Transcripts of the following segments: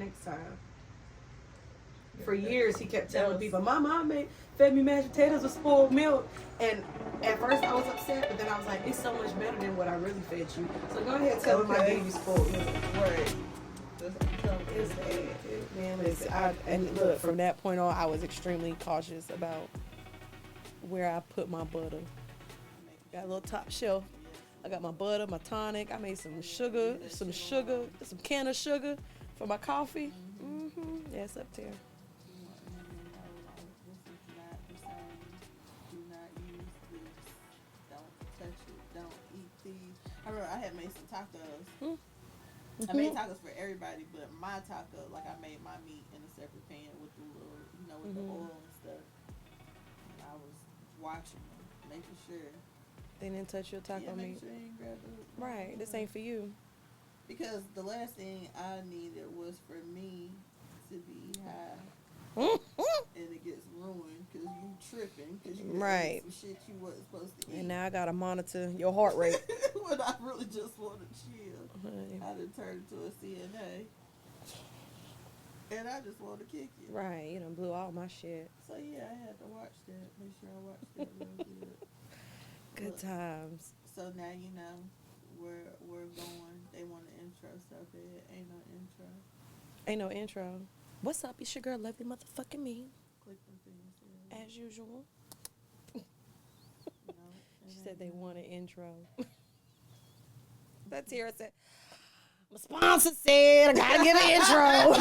next time. For years, he kept telling people, "My mom fed me mashed potatoes with spoiled milk." And at first, I was upset, but then I was like, "It's so much better than what I really fed you." So go ahead and tell him my baby spoiled milk. Right. It's bad. Man, listen, and look, from that point on, I was extremely cautious about where I put my butter. Got a little top shelf. I got my butter, my tonic. I made some sugar, some can of sugar for my coffee. Yeah, it's up there. Don't eat these. I remember I had made some tacos. I made tacos for everybody, but my taco, like I made my meat in a separate pan with the little, with the oil and stuff. And I was watching them, making sure. They didn't touch your taco meat. Sure you grab the right, this ain't for you. Because the last thing I needed was for me to be high. And it gets ruined because you tripping because you right. some shit you wasn't supposed to eat. And now I gotta monitor your heart rate. When I really just want to chill, I done turned into a CNA, and I just want to kick it. Right, you done blew all my shit. So yeah, I had to watch that. Make sure I watched that real good. Good times. So now you know where we're going. They want an intro so bad. Ain't no intro. Ain't no intro. What's up? It's your girl, lovely motherfucking me. Click them things. As usual. She said they want an intro. That's here. I said, my sponsor said I gotta get an intro.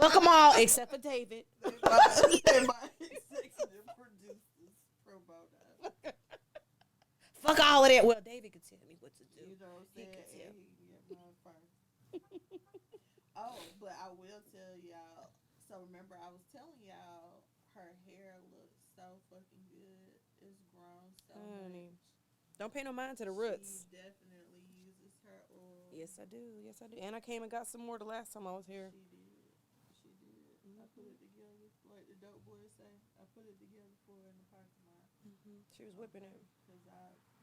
Fuck them all except for David. They my executive producers pro bono. Fuck all of that. Well, David could tell me what to do. You know what I'm saying? He could tell me. Oh, but I will tell y'all. So remember, I was telling y'all her hair looks so fucking good. It's grown so much. Don't pay no mind to the roots. She definitely uses her oil. Yes, I do. And I came and got some more the last time I was here. She did. I put it together, like the dope boys say. I put it together for her in the parking lot. She was whipping it. Because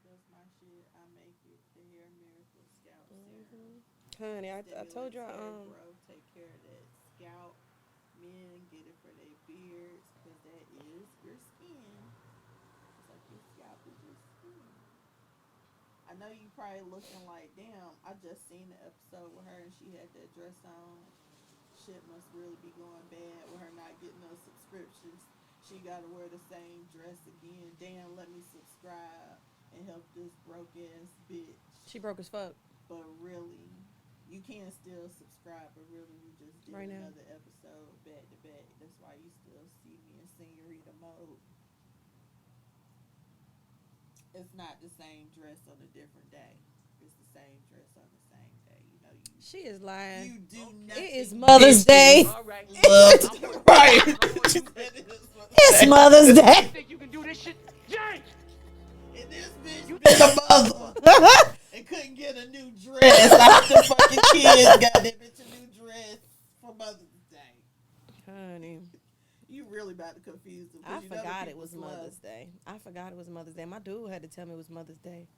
that's my shit. I make it. The hair miracle scalp serum. Honey, I told you take care of that scalp. Men get it for their beards because that is your skin. It's like your scalp is your skin. I know you probably looking like, damn, I just seen the episode with her and she had that dress on. Shit must really be going bad with her not getting no subscriptions. She gotta wear the same dress again. Damn, let me subscribe and help this broke ass bitch. she broke as fuck. But really, you can still subscribe, but really we just did right another now. episode back to back. That's why you still see me in Senorita mode. It's not the same dress on a different day. It's the same dress on the same day. You know, she is lying. You do nothing. It is Mother's Day. All right. Right. It's Mother's Day. You think you can do this shit? Jay! And this bitch been a mother and couldn't get a new dress. After fucking kids got that bitch a new dress for Mother's Day. Honey. You really about to confuse them. I forgot it was Mother's Day. My dude had to tell me it was Mother's Day.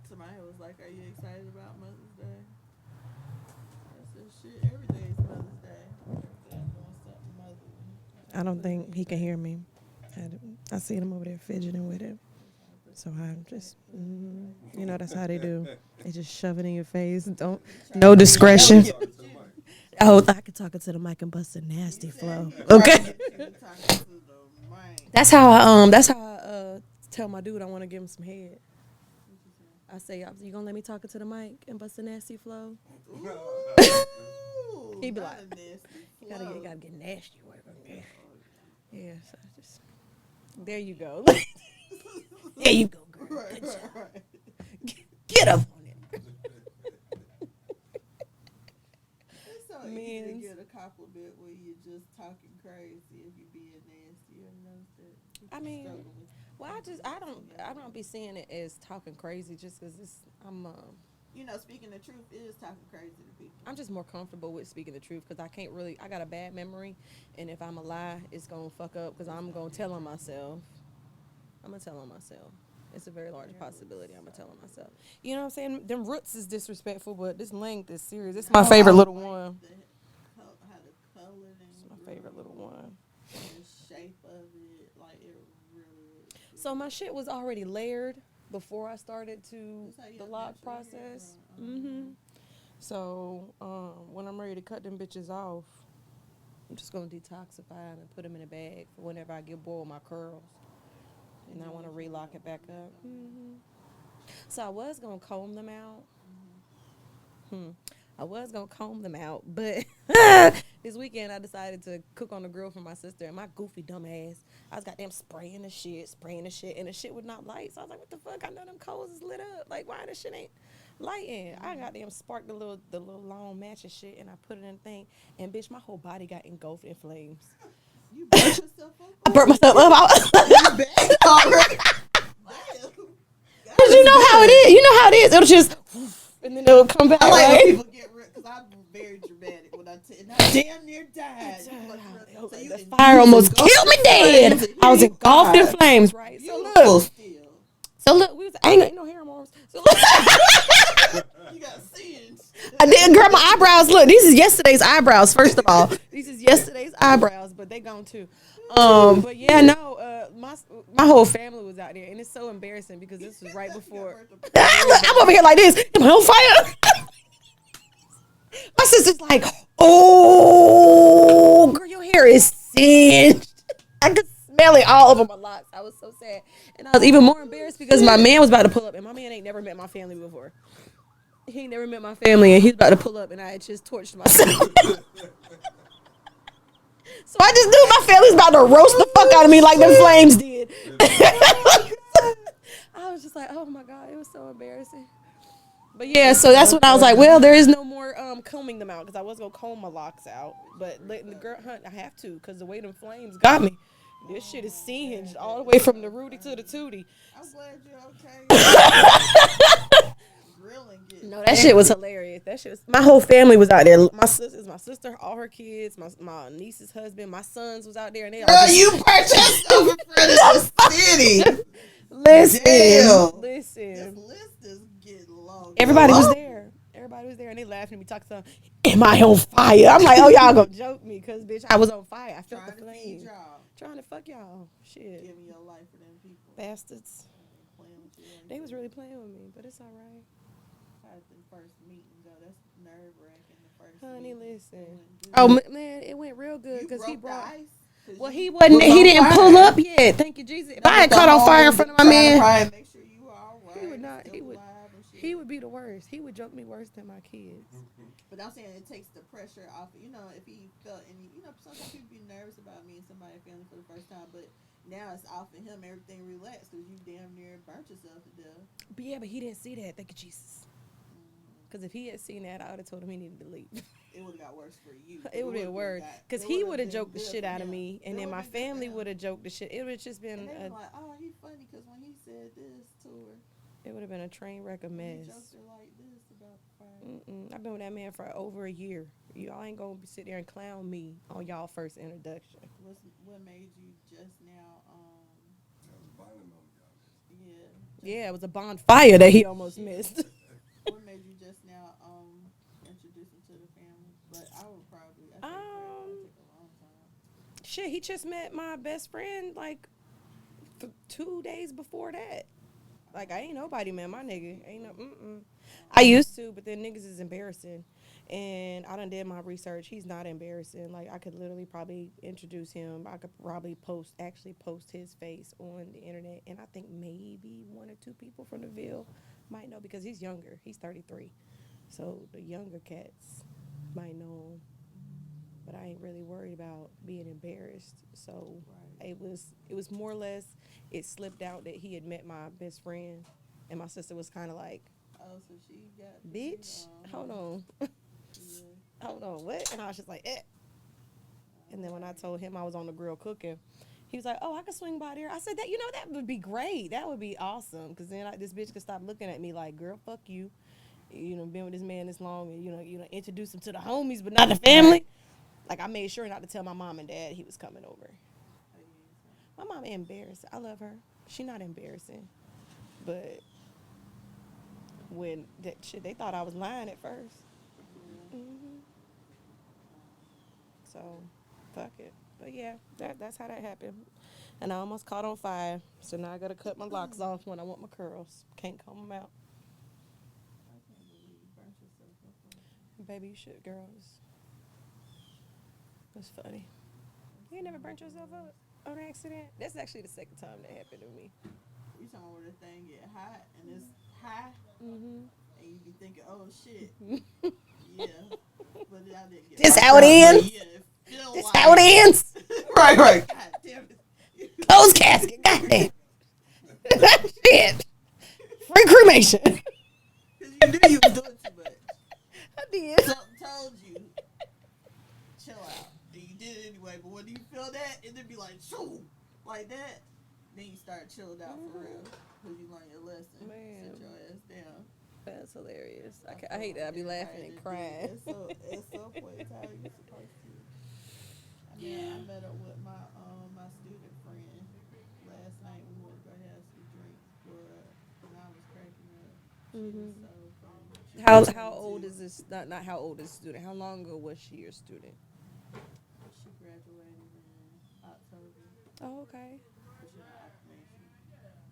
Somebody was like, are you excited about Mother's Day? I said, shit, every day is Mother's Day. I'm doing something motherly. I don't think he can hear me. I seen him over there fidgeting with it. So I'm just, that's how they do. They just shove it in your face. No discretion. Oh, I could talk it to the mic and bust a nasty flow. Okay. That's how I tell my dude I want to give him some head. I say, you gonna let me talk it to the mic and bust a nasty flow? He be like, you gotta get nasty with him. Yeah, so just there you go. There you go, girl. Good job. Get up on it. It's so easy to get a compliment when you're just talking crazy if you're being nasty. You know that. I mean, well, I don't be seeing it as talking crazy just because speaking the truth is talking crazy to people. I'm just more comfortable with speaking the truth because I got a bad memory, and if I'm a lie, it's gonna fuck up because I'm gonna tell on myself. It's a very large possibility. I'm gonna tell myself. You know what I'm saying? Them roots is disrespectful, but this length is serious. This is my favorite little one. How the colored and It's my favorite little one. the shape of it, like it really is. So my shit was already layered before I started to That's how you the have lock natural hair process. growing. So when I'm ready to cut them bitches off, I'm just gonna detoxify them and put them in a bag for whenever I get bored with my curls, and I want to relock it back up. So I was gonna comb them out. I was gonna comb them out, but this weekend I decided to cook on the grill for my sister, and my goofy dumb ass, I was goddamn spraying the shit, and the shit was not light. So I was like, what the fuck? I know them coals is lit up. Like, why this shit ain't lighting? I goddamn sparked the little long match and shit, and I put it in the thing, and bitch, my whole body got engulfed in flames. You burnt yourself up. I burnt myself up. You back already. Damn. Cause you know how it is. You know how it is. It'll just, and then it'll come back. I like when Right? people get rid because I'm very dramatic when I damn near died. So you The fire almost killed me dead. I was engulfed in flames, right? So beautiful look, still. we was ain't no hair on my arms. So look, You got singed. I didn't grab my eyebrows. Look, these is yesterday's eyebrows. First of all, these is yesterday's eyebrows, but they gone too. But yeah, no, my whole family was out there, and it's so embarrassing because this was right before. I'm over here like this. Am I on fire? My sister's like, oh, girl, your hair is singed. I could smell it all over my locks. I was so sad. And I was even more embarrassed because my man was about to pull up, and my man ain't never met my family before. He ain't never met my family, and he's about to pull up, and I had just torched myself. So I just knew my family's about to roast the fuck out of me like them flames did. I was just like, oh my God, it was so embarrassing. But yeah, so that's when I was like, well, there is no more combing them out because I was gonna comb my locks out, but letting the girl hunt, I have to because the way them flames got me. This shit is singed all the way from the Rudy to the Tootie. I'm glad you're okay. Grilling getting No, that shit was hilarious. That shit was, my whole family was out there. My sister, all her kids, my niece's husband, my sons was out there, and they all Girl, just, you burnt yourself in front of the city. listen. Damn. This list is getting long. Everybody was there. Everybody was there, and they laughing at me, talking to them. Am I on fire? I'm like, oh, y'all gonna joke me, cause bitch, I was on fire. I felt Trying the to feed flame. y'all. Trying to fuck y'all. Shit, Giving your life for them people. bastards. Playing with you. They was really playing with me, but it's all right. Had the first meeting though. That's nerve wracking. The first. Honey, meeting. listen. It Oh went good. man, it went real good You because he broke the brought. ice. 'Cause Well, you he wasn't. was He on didn't fire. pull up yet. Thank you, Jesus. If I had caught on fire in front of my man, Trying to make sure you were all right. he would not. still He would. alive and shit. He would be the worst. He would joke me worse than my kids. But I'm saying it takes the pressure off. You know, if he felt any, sometimes people be nervous about meeting somebody family for the first time, but now it's off of him. Everything relaxed because you damn near burnt yourself to death. But yeah, but he didn't see that. Thank you, Jesus. Because if he had seen that, I would have told him he needed to leave. It would have got worse for you. It would have been worse. Because he would have joked the shit out of me, and then my family would have joked the shit. It would have just been. And they were like, oh, he funny because when he said this to her, It would have been a train wreck of he mess. joked her like this about the fire. I've been with that man for over a year. Y'all ain't gonna sit there and clown me on y'all first introduction. What made you just now? Yeah, it was a bonfire that he almost missed. What made you just now introduce him to the family? But I would probably take a long time. Shit, he just met my best friend like 2 days before that. Like I ain't nobody met my nigga. Ain't no. I used to, but then niggas is embarrassing. And I done did my research. He's not embarrassing. Like I could literally probably introduce him. I could probably post his face on the internet. And I think maybe 1 or 2 people from the Ville might know because he's younger. He's 33. So the younger cats might know him. But I ain't really worried about being embarrassed. So it was more or less, it slipped out that he had met my best friend. And my sister was kind of like, oh, so she got bitch, hold on. Hold on, what? And I was just like, eh. And then when I told him I was on the grill cooking, he was like, oh, I could swing by there. I said, that would be great. That would be awesome. Because then this bitch could stop looking at me like, girl, fuck you. Been with this man this long and, introduce him to the homies, but not the family. Like, I made sure not to tell my mom and dad he was coming over. My mom embarrassed. I love her. She not embarrassing. But when that shit, they thought I was lying at first. Yeah. So, fuck it. But yeah, that's how that happened. And I almost caught on fire. So now I gotta cut my locks off when I want my curls. Can't comb them out. I can't believe you burnt yourself up like that. Baby, you should, girls. It's funny. You ain't never burnt yourself up on accident? That's actually the second time that happened to me. You talking about where the thing get hot and it's high Mm-hmm. and you be thinking, oh shit, yeah. But I didn't get This burnt how it up, but ends? Yeah, it feel This like how it ends? Right, right. God damn it. Close casket. Goddamn. Shit. Free cremation. Because you knew you was doing too much. I did. Something told you, chill out. And you did it anyway, but when you feel that, it would be like, shoo, like that, then you start chilling out for real. Because you learn your lesson. Man. Sit your ass down. That's hilarious. I hate that. I be laughing and crying. At some point in time, you're supposed to. I mean, I met up with my student friend last night. We were going to have some drinks, and I was cracking up. She was so funny. How old is this? Not how old is the student. How long ago was she your student? She graduated in October. Oh, okay.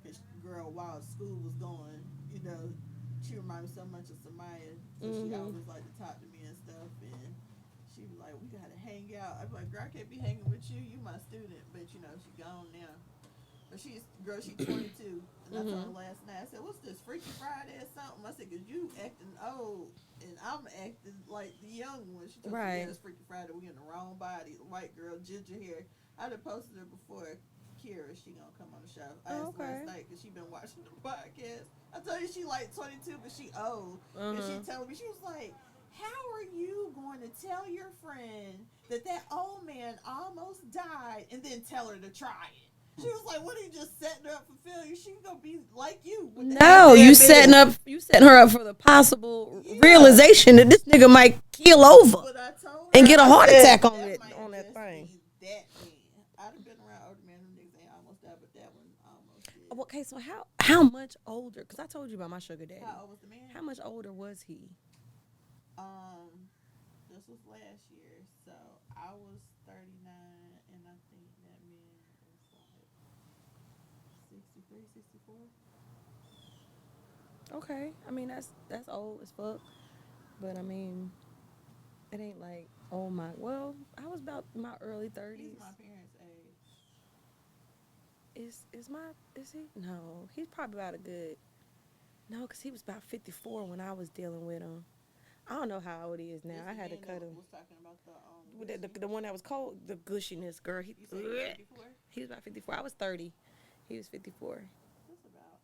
Because girl, while school was going, she reminded me so much of Samaya. So she always like to talk to me and stuff. And she was like, we got to hang out. I'm like, girl, I can't be hanging with you. You my student. But, she gone now. But she's 22. And I told her last night, I said, what's this, Freaky Friday or something? I said, because you acting old and I'm acting like the young one. She told me, yeah, it's Freaky Friday. We in the wrong body. The white girl, ginger hair. I'd have posted her before. Kira, she gonna come on the show. I asked her last night because she been watching the podcast. I told you she like 22, but she old. And she told me, she was like, how are you going to tell your friend that old man almost died and then tell her to try it? She was like, what, are you just setting her up for failure? She gonna be like you. No, you setting her up for the possible realization that this nigga might keel over and get a heart attack on that thing. That man. I'd have been around older men. Them niggas ain't almost died, but that one almost did. Okay, so how much older? Because I told you about my sugar daddy. How old was the man? How much older was he? This was last year, so I was 39, and I think that man was like 63, 64. Okay, I mean that's old as fuck, but I mean, it ain't like well, I was about my early 30s. He's my parents' age. Is he? No, he's probably about no, cause he was about 54 when I was dealing with him. I don't know how old he is now. I had to cut him. Was talking about The one that was cold, the gushiness, girl. He was 54. He was about 54. I was 30. He was 54. That's about.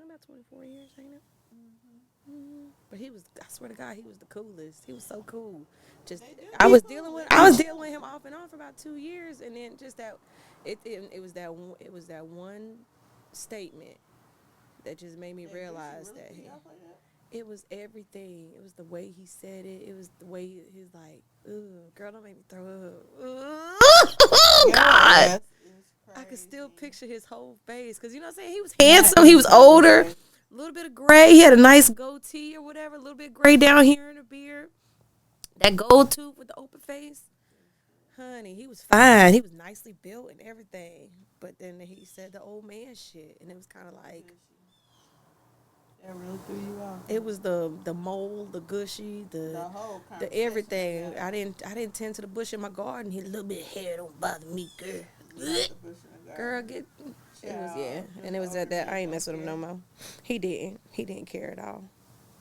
About 24 years, ain't it? But he was, I swear to God, he was the coolest. He was so cool. Just I was dealing with him off and on for about 2 years, and then just that it was that one statement that just made me realize that it was everything. It was the way he said it. It was the way he's like, "Ugh, girl, don't make me throw up." God. I could still picture his whole face because, you know what I'm saying? He was handsome. He was older. A little bit of gray. He had a nice goatee or whatever. A little bit of gray down here in the beard. That gold tooth with the open face. Honey, he was fine. He was nicely built and everything. But then he said the old man shit. And it was kind of like. That really threw you off. It was the mole, the gushy, the everything. I didn't tend to the bush in my garden. He had a little bit of hair. Don't bother me, girl. Girl, get. It was and it was at that. I ain't mess with him no more. He didn't care at all.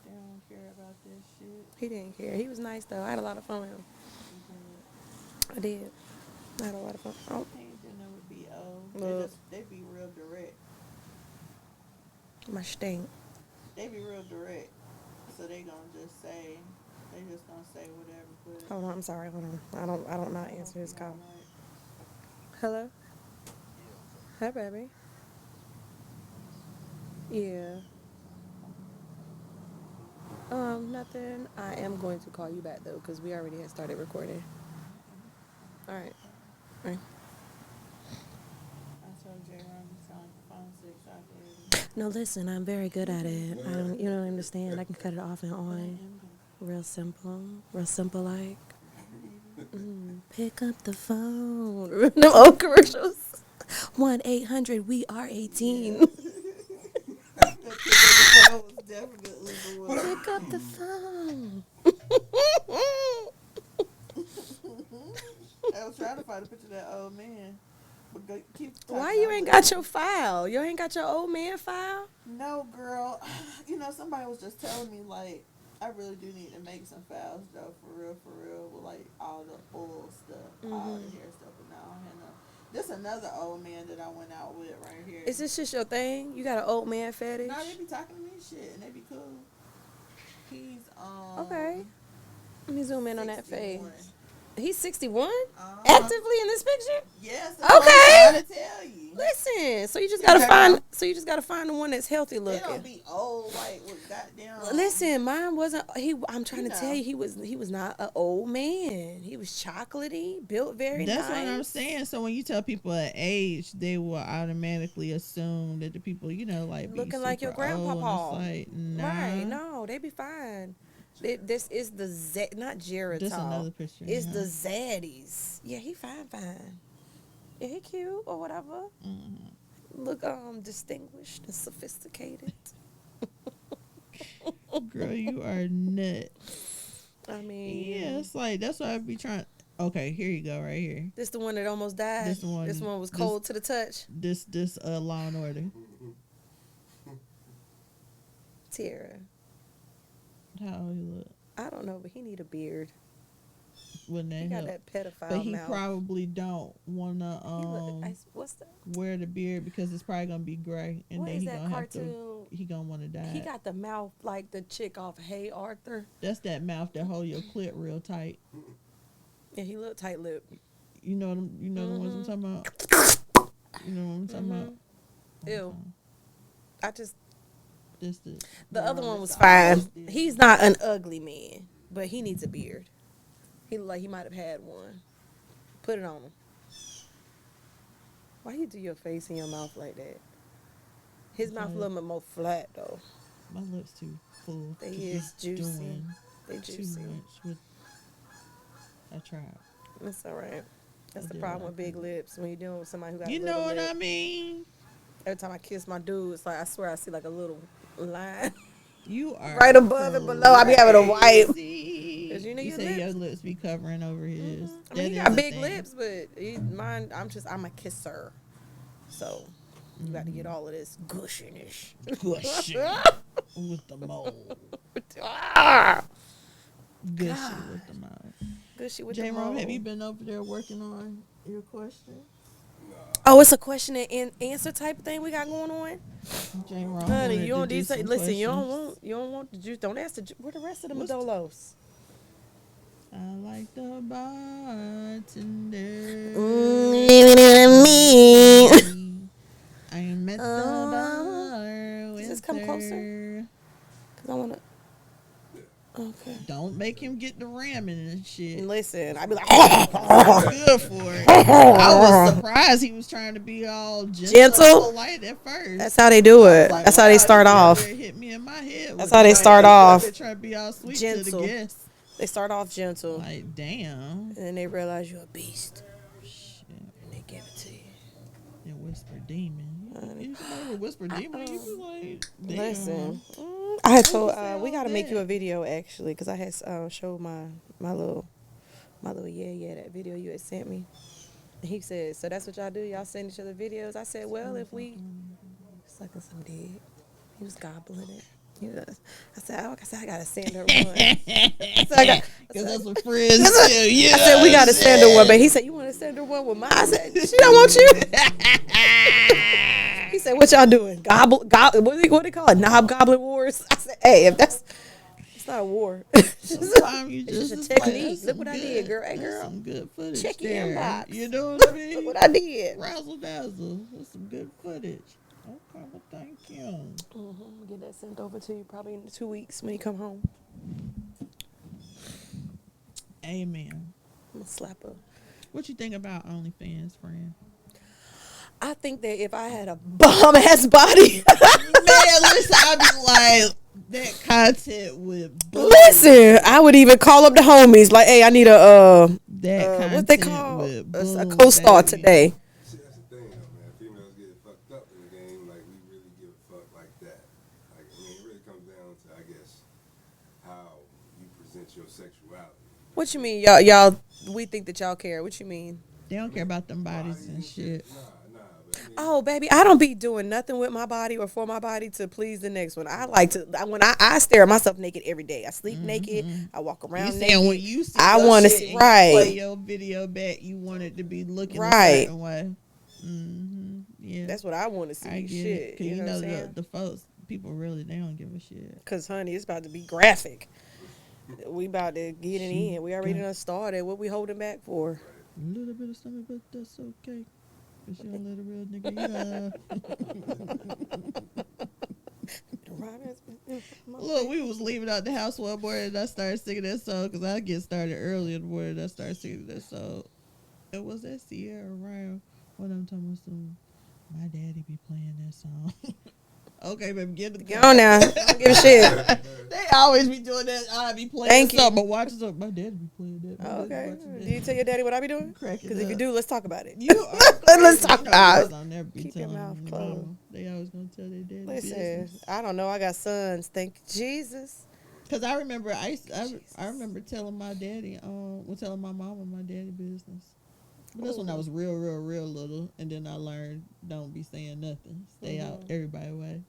They don't care about this shit. He didn't care. He was nice though. I had a lot of fun with him. I did. I had a lot of fun. Oh. I ain't think them would be old. They be real direct. My stink. They be real direct. So they gonna just say, whatever. But Hold on, I'm sorry. Hold on. I don't not answer his call. Hello? Hi, baby. Yeah. Nothing. I am going to call you back though, because we already had started recording. All right. I told J. Ron to sound phone 6 out there. No, listen, I'm very good at it. I don't, you don't understand. I can cut it off and on. Real simple like. Pick up the phone. Remember them old commercials? 1-800 we are 18. That was definitely the one. Pick up the phone. I was trying to find a picture of that old man. But keep Why you ain't got your file? You ain't got your old man file? No, girl. You know, somebody was just telling me, like, I really do need to make some files, though, for real, with, like, all the oil stuff, all the hair stuff, but now I have no. This another old man that I went out with right here. Is this just your thing? You got an old man fetish? No, they be talking to me shit, and they be cool. He's, Okay. Let me zoom in on that 61. face. He's 61? Actively in this picture? Yes. Okay. I'm trying to tell you. Listen, so you just gotta find. So you just gotta find the one that's healthy They don't looking. be old like with goddamn. Listen, mine wasn't. I'm trying to tell you, he was not an old man. He was chocolatey, built very nice. That's what I'm saying. So when you tell people an age, they will automatically assume that the people, you know, like looking like your grandpapa. Like, nah. Right? No, they be fine. This is the not Geritol. This another picture. It's the Zaddies. Yeah, he fine. Yeah, he cute or whatever. Mm-hmm. Look distinguished and sophisticated. Girl, you are nuts. I mean, yeah, it's like that's why I be trying. Okay, here you go, right here. This the one that almost died. This one was cold to the touch. This Law and Order. Tara. How old he look? I don't know, but he need a beard. Wouldn't that He got help? that pedophile But he mouth. probably don't wanna What's that? wear the beard because it's probably gonna be gray, and What then is he that gonna cartoon? have to. He gonna wanna die. He got the mouth like the chick off Hey Arthur. That's that mouth that hold your clit real tight. Yeah, he looked tight lipped. You know them. You know the ones I'm talking about. You know what I'm talking about. Ew. I just. The other one was fine. He's not an ugly man, but he needs a beard. He look like he might have had one. Put it on him. Why you do your face and your mouth like that? His mouth a little bit more flat though. My lips too full. They is juicy. They juicy. Too much with. I tried. That's all right. That's the problem with big lips when you're dealing with somebody who got. You know what I mean? Every time I kiss my dude, it's like I swear I see like a little line. You are right above and below. I be having a wipe. Cause you know your lips be covering over his. I mean, he got big lips, but mine. I'm a kisser, so you got to get all of this gushiness. Gushy with the mold. Gushy with the mouth. Gushy with the J-Rom, mold. have you been over there working on your question? Oh, it's a question and answer type of thing we got going on. J-Rom, honey, you don't need to say. Listen, you don't want the juice. Don't ask the juice. Where the rest of the Medolos? I like the bartender. Me. I am at the bar with Just come her. closer. Cause I wanna. Okay. Don't make him get the ramming and shit. Listen, I'd be like, good for it. I was surprised he was trying to be all gentle, polite at first. That's how they do it. That's how they start off. Hit me in my head. That's how they start off. They try to be all sweet gentle. to the guests. They start off gentle. Like, damn. And then they realize you're a beast. Shit. And they give it to you. And whisper demon. You never whisper demon. You be like, damn. Listen. I had told we gotta make you a video actually, cause I had showed my little that video you had sent me. And he said, so that's what y'all do? Y'all send each other videos? I said, well, if we sucking some dick. He was gobbling it. I said, I gotta send her one. Because that's what friends do. Yeah. I said, we gotta send her one, but he said, you want to send her one with mine? I said, she don't want you. He said, what y'all doing? What do they call it? Knob goblin wars? I said, hey, if it's not a war. Sometimes you it's just a technique. Look what I did, girl. Hey, girl. Some good footage. Check your inbox. You know what I mean? Look what I did. Razzle dazzle. That's some good footage. Okay, well, thank you. Mm-hmm. Get that sent over to you probably in 2 weeks when you come home. Amen. I'm gonna slap her. What you think about OnlyFans, friend? I think that if I had a bomb ass body, Man, listen, I'd be like, that content would blow. listen, I would even call up the homies like, "Hey, I need a That content what they call would a blow, co-star baby. today." See, that's the thing, though, man. Females get fucked up in the game. Like, we really give a fuck like that. Like, I mean, it really comes down to, I guess, how you present your sexuality. What you mean, y'all? We think that y'all care. What you mean? They don't care about them bodies and shit. Nah, but I mean, Oh, baby, I don't be doing nothing with my body or for my body to please the next one. I like to when I stare at myself naked every day. I sleep naked. I walk You around saying naked. when you see I your want to shit see and you play right. your video back, you want it to be looking a Right. certain way. Yeah, That's what I want to see. I get Shit, it. Cause you know what I'm saying? the folks, people really they don't give a shit. Cause honey, it's about to be graphic. We about to get it in. We already done started. What we holding back for? A little bit of stomach, but that's okay. Cause you don't let a real nigga. Look, we was leaving out the house one morning and I started singing that song because I get started early in the morning. I started singing that song. It was that Sierra around when I'm talking about some. My daddy be playing that song. Okay, baby, get the Get on now. Don't give a shit. They always be doing that. I be playing Thank you. something, but watching something. My daddy be playing that. My daddy Okay. watching that. Do you tell your daddy what I be doing? Cracking Because if you up. do, let's talk about it. You are Let's crazy. talk You know about girls it. don't never be Keep your telling mouth your closed. mama. They always gonna tell their daddy Listen, business. I don't know. I got sons. Thank Jesus. Cause I remember I remember telling my daddy, telling my mama my daddy business. But that's when I was real little, and then I learned don't be saying nothing, stay out everybody way.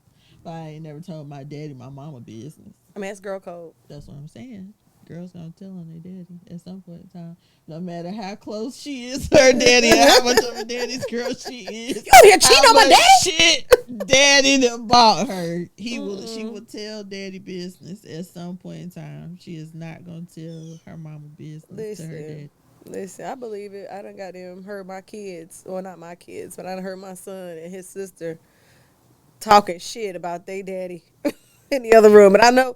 But I ain't never told my daddy my mama business. I mean, it's girl code. That's what I'm saying. Girls gonna tell on their daddy at some point in time, no matter how close she is to her daddy, or how much of a daddy's girl she is. You over here cheating on my How daddy? much shit daddy done bought her. She will tell daddy business at some point in time. She is not gonna tell her mama business to her daddy. Listen, I believe it. I done got them heard my kids, well, not my kids, but I done heard my son and his sister talking shit about their daddy in the other room. And I know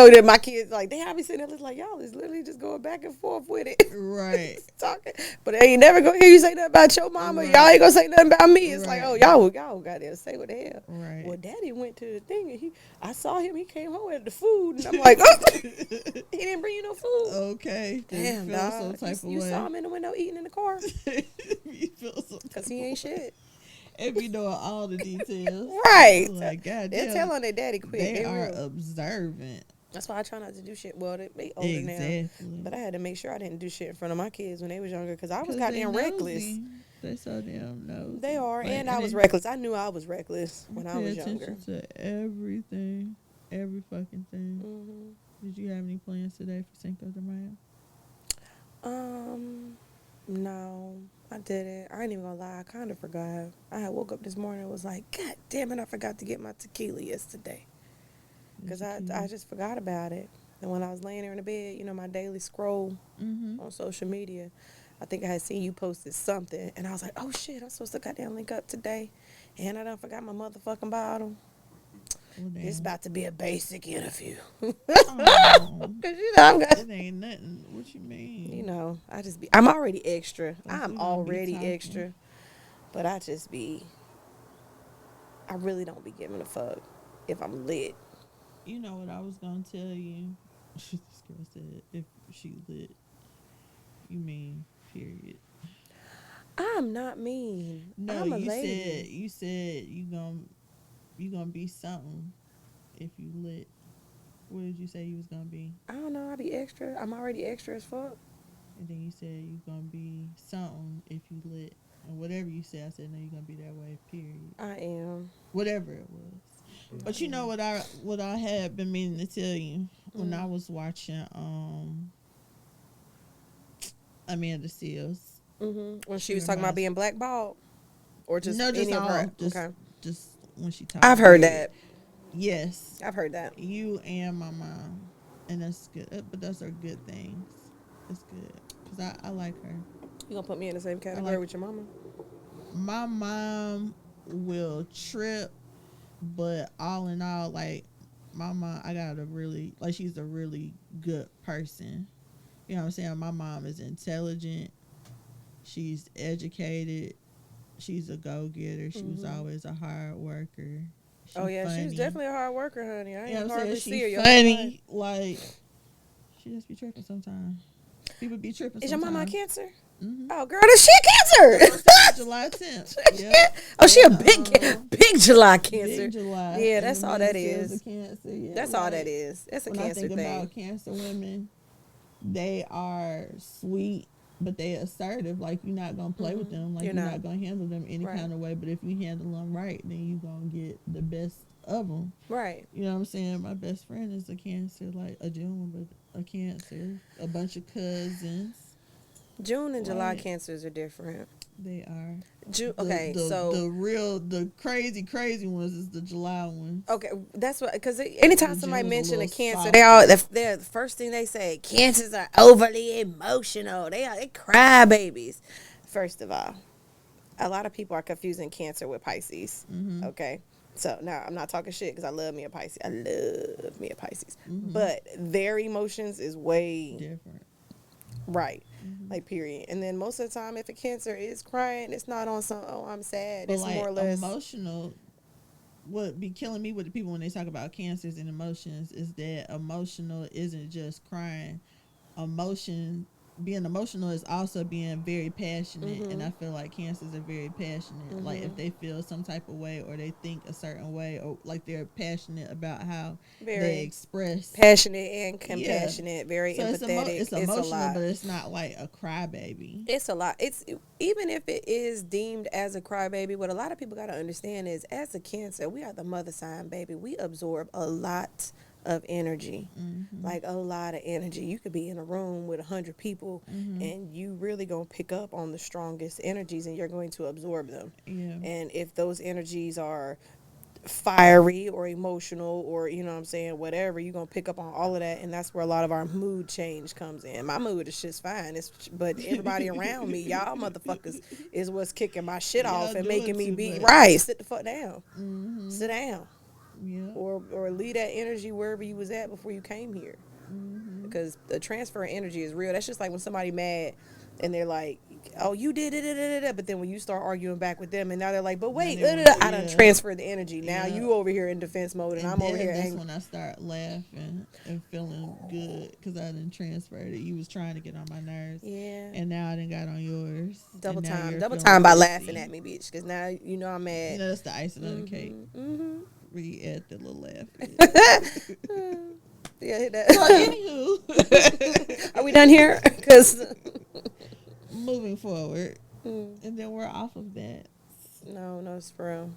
that my kids like, damn, I be sitting there like, y'all is literally just going back and forth with it. Right. Talking. But they ain't never gonna hear you say nothing about your mama. Right. Y'all ain't gonna say nothing about me. It's like, Right. oh, y'all gotta say what the hell. Right. Well, daddy went to the thing and I saw him, he came home with the food and I'm like, oh, he didn't bring you no food. Okay. Damn, you feel dog. some type You of way. saw him in the window eating in the car? You feel some Because he ain't shit. and be knowing all the details. Right. Like, God They'll damn. tell on their daddy quick. They They are real. observant. That's why I try not to do shit. Well, they older Exactly. now. But I had to make sure I didn't do shit in front of my kids when they was younger because I was 'Cause goddamn they reckless. nosy. They so damn nosy. They are. Like, and I was they reckless. I knew I was reckless when I pay was younger. attention to everything. Every fucking thing. Mm-hmm. Did you have any plans today for Cinco de Mayo? No, I didn't. I ain't even gonna lie. I kind of forgot. I had woke up this morning and was like, God damn it, I forgot to get my tequila yesterday. Because I just forgot about it. And when I was laying there in the bed, you know, my daily scroll on social media, I think I had seen you posted something. And I was like, oh, shit, I'm supposed to goddamn link up today. And I done forgot my motherfucking bottle. Well, It's damn. about to be a basic interview. Oh, Because, you know, it ain't nothing. What you mean? you know, I'm already extra. Like, we I'm gonna be already talking. extra. But I really don't be giving a fuck if I'm lit. You know what I was gonna tell you? This girl said, if she lit, you mean period. I'm not mean. No, I'm a you lady. said you gonna be something if you lit. What did you say you was gonna be? I don't know. I be extra. I'm already extra as fuck. And then you said you gonna be something if you lit. And whatever you said, I said no, you gonna be that way. Period. I am. Whatever it was. But you know what I had been meaning to tell you when I was watching Amanda Seals. When she was talking about being blackballed, or just No, just any of her. all. Just, Okay. just when she talked. I've heard period. that. Yes. I've heard that. You and my mom, and that's good. But those are good things. It's good because I like her. You gonna put me in the same category with your mama? My mom will trip, but all in all, like my mom, I got a really like she's a really good person. You know what I'm saying? My mom is intelligent. She's educated. she's a go-getter. She was always a hard worker. She Oh yeah, funny. she's definitely a hard worker, honey. I You know ain't what I'm hardly saying? see her. She's Your whole life. funny. Like, she just be tripping sometimes. People be tripping Is your sometimes. mama a Cancer? Mm-hmm. Oh, girl, is she a Cancer? July 10th. Yep. Oh, she a big July Cancer. Big July. Yeah, And that's the all man that says is. a Cancer. Yeah, That's all that is. That's a when Cancer I think thing. about Cancer women, they are sweet, but they assertive. Like, you're not going to play with them. Like, you're not going to handle them any kind of way. But if you handle them right, then you're going to get the best of them. Right. You know what I'm saying? My best friend is a Cancer, like a June, but a Cancer. A bunch of cousins. June and July Cancers are different. They are. June. The crazy ones is the July ones. Okay, that's what. Because anytime somebody mentions a Cancer, softer. they're the first thing they say. Cancers are overly emotional. They cry babies. First of all, a lot of people are confusing Cancer with Pisces. Mm-hmm. Okay, so now I'm not talking shit because I love me a Pisces. Mm-hmm. But their emotions is way different. Right. Mm-hmm. Like, period. And then most of the time, if a Cancer is crying, it's not on some, oh, I'm sad. But it's like more or less emotional. What be killing me with the people when they talk about Cancers and emotions is that emotional isn't just crying. Being emotional is also being very passionate. Mm-hmm. And I feel like Cancers are very passionate. Mm-hmm. Like, if they feel some type of way or they think a certain way, or like they're passionate about how they express. Passionate and compassionate. Yeah. Very so empathetic. It's emotional, but it's not like a crybaby. It's a lot. It's even if it is deemed as a crybaby, what a lot of people got to understand is, as a Cancer, we are the mother sign, baby. We absorb a lot of energy, like a lot of energy. You could be in a room with 100 people, and you really gonna pick up on the strongest energies, and you're going to absorb them. Yeah. And if those energies are fiery or emotional or, you know what I'm saying, whatever, you're gonna pick up on all of that, and that's where a lot of our mood change comes in. My mood is just fine, but everybody around me, y'all motherfuckers, is what's kicking my shit off and making me be right. Sit the fuck down. Sit down. Yeah. Or leave that energy wherever you was at before you came here. Because the transfer of energy is real. That's just like when somebody mad and they're like, oh, you did it, but then when you start arguing back with them, and now they're like, but wait, I done transferred the energy. Now you over here in defense mode, and I'm over here angry. That's when I start laughing and feeling good, because I done transferred it. You was trying to get on my nerves. Yeah. And now I done got on yours. Double time by laughing at me, bitch, because now you know I'm mad. You know, that's the icing on the cake. Where you add the little laugh. Yeah, hit that. So, anywho. Are we done here? Because moving forward, and then we're off of that. No, it's for real.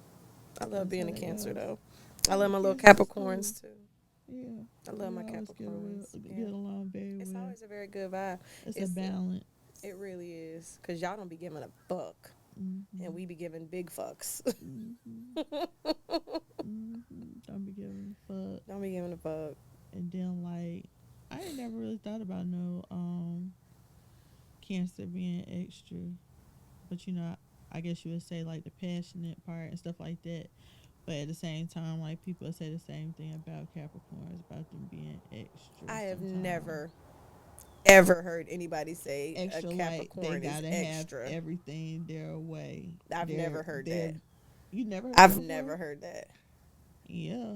I love being a Cancer, though. I love my little Capricorns, too. Yeah. I love my Capricorns. Get along very well. It's always a very good vibe. It's a balance. It really is. Because y'all don't be giving a fuck. And we be giving big fucks. Don't be giving a fuck. Don't be giving a fuck. And then, like, I ain't never really thought about no Cancer being extra. But, you know, I guess you would say, like, the passionate part and stuff like that. But at the same time, like, people say the same thing about Capricorns, about them being extra. I have never, ever heard anybody say extra, a Capricorn like they gotta is extra. Have everything their way. I've never heard that. You never heard I've never heard that. Yeah.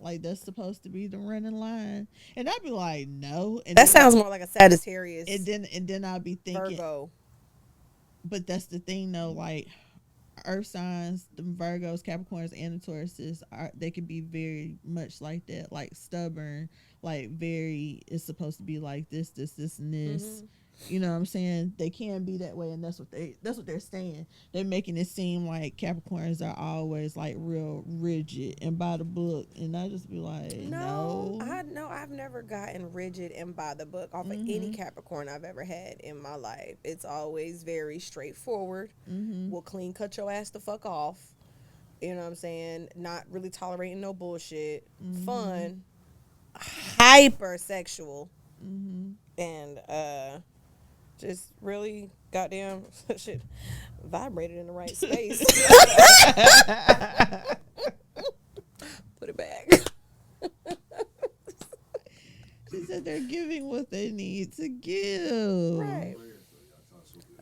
Like, that's supposed to be the running line. And I'd be like, no. And that sounds more like a Sagittarius. And then I'd be thinking, Virgo. But that's the thing, though. Like, earth signs, the Virgos, Capricorns, and the Tauruses, they can be very much like that. Like, stubborn. Like, very, it's supposed to be like this, and this. You know what I'm saying? They can be that way, and that's what they're saying. They're making it seem like Capricorns are always like real rigid and by the book, and I just be like, no. I've never gotten rigid and by the book off of any Capricorn I've ever had in my life. It's always very straightforward. Will clean cut your ass the fuck off. You know what I'm saying? Not really tolerating no bullshit. Fun, hypersexual, and just really goddamn shit vibrated in the right space. Put it back. She said they're giving what they need to give. Right.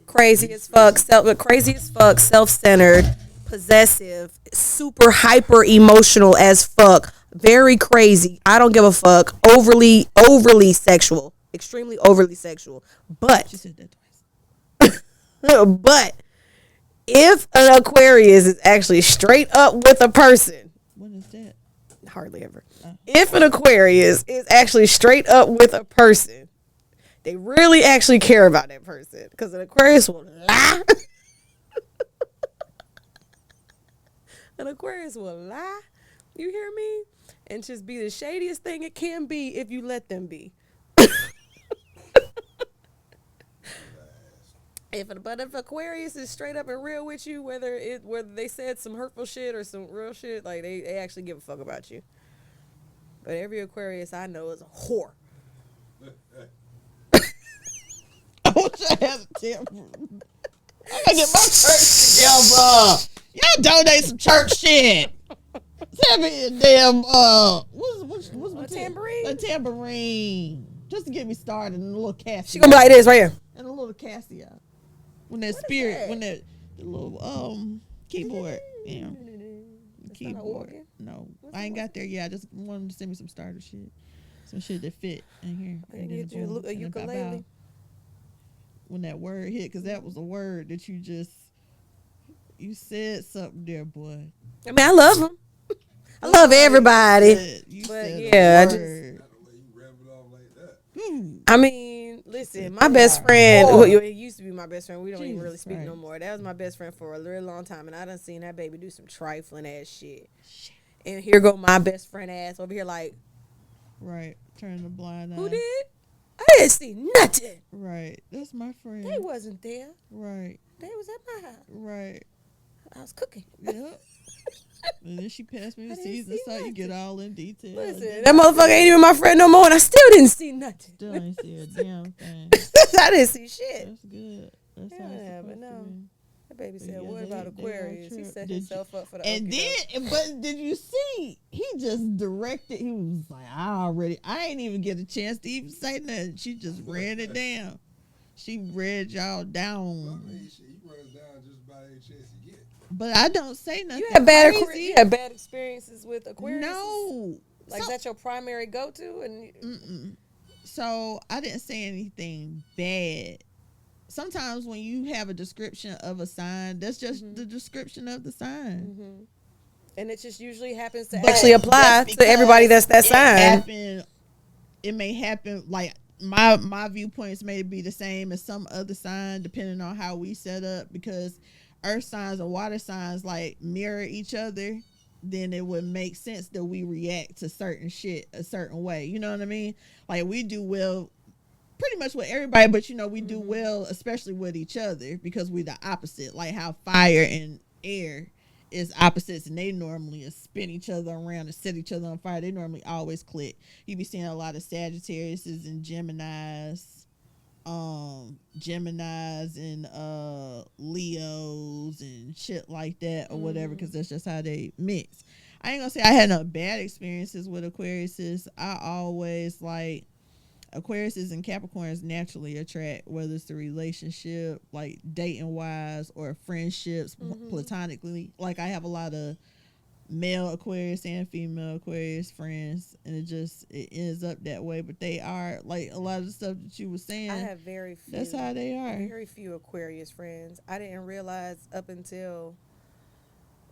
crazy as fuck, self-centered, possessive, super hyper emotional as fuck, very crazy. I don't give a fuck. Overly sexual, extremely overly sexual. But She said that twice. but if an Aquarius is actually straight up with a person, What is that? hardly ever. If an Aquarius is actually straight up with a person, they really actually care about that person, because an Aquarius will lie. An Aquarius will lie. You hear me? And just be the shadiest thing it can be if you let them be. But if Aquarius is straight up and real with you, whether they said some hurtful shit or some real shit, like they actually give a fuck about you. But every Aquarius I know is a whore. I wish I had a temper. I gotta get my church together. Y'all donate some church shit. Send me a damn what's A tambourine? A tambourine. Just to get me started and a little Cassia. She gonna be like this right here. And a little Cassia. When that spirit, when that the little keyboard, yeah. Keyboard. No. I ain't got there yet. I just want them to send me some starter shit. Some shit that fit in here. I can get you a ukulele. When that word hit, because that was a word that you said something there, boy. I mean, I love them. I love everybody. But yeah, I mean, listen, my best friend, who it used to be my best friend, we don't even really speak no more. That was my best friend for a really long time, and I done seen that baby do some trifling ass shit. And here go my best friend ass over here like, right, turn the blind eye. Who did? I didn't see nothing. Right, that's my friend. They wasn't there. Right. They was at my house. Right. I was cooking. Yep. And then she passed me the season, so you get all in detail. Listen, that motherfucker ain't even my friend no more, and I still didn't see nothing. Still ain't see a damn thing. I didn't see shit. That's good. That's how it's Yeah, but supposed no. to be. That baby said, Yeah, what about Aquarius? He set Did himself up for the and then, but did you see? He just directed. He was like, I ain't even get a chance to even say nothing. She just read it down. She read y'all down. Well, I mean, you run us down just about any chance you get. But I don't say nothing. You had bad experiences with Aquarius? No. Like, that's your primary go-to? And So I didn't say anything bad. Sometimes when you have a description of a sign, that's just the description of the sign. And it just usually happens to actually apply to everybody that's that sign. It may happen, like, my viewpoints may be the same as some other sign, depending on how we set up, because earth signs and water signs like mirror each other. Then it would make sense that we react to certain shit a certain way. You know what I mean? Like, we do well pretty much with everybody, but we do well, especially with each other, because we're the opposite. Like how fire and air is opposites, and they normally spin each other around and set each other on fire. They normally always click. You be seeing a lot of Sagittariuses and Geminis and Leos and shit like that, or whatever, because that's just how they mix. I ain't gonna say I had no bad experiences with Aquariuses. I always like Aquariuses and Capricorns naturally attract, whether it's the relationship, like dating wise, or friendships, platonically. Like, I have a lot of male Aquarius and female Aquarius friends, and it ends up that way. But they are, like, a lot of the stuff that you were saying, I have very few. That's how they are. Very few Aquarius friends. I didn't realize up until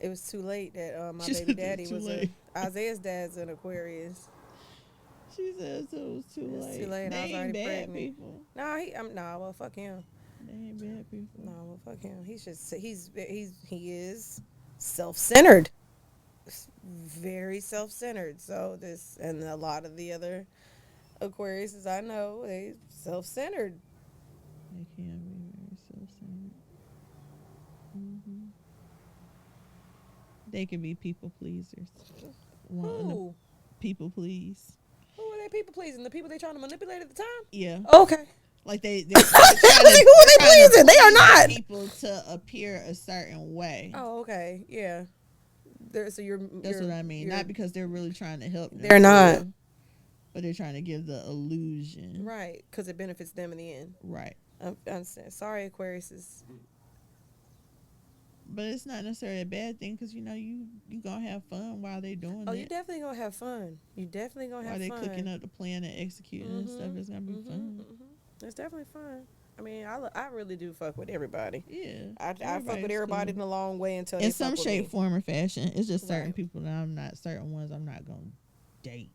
it was too late that my baby daddy was Isaiah's dad's an Aquarius. She says it was too late. Too late. They I was ain't already bad pregnant. people. Well, fuck him. They ain't bad people. No, well, fuck him. He is self-centered. Very self-centered. So and a lot of the other Aquariuses I know, they self-centered. They can be very self-centered. They can be people pleasers. Who? People please. Who are they people pleasing? The people they trying to manipulate at the time? Yeah. Okay. Like they're who are they pleasing? They are not. People to appear a certain way. Oh, okay. Yeah. That's what I mean. Not because they're really trying to help them. They're not. But they're trying to give the illusion. Right, because it benefits them in the end. Right. I understand. Sorry, Aquarius is. But it's not necessarily a bad thing because, you going to have fun while they doing it. Oh, you definitely going to have fun. You definitely going to have fun. fun. While they cooking up the plan and executing and stuff, it's going to be fun. It's definitely fun. I mean, I really do fuck with everybody. Yeah. I fuck with everybody in a long way until in they some fuck with shape, me. form, or fashion. It's just certain Right. people that I'm not, certain ones I'm not going to date.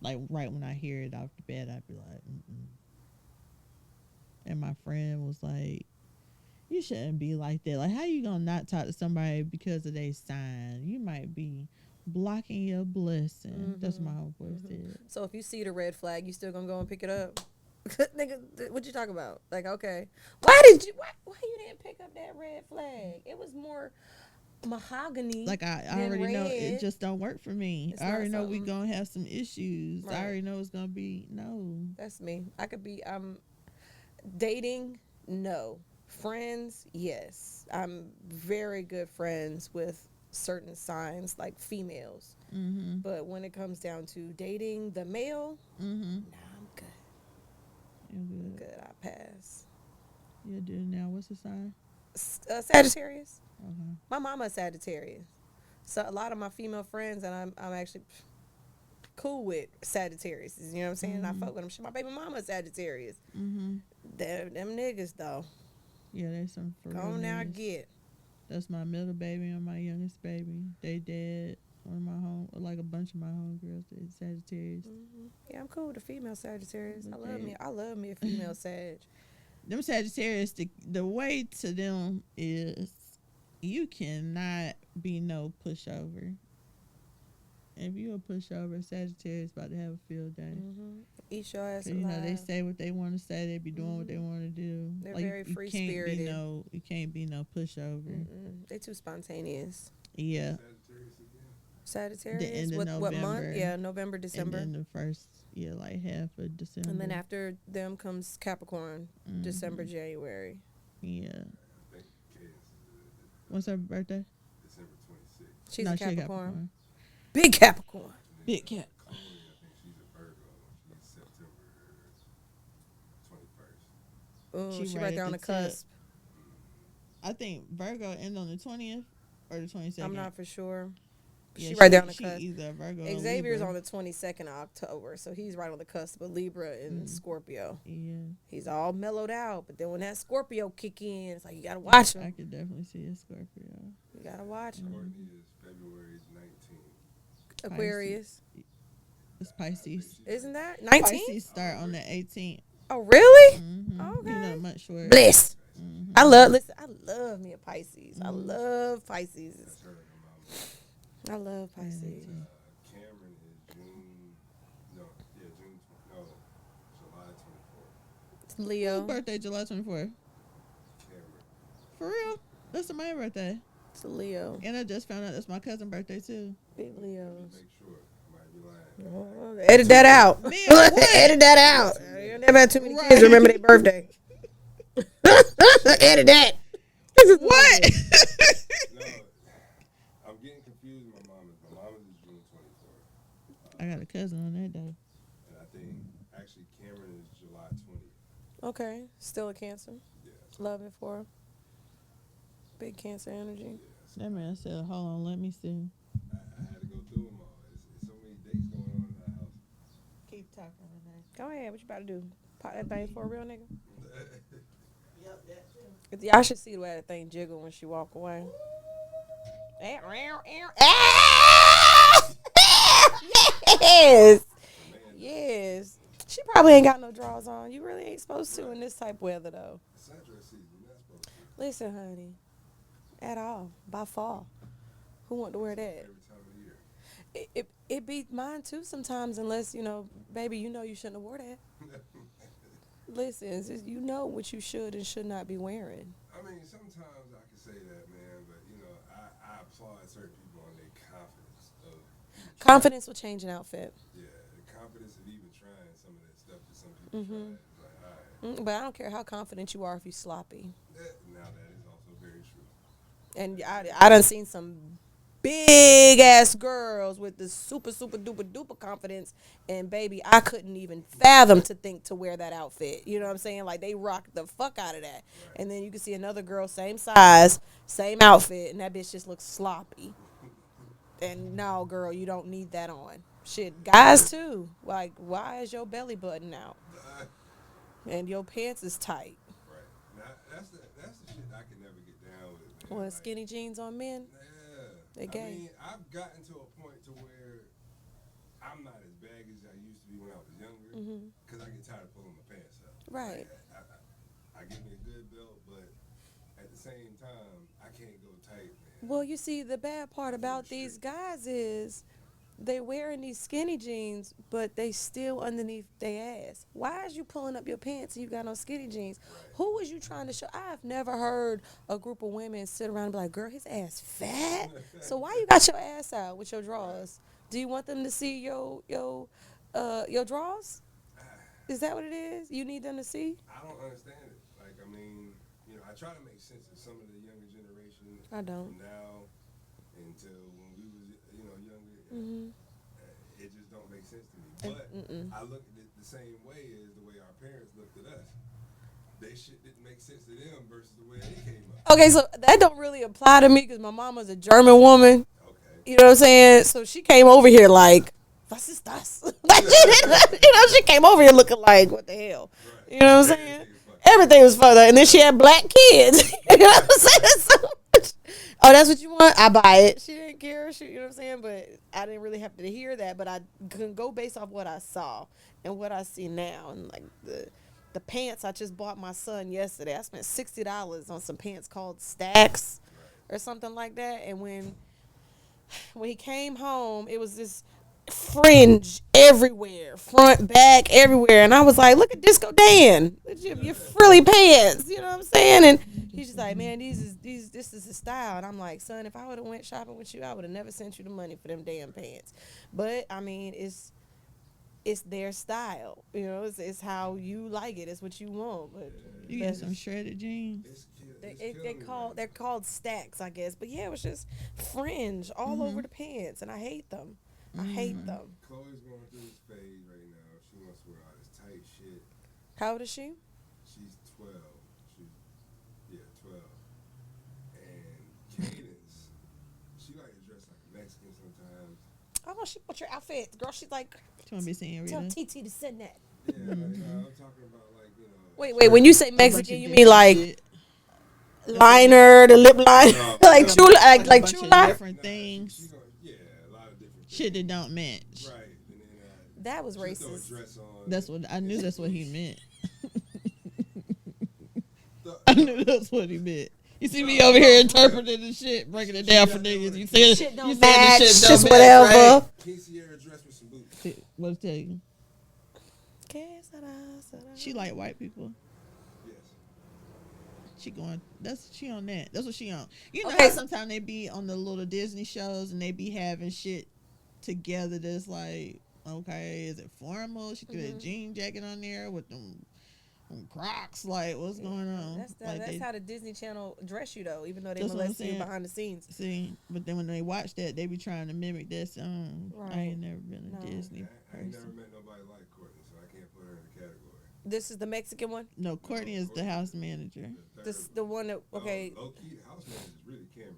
Like, right when I hear it off the bat, I'd be like, mm-mm. And my friend was like, you shouldn't be like that. Like, how you going to not talk to somebody because of their sign? You might be blocking your blessing. That's what my homeboy said. So if you see the red flag, you still going to go and pick it up? Nigga, what you talking about? Like, okay. Why you didn't pick up that red flag? It was more mahogany. Like, I than already know red. it just don't work for me. It's I already not know we something- going to have some issues. Right. I already know it's going to be, no. That's me. I could be, dating, no. Friends, yes. I'm very good friends with certain signs, like females. Mm-hmm. But when it comes down to dating the male, Mm-hmm. nah, I'm good. You're I'm good. good. I pass. You do now. What's the sign? Sagittarius. Okay. My mama's Sagittarius. So a lot of my female friends, and I'm actually cool with Sagittarius. You know what I'm saying? I fuck with them. Shit, my baby mama's Sagittarius. Mm-hmm. Them niggas, though. Yeah, they some for Go real on now, niggas. get. That's my middle baby and my youngest baby. They dad. One of my like a bunch of my homegirls, they Sagittarius. Yeah, I'm cool with the female Sagittarius. I love Okay. me. I love me a female Sag. Them Sagittarius, the way to them is you cannot be no pushover. If you a pushover, Sagittarius about to have a field day. Eat your ass 'Cause, alive. they say what they want to say. They be doing what they want to do. They're like, very you can't be free-spirited. you can't be no pushover. They too spontaneous. Yeah. Sagittarius. The end of What month? November. Yeah, November, December. And then the first, like half of December. And then after them comes Capricorn, December, January. Yeah. When's her birthday? December 26th. She's No, a she Capricorn. Big Capricorn. Big cat. I think she's a Virgo. She's September 21st. Ooh, she right right at there on the the cusp. I think Virgo end on the 20th or the 22nd. I'm not for sure. Yeah, She right there on the she cusp. either Virgo or Xavier's Libra. on the 22nd of October, so he's right on the cusp of Libra and Scorpio. Yeah. He's all mellowed out, but then when that Scorpio kick in, it's like you gotta watch I him. could definitely see a Scorpio. You gotta watch him. Courtney is February 19th. Aquarius, It's Pisces. isn't that 19? Pisces start on the 18th. Oh, really? Mm-hmm. You know, much short. Bliss. I love me a Pisces. I love Pisces. That's her and her mama. I love Pisces. Cameron is July 24th. Leo. Birthday July 24th. Cameron. For real? That's my birthday. It's a Leo. And I just found out that's my cousin's birthday too. Big Leos. Make sure. I might be lying. Edit that out. Man, what? Edit that out. You never had too many Right. kids remember their birthday. Edit that. What? No, I'm getting confused with my mama's. My mama's is June 24th. I got a cousin on that day. And I think, actually, Cameron is July 20th. Okay. Still a Cancer. Yeah. Love it for her. Big Cancer energy. That man said, hold on, let me see. I had to go through them all. It's so many dates going on in that house. Keep talking, Renee. Go ahead. What you about to do? Pop that thing for a real nigga? Yep, that too. Y'all should see the way that thing jiggle when she walk away. Yes. Yes. She probably ain't got no drawers on. You really ain't supposed to in this type of weather, though. It's not dress season. You're not supposed to. Listen, honey. At all. By fall. Who want to wear that? Every time of year. It be mine, too, sometimes, unless, baby, you shouldn't have wore that. Listen, it's just, you know what you should and should not be wearing. I mean, sometimes I can say that, man, but, I applaud certain people on their confidence of Confidence will change an outfit. Yeah, the confidence of even trying some of that stuff that some people try. It's like, all right. But I don't care how confident you are if you sloppy. Now that is also very true. And I done seen some big ass girls with the super duper confidence, and baby, I couldn't even fathom to think to wear that outfit. You know what I'm saying? Like they rocked the fuck out of that. And then you can see another girl, same size, same outfit, and that bitch just looks sloppy. And no, girl, you don't need that on. Shit, guys too. Like, why is your belly button out and your pants is tight? Right. Now, that's the shit I can never get down with, man. Well, Like, skinny jeans on men. yeah. They gay. I mean, I've gotten to a point to where I'm not as baggy as I used to be when I was younger, because I get tired of pulling my pants up. Right. Like, I give me a good belt, but at the same time, I can't go tight, man. Well, you see, the bad part about these guys is they wearing these skinny jeans, but they still underneath their ass. Why is you pulling up your pants and you got on skinny jeans? Right. Who was you trying to show? I've never heard a group of women sit around and be like, girl, his ass fat. So why you got your ass out with your drawers? Do you want them to see your drawers? Is that what it is? You need them to see? I don't understand it. Like, I mean, I try to make sense of some of the younger generation. I don't. From now until when we was, younger. It just don't make sense to me. But I look at it the same way as the way our parents looked at us. They shit didn't make sense to them versus the way they came up. Okay, so that don't really apply to me because my mama's a German woman. Okay. You know what I'm saying? So she came over here like, was ist das? Like, she came over here looking like, what the hell? Right. You know what I'm saying? Everything was further. And then she had black kids. You know what I'm saying? So, oh, that's what you want? I buy it. She didn't care. You know what I'm saying? But I didn't really have to hear that. But I can go based off what I saw and what I see now. And like the pants I just bought my son yesterday. I spent $60 on some pants called Stacks or something like that. And when he came home, it was this fringe everywhere, front, back, everywhere. And I was like, look at Disco Dan, your frilly pants. You know what I'm saying? And he's just like, man, this is his style. And I'm like, son, if I would have went shopping with you, I would have never sent you the money for them damn pants. But I mean, it's their style. You know, it's how you like it. It's what you want. But you got some shredded jeans. they're called Stacks, I guess. But yeah, it was just fringe all over the pants, and I hate them. I hate them. Chloe's going through this phase right now. She wants to wear all this tight shit. How old is she? She's 12. 12. And Cadence, she like to dress like a Mexican sometimes. Oh, she put your outfit, girl. She's like, She want to be seeing tell Rita. TT to send that. Yeah, like, I'm talking about like, Wait. When you say Mexican, you mean like shit. liner, the lip liner, No. like chula, like bunch of chula. different things. A lot of different Shit that don't match. things. Right. And then That was she'll throw a racist. dress on. That's what I knew. That's what he meant. The- I knew that's what he meant. You see me over here interpreting the shit, breaking it down for niggas. You say Shit don't you saying match, the shit don't just match, whatever. right? Quinceañera dress with some boots. What I tell you? She like white people. Yes. She on that. That's what she on. You know Okay. how sometimes they be on the little Disney shows and they be having shit together that's like, okay, is it formal? She could have a jean jacket on there with them Crocs. Like, what's going on? That's how the Disney Channel dress you though, even though they That's what I'm molest you saying. behind the scenes. See, but then when they watch that, they be trying to mimic that song. I Right. ain't never been a No. Disney I ain't never person. met nobody like Courtney, so I can't put her in the category. This is the Mexican one. No, Courtney is the house manager. This the one that okay. Low key, the house manager is really Cameron.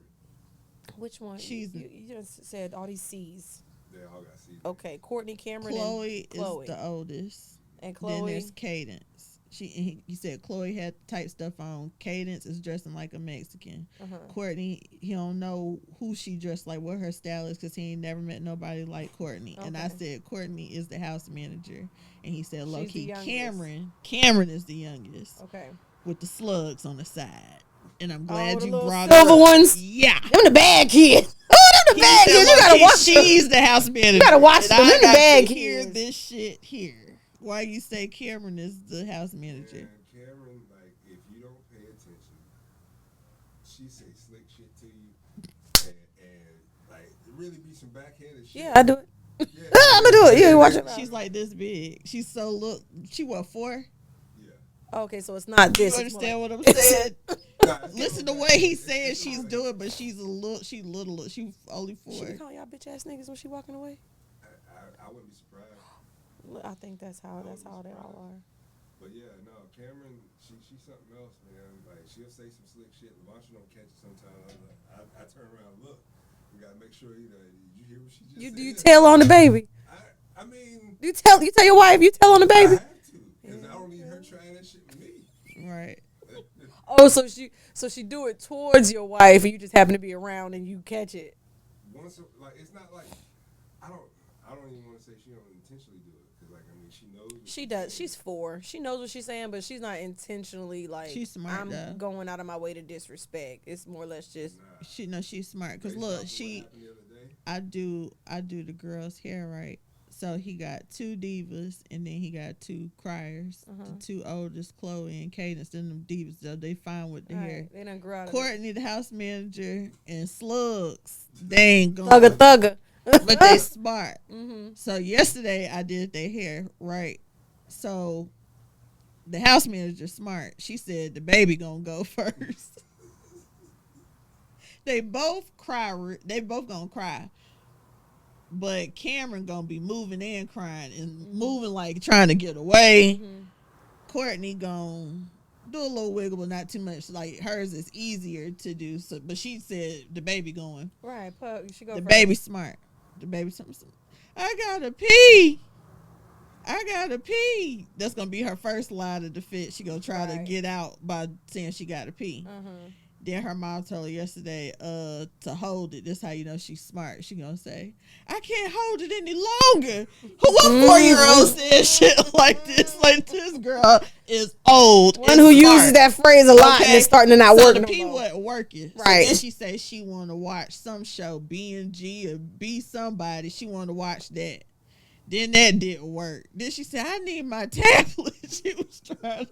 Which one? She's- you just said all these C's. They all got seeds. Okay, Courtney, Cameron, Chloe and Chloe. is the oldest. And Then Chloe. there's Cadence. He said Chloe had type stuff on. Cadence is dressing like a Mexican. Courtney, he don't know who she dressed like, what her style is, because he ain't never met nobody like Courtney. And I Okay. said Courtney is the house manager, and he said low She's the key youngest. Cameron is the youngest Okay. with the slugs on the side. And I'm Oh, glad the you little brought silver it up. ones? Yeah. Them the bad kids. Oh, them the He bad said, kids. You low gotta key, watch them. she's the house manager. You gotta watch And them. I Them the got bad to hear kids. this shit here. Why you say Cameron is the house manager? And Cameron, like, if you don't pay attention, she say slick shit to you, and like, it really be some backhanded shit. Yeah, I do it. Yeah. I'm gonna do it. You watch it. She's like this big. She's she what, 4? Yeah. Okay, so it's not You this. It's more understand like- what I'm saying? Listen to the way he said she's doing, but she's little. She only 4. She be calling y'all bitch ass niggas when she walking away. I wouldn't be surprised. I think that's how they all are. But yeah, no, Cameron, she's something else, man. Like she'll say some slick shit. Lavasha don't catch it sometimes. I turn around and look. We gotta make sure you hear what she just said. Do you tell on the baby? I mean, You tell your wife. You tell on the baby. I have to, because I don't need her trying that shit with me. Right. Oh, so she do it towards your wife, and you just happen to be around and you catch it. It's not like I don't even want to say she don't intentionally do it, because like I mean she knows. She does. She's 4. She knows what she's saying, but she's not intentionally like. She's smart. I'm though. going out of my way to disrespect. It's more or less just. She's smart. Cause look, I do the girl's hair right. So he got 2 divas, and then he got 2 criers. The 2 oldest, Chloe and Cadence, and them divas. So they fine with the hair. They done grew out of Courtney, the house manager, and Slugs, they ain't going. Thugger. But they smart. Mm-hmm. So yesterday I did their hair right. So the house manager smart. She said the baby gonna go first. They both cry. They both gonna cry. But Cameron gonna be moving and crying and moving like trying to get away. Mm-hmm. Courtney gonna do a little wiggle, but not too much. Like hers is easier to do. So, but she said the baby going. Right, you should go. The first. baby smart. The baby something. I gotta pee. That's gonna be her first lie to defeat. She gonna try to get out by saying she gotta pee. Then her mom told her yesterday to hold it. This how you know she's smart. She gonna say, I can't hold it any longer. What 4-year-old says shit like this? Like this girl is old. One who uses that phrase a lot and it's starting to not work the no P more. wasn't working. Right. So then she says she want to watch some show, B&G or Be Somebody. She wanted to watch that. Then that didn't work. Then she said, I need my tablet. She was trying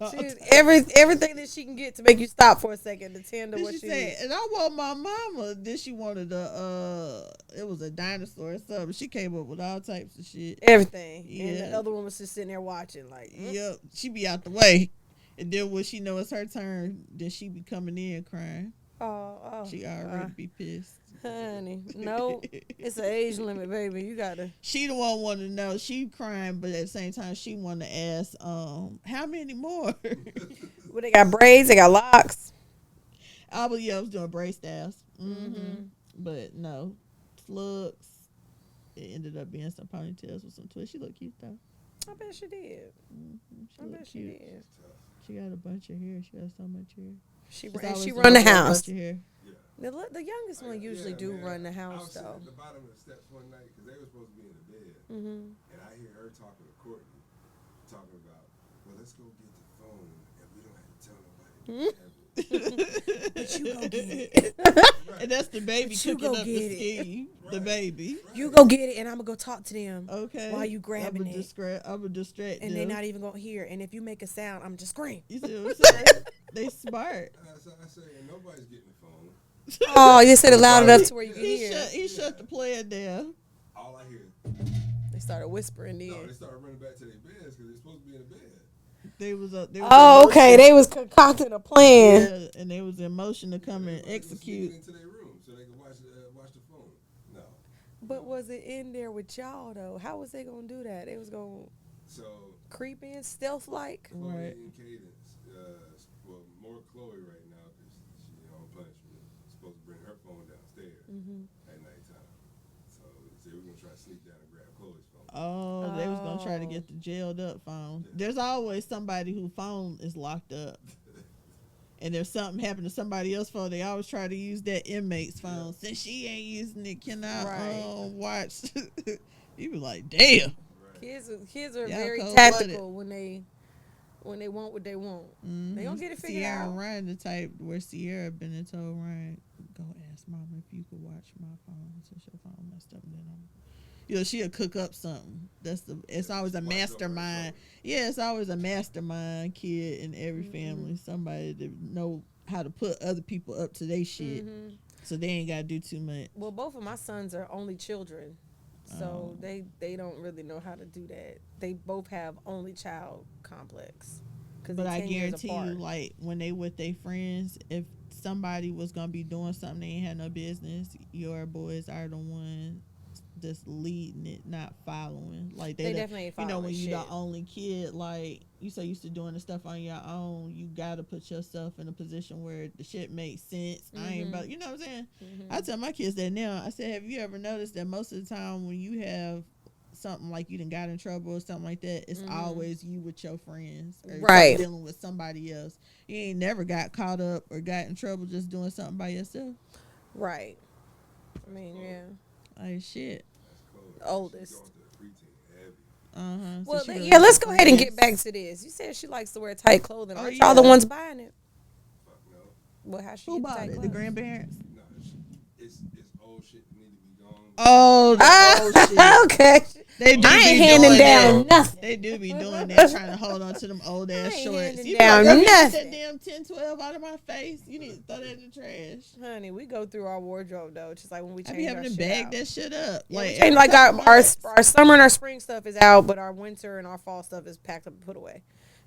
everything that she can get to make you stop for a second to tend to then what she she said, needs. and I want my mama. Then she wanted it was a dinosaur or something. She came up with all types of shit. Everything. Yeah. And the other one was just sitting there watching like. Yep. She be out the way. And then when she know it's her turn, then she be coming in crying. Oh. She already be pissed. Honey, no, it's an age limit, baby. You gotta. She the one want to know. She crying, but at the same time, she want to ask, how many more? Well, they got braids, they got locks. I was doing braid styles. But no, slugs. It ended up being some ponytails with some twists. She looked cute though. I bet she did. She looked cute. She got a bunch of hair. She has so much hair. She It's run the always a house. bunch of hair. The youngest one usually run the house I was sitting though. at the bottom of the steps one night because they were supposed to be in the bed, and I hear her talking to Courtney, talking about, well, let's go get the phone, and we don't have to tell nobody. But you go get it. And that's the baby But you cooking go up get the it. scheme. The baby. You go get it, and I'm gonna go talk to them. Okay. While you grabbing it, I'm a distract and them. they're not even gonna hear. And if you make a sound, I'm just scream. You see what I'm saying? They smart. So I say, and nobody's getting the phone. Oh, you said it loud enough to where you can hear. He shut the player down. All I hear. They started whispering then. No, they started running back to their beds because they're supposed to be in the bed. They was Oh, okay. They was concocting a plan. Yeah, and they was in motion to come and execute. Into their room so they could watch the phone. No. But was it in there with y'all though? How was they gonna do that? They was gonna creep in stealth like. Chloe Right. and Cadence, well, more Chloe right now because she on punishment. Supposed to bring her phone downstairs at nighttime. So we're gonna try to sneak down and grab Chloe's phone. Oh, they was gonna try to get the jailed up phone. Yeah. There's always somebody whose phone is locked up. And if something happened to somebody else's phone, they always try to use that inmate's phone. Since she ain't using it, can I watch? You be like, damn. Kids are Y'all very cold-blooded. tactical when they want what they want. They gonna get it figured Sierra out. and Ryan the type where Sierra been and told Ryan, go ask mama if you could watch my phone since your phone messed up. And then she'll cook up something. It's always a mastermind. Yeah, it's always a mastermind kid in every family. Somebody that know how to put other people up to their shit. So they ain't gotta do too much. Well, both of my sons are only children. So they don't really know how to do that. They both have only child complex. But I guarantee you, like when they with their friends, if somebody was gonna be doing something they ain't had no business, your boys are the ones just leading it, not following. Like They definitely ain't you know, following when you shit. the only kid, like you so used to doing the stuff on your own, you gotta put yourself in a position where the shit makes sense. I ain't about, you know what I'm saying? I tell my kids that now. I said, have you ever noticed that most of the time when you have something like you done got in trouble or something like that, it's always you with your friends or Right. dealing with somebody else. You ain't never got caught up or got in trouble just doing something by yourself. Right. I mean, yeah. Like shit. That's cold. Oldest. She's going to the preteen heavy. So Well, she really yeah, let's got go ahead and friends. get back to this. You said she likes to wear tight clothing. Oh, Aren't y'all the yeah. ones buying it? Fuck no. Well, how she Who get the bought tight it? The clothes? grandparents? No, it's old shit that need to be gone. Oh, the old shit. Okay. They do I ain't be handing doing down that. nothing. They do be doing that, trying to hold on to them old ass ain't shorts. handing You down be like, get nothing. that damn 10, 12 out of my face. You need to throw that in the trash. Honey, we go through our wardrobe though, just like when we I change be our having to shit bag out. that shit up. Yeah, Like, we change, every like couple months. our summer and our spring stuff is out, but our winter and our fall stuff is packed up and put away.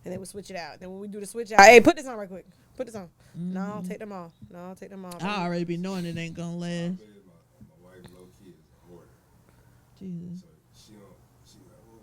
And then we switch it out. Then when we do the switch out, hey, put this on right quick. Put this on. No, take them off. No, take them off. I already be knowing it ain't gonna My last. wife low key is a hoarder. Jesus. So she like, well,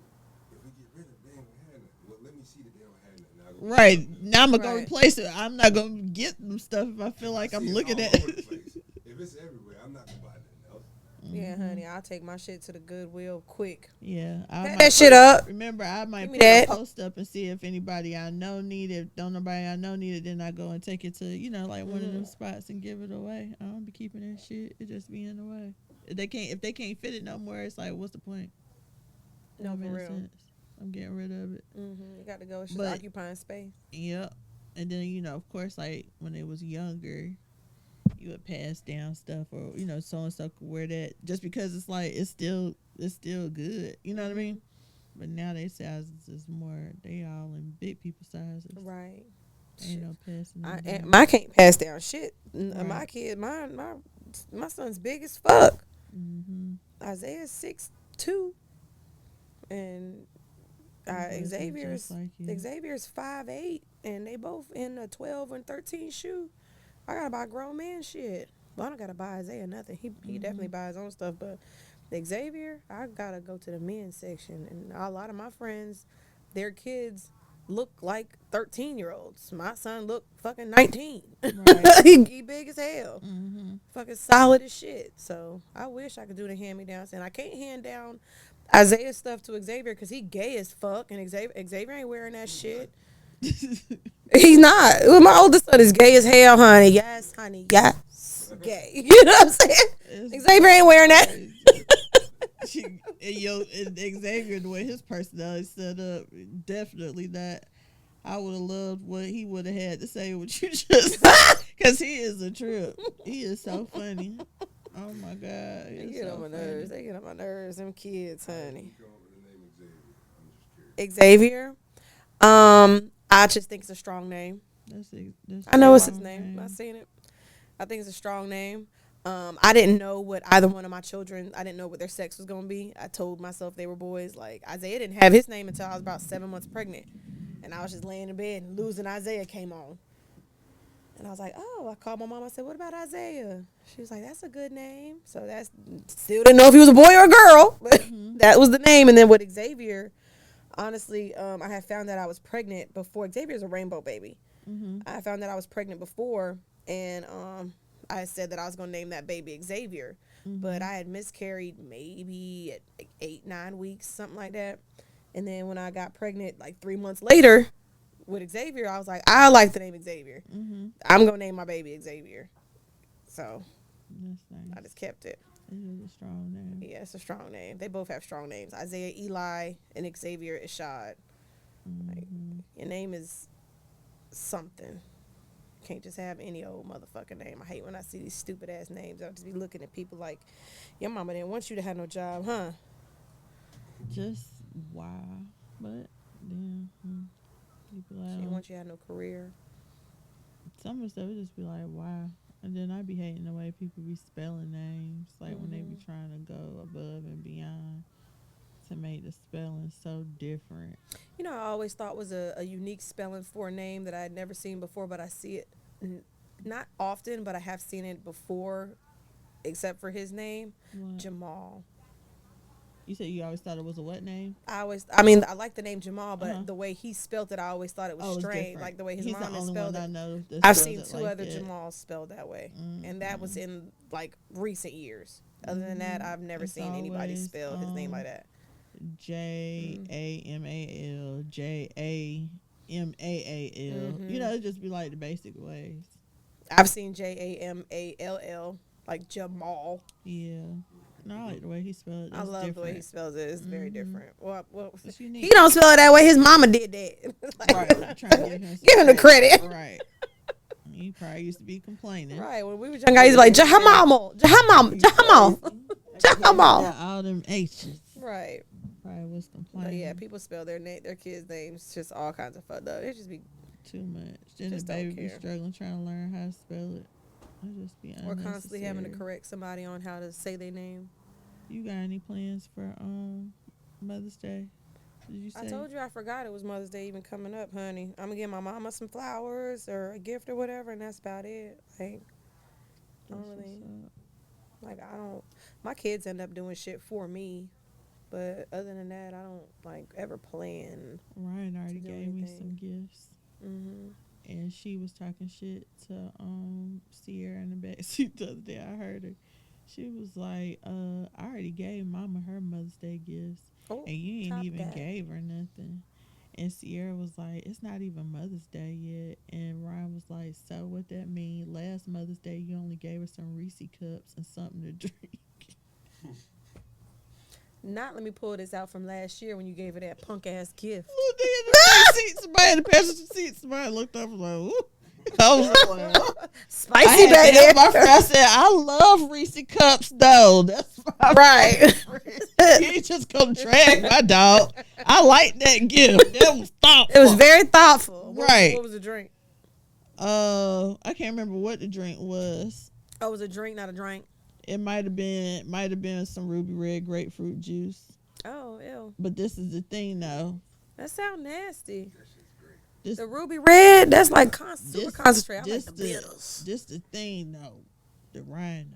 if we get rid of it, they ain't gonna have nothing. Well, let me see that they don't have nothing. Now go Right. get something. Now I'm going to go Right. replace it. I'm not going to get them stuff if I feel like I I'm see it looking all at over the it. place. If it's everywhere, I'm not gonna buy nothing else. Yeah, honey, I'll take my shit to the Goodwill quick. Yeah. Pack that shit up. Remember, I might Give me put a that. post up and see if anybody I know need it. Don't nobody I know need it. Then I go and take it to, you know, like one of them spots and give it away. I don't be keeping that shit. It just be in the way. If they can't fit it no more, it's like, what's the point? No, Don't for make real. sense. I'm getting rid of it. You got to go. It's just But- occupying space. Yep. And then, you know, of course, like when they was younger, you would pass down stuff or, you know, so and so could wear that just because it's like it's still good. You know what I mean? But now they sizes is more, they all in big people sizes. Right. Ain't no passing them And down. my can't pass down shit. My Right. kid, my son's big as fuck. Mm-hmm. Isaiah's 6'2", and Xavier's Xavier's 5'8", and they both in a 12 and 13 shoe. I gotta buy grown man shit. Well, I don't gotta buy Isaiah nothing. He definitely buy his own stuff, but Xavier, I gotta go to the men's section, and a lot of my friends, their kids look like 13-year-olds. My son look fucking 19. Right. he big as hell. Mm-hmm. Fucking solid as shit. So I wish I could do the hand-me-downs, and I can't hand down Isaiah stuff to Xavier because he gay as fuck, and Xavier ain't wearing that shit. He's not. Well, my oldest son is gay as hell, honey. Yes, honey. Yes. Gay. You know what I'm saying? Xavier ain't wearing that. And Xavier, the way his personality set up, definitely not. I would have loved what he would have had to say what you just said. Because he is a trip. He is so funny. Oh my God. They get on my nerves. They get on my nerves. Them kids, honey. You come up with the name Xavier. I'm just curious. Xavier. I just think it's a strong name. I know it's his name. I've seen it. I think it's a strong name. I didn't know what either one of my children, I didn't know what their sex was going to be. I told myself they were boys. Like, Isaiah didn't have his name until I was about 7 months pregnant. And I was just laying in bed and Losing Isaiah came on. And I was like, oh, I called my mom. I said, what about Isaiah? She was like, that's a good name. So that's, still didn't know if he was a boy or a girl. But that was the name. And then with Xavier, honestly, I had found that I was pregnant before. Xavier's a rainbow baby. I found that I was pregnant before, and I said that I was going to name that baby Xavier. But I had miscarried maybe at like 8, 9 weeks, something like that. And then when I got pregnant like 3 months later with Xavier, I was like, I like the name Xavier. I'm going to name my baby Xavier. So That's nice. I just kept it. It is a strong name. Yeah, it's a strong name. They both have strong names. Isaiah Eli and Xavier Ishad. Like, your name is something. Can't just have any old motherfucking name. I hate when I see these stupid ass names. I'll just be looking at people like, your mama didn't want you to have no job, huh? Just wow. But then people She didn't want you to have no career. some of the stuff would just be like wow. And then I be hating the way people be spelling names, like when they be trying to go above and beyond to make the spelling so different. You know, I always thought was a unique spelling for a name that I had never seen before, but I see it Not often, but I have seen it before, except for his name, What? Jamal. You said you always thought it was a what name? I like the name Jamal, but the way he spelled it, I always thought it was Oh, it's strange. different. Like the way his He's mom the has only spelled one it. I know that I've spells seen it two like other that. Jamals spelled that way, and that was in like recent years. Other than that, I've never It's seen anybody always, spell his name like that. JAMAL, JAMAAL. You know, it just be like the basic ways. I've seen JAMALL, like Jamal. Yeah. No, I like the way he spelled it. I That's love the way he different. spells it. It's very different. Well, It's he unique. don't spell it that way. His mama did that. Like, Right. Trying to give him the credit. Right. He probably used to be complaining. Right. When we were young, I used to be like Jahamal, Jahamal, Jahamal, Jahamal. Yeah, all them H's. Right. Probably was complaining. But yeah, people spell their kids' names just all kinds of fucked up. It just be Too much. Then the Just don't baby be care. struggling trying to learn how to spell it. I just be or constantly having to unnecessary. correct somebody on how to say their name. You got any plans for Mother's Day? Did you say? I told you I forgot it was Mother's Day even coming up, honey. I'm gonna give my mama some flowers or a gift or whatever, and that's about it. Like, I don't That's really, what's up. my kids end up doing shit for me, but other than that, I don't like ever plan. Ryan already do gave me anything. some gifts, Hmm. and she was talking shit to Sierra in the backseat the other day. I heard her. She was like, I already gave Mama her Mother's Day gifts, Oh, and you ain't top even that. gave her nothing. And Sierra was like, it's not even Mother's Day yet. And Ryan was like, so what that mean? Last Mother's Day, you only gave her some Reese cups and something to drink. Let me pull this out from last year when you gave her that punk ass gift. Look, they in the back seat, somebody in the passenger seat, somebody looked up and was like, ooh. I was like, well, Spicy back that's there. my friend. I said, I love Reese cups though. That's my Right. You ain't just gonna drag my dog. I like that gift. That was thoughtful. It was very thoughtful. Right. What was the drink? I can't remember what the drink was. Oh, it was a drink, not a drink. It might have been some ruby red grapefruit juice. Oh, ew. But this is the thing though. That sounds nasty. This The ruby red, that's like super concentrate. I like this the bitters. This the thing though. That Ryan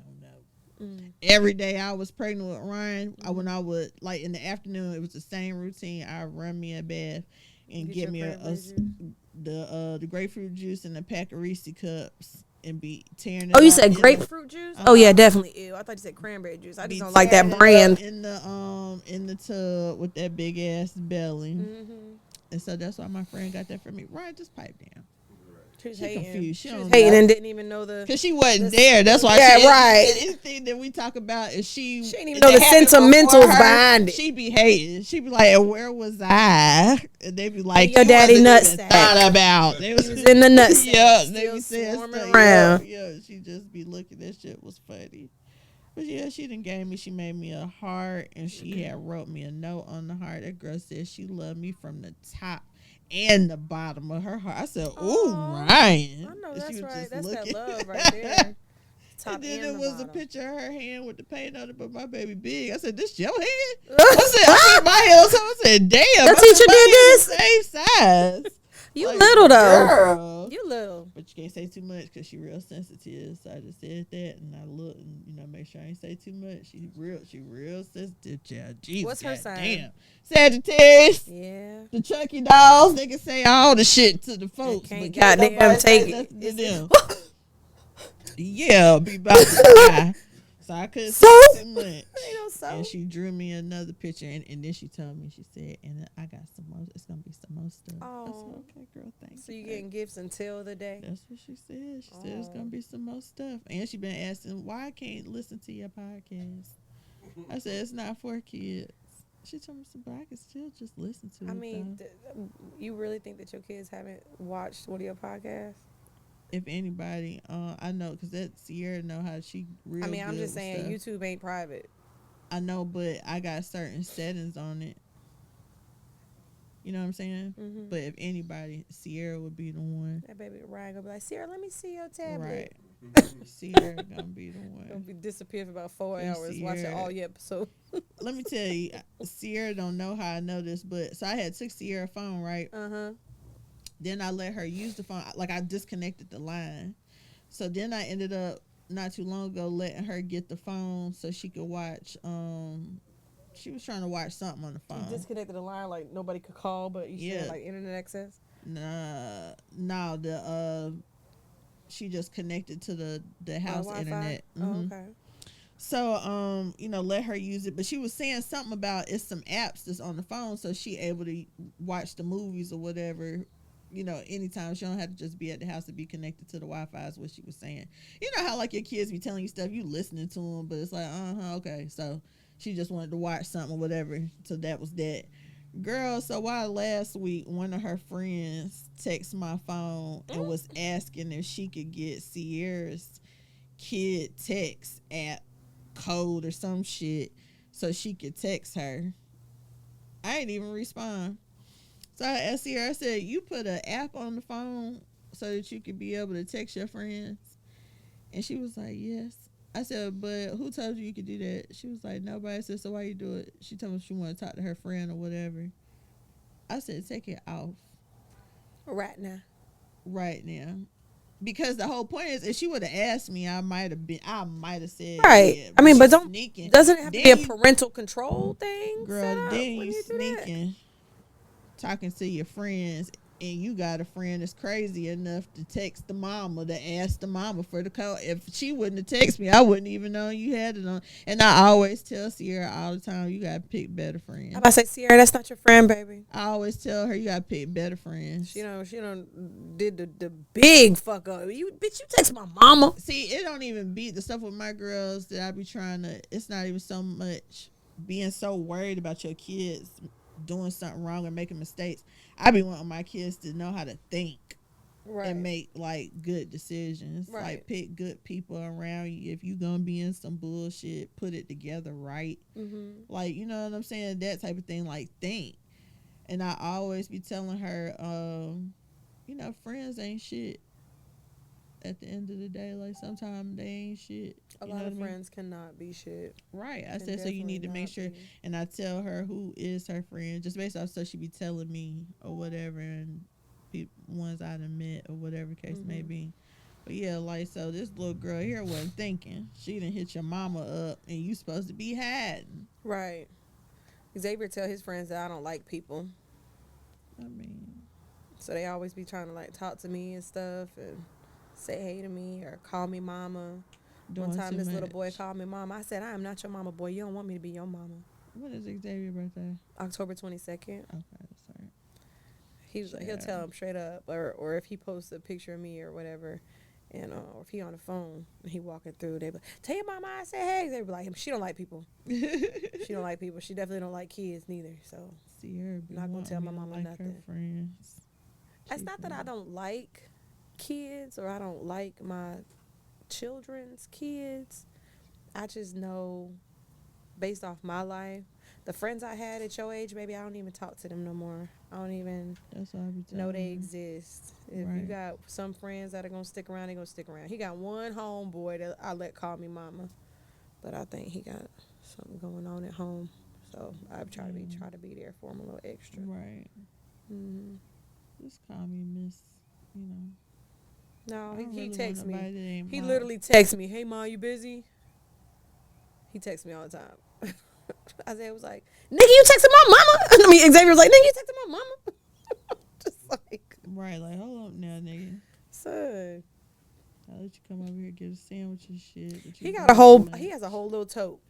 don't know. Mm. Every day I was pregnant with Ryan, when I would like in the afternoon, it was the same routine. I run me a bath and get me the grapefruit juice and a pack of Reese cups and be tearing it. Oh, you up said in grapefruit juice? Oh yeah, definitely. Ew. I thought you said cranberry juice. I be just don't like that tearing it brand. up in the tub with that big ass belly. Mm-hmm. And so that's why my friend got that for me. Ryan, just pipe down. She was She hating. confused. She She was don't hating know. and didn't even know the. Cause she wasn't there. That's why. Yeah, she, right. Anything that we talk about, is she She didn't even know the happened sentimentals before her, behind it. She be hating. She be like, "Where was I?" And they be like, Your "You daddy wasn't even nutsack. thought about." They He was in the nutsack. Yeah, they Still be saying swarming stuff. around. Yeah, she just be looking. That shit was funny. But yeah, she done gave me. She made me a heart, and she had wrote me a note on the heart. That girl said she loved me from the top and the bottom of her heart. I said, "Ooh, Aw. Ryan." I know And she that's was right. just That's looking. that love right there. Top And then and there the was bottom. a picture of her hand with the paint on it, but my baby big. I said, "This your hand?" I said, "My hand was." I said, "Damn." Your I said, teacher "My did hand this? the same size." You Like, little though. girl. You little. But you can't say too much because she real sensitive. So I just said that, and I look and make sure I ain't say too much. She real sensitive. Child. Jesus, What's her sign? Damn, Sagittarius. Yeah. The Chucky dolls, they can say all the shit to the folks, can't but goddamn nobody take say it. nothing to them. Yeah, be about to die. So I couldn't say too much. You know, so. And she drew me another picture, and then she told me, she said, "And I got some more. It's gonna be some more stuff." I Oh. said, "Okay, girl, thank you." So you baby." getting gifts until the day? That's what she said. She said it's Oh. gonna be some more stuff, and she been asking why I can't listen to your podcast. I said it's not for kids. She told me, but I can still just listen to it. I mean, though. you really think that your kids haven't watched one of your podcasts? If anybody, I know, because that Sierra know how she real. I mean, I'm good just with saying stuff. YouTube ain't private. I know, but I got certain settings on it. You know what I'm saying? Mm-hmm. But if anybody, Sierra would be the one. That baby Ryan gonna be like, Sierra, let me see your tablet. Right. Sierra gonna be the Gonna one. be disappear for about 4 And hours watching Sierra- all your episodes. Let me tell you, Sierra don't know how I know this, but so I had took Sierra phone, right? Uh-huh. Then I let her use the phone. Like I disconnected the line. So then I ended up not too long ago letting her get the phone so she could watch. She was trying to watch something on the You phone. disconnected the line, like nobody could call, but you Yeah. said like internet access. Nah, no, she just connected to the house Wi-Fi? internet. Oh, okay. So, let her use it. But she was saying something about it's some apps that's on the phone, so she able to watch the movies or whatever, anytime. She don't have to just be at the house to be connected to the Wi-Fi is what she was saying. You know how like your kids be telling you stuff, you listening to them, but it's like, okay. So she just wanted to watch something or whatever. So that was that. Girl, so why last week one of her friends texted my phone and was asking if she could get Sierra's kid text app code or some shit so she could text her. I ain't even respond. So I asked Sierra, I said, you put an app on the phone so that you could be able to text your friends? And she was like, yes. I said, but who told you could do that? She was like, nobody. I said, so why you do it? She told me she wanted to talk to her friend or whatever. I said, take it off. Right now. Because the whole point is, if she would have asked me, I might have said, Right. yeah, I mean, but sneaking. Doesn't it have to Then be a parental control thing? Girl, then when you do that? sneaking, talking to your friends, and you got a friend that's crazy enough to text the mama, to ask the mama for the code. If she wouldn't have texted me, I wouldn't even know you had it on. And I always tell Sierra all the time, you got to pick better friends. I'm about to say, Sierra, that's not your friend, baby. I always tell her, you got to pick better friends. She did the big fuck up. You text my mama. See, it don't even be the stuff with my girls that I be trying to, it's not even so much being so worried about your kids doing something wrong or making mistakes. I be wanting my kids to know how to think and make like good decisions. Right. Like pick good people around you. If you gonna be in some bullshit, put it together right. Mm-hmm. Like, you know what I'm saying? That type of thing. Like think. And I always be telling her, friends ain't shit. At the end of the day, like sometimes they ain't shit. A lot of friends cannot be shit. Right. I said, so you need to make sure. And I tell her who is her friend, just based off so she be telling me or whatever, and ones I done met or whatever case may be. But yeah, like, so this little girl here wasn't thinking. She done hit your mama up and you supposed to be hiding. Right. Xavier tell his friends that I don't like people. I mean. So they always be trying to like talk to me and stuff and say hey to me or call me mama. One time this little boy called me mama. I said, I am not your mama, boy. You don't want me to be your mama. When is Xavier's birthday? October 22nd. Okay, that's all right. He'll tell him straight up, or if he posts a picture of me or whatever, and or if he on the phone and he walking through, they be like, tell your mama I said hey. They be like, she don't like people. She don't like people. She definitely don't like kids neither. So Sierra I'm not gonna tell my mama like nothing. Her friends. It's not that I don't like kids or I don't like my children's kids. I just know based off my life, the friends I had at your age, maybe I don't even talk to them no more. I don't even know they exist. If you got some friends that are gonna stick around, they're gonna stick around. He got one homeboy that I let call me mama, but I think he got something going on at home, so I try to be there for him a little extra. Right. Mm-hmm. Just call me Miss. No, he texts me. He Mom. literally texts me, hey, Mom, you busy? He texts me all the time. Isaiah was like, nigga, you texting my mama? I mean, Xavier was like, nigga, you texting my mama? Just like. Right, like, hold up now, nigga. Son. I'll let you come over here and get a sandwich and shit. He has a whole little tote.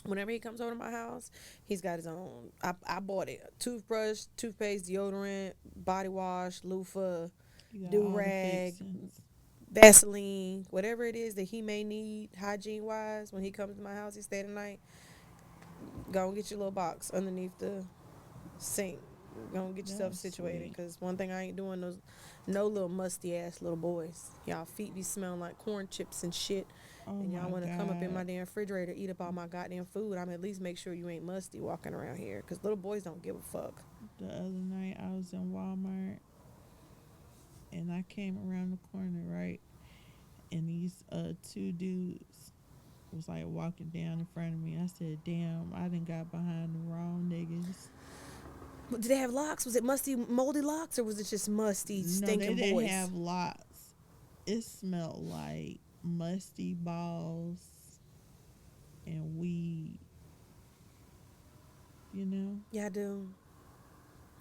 Whenever he comes over to my house, he's got his own. I bought it. Toothbrush, toothpaste, deodorant, body wash, loofah, do-rag, Vaseline, whatever it is that he may need hygiene-wise when he comes to my house, he stay the night. Go and get your little box underneath the sink. Go and get yourself situated. Because one thing I ain't doing, no little musty-ass little boys. Y'all feet be smelling like corn chips and shit. And y'all want to come up in my damn refrigerator, eat up all my goddamn food. I'm at least make sure you ain't musty walking around here. Because little boys don't give a fuck. The other night, I was in Walmart. And I came around the corner, right? And these two dudes was like walking down in front of me. I said, damn, I done got behind the wrong niggas. But did they have locks? Was it musty, moldy locks? Or was it just musty, stinking boys? No, they didn't have locks. it smelled like musty balls and weed. You know. Yeah, I do.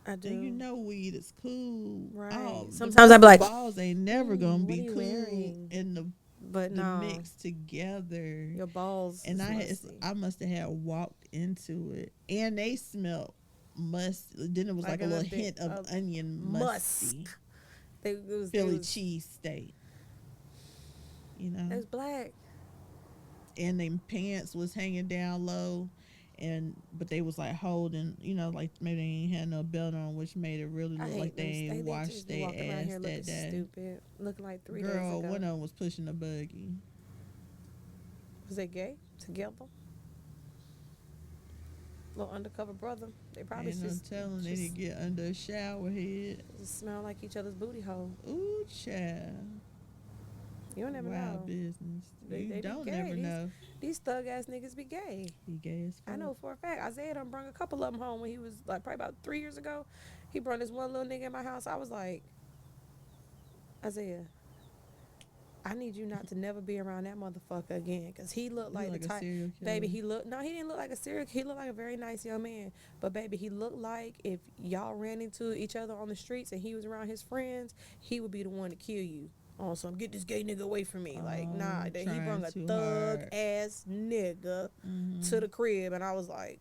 I do. And you know weed is cool. Right. The Sometimes I'd be like, balls ain't never gonna what be are you cool wearing? in but the no, mix together. your balls. And is I musty. must have had walked into it, and they smelled must. Then it was like a little hint of onion musty. musk. It was Philly cheese steak. You know, It was black. and their pants was hanging down low, but they was like holding, you know, like maybe they ain't had no belt on, which made it really look like they ain't washed their ass that day. Stupid, looking like 3 days Girl, ago. one of them was pushing a buggy. Was they gay together? Little undercover brother. They probably Ain't no just telling they didn't get under a shower head. just smell like each other's booty hole. Ooh, child. You don't never Wild know. business. They be don't gay. never know. These thug ass niggas be gay. He gay as fuck. I know for a fact. Isaiah done brung a couple of them home when he was like probably about 3 years ago. He brought this one little nigga in my house. I was like, Isaiah, I need you not to never be around that motherfucker again, because he looked like the a type. serial killer. Baby, he didn't look like a serial. He looked like a very nice young man. But baby, he looked like if y'all ran into each other on the streets and he was around his friends, he would be the one to kill you. On some get this gay nigga away from me. Like, nah, he brung a thug ass nigga to the crib, and I was like,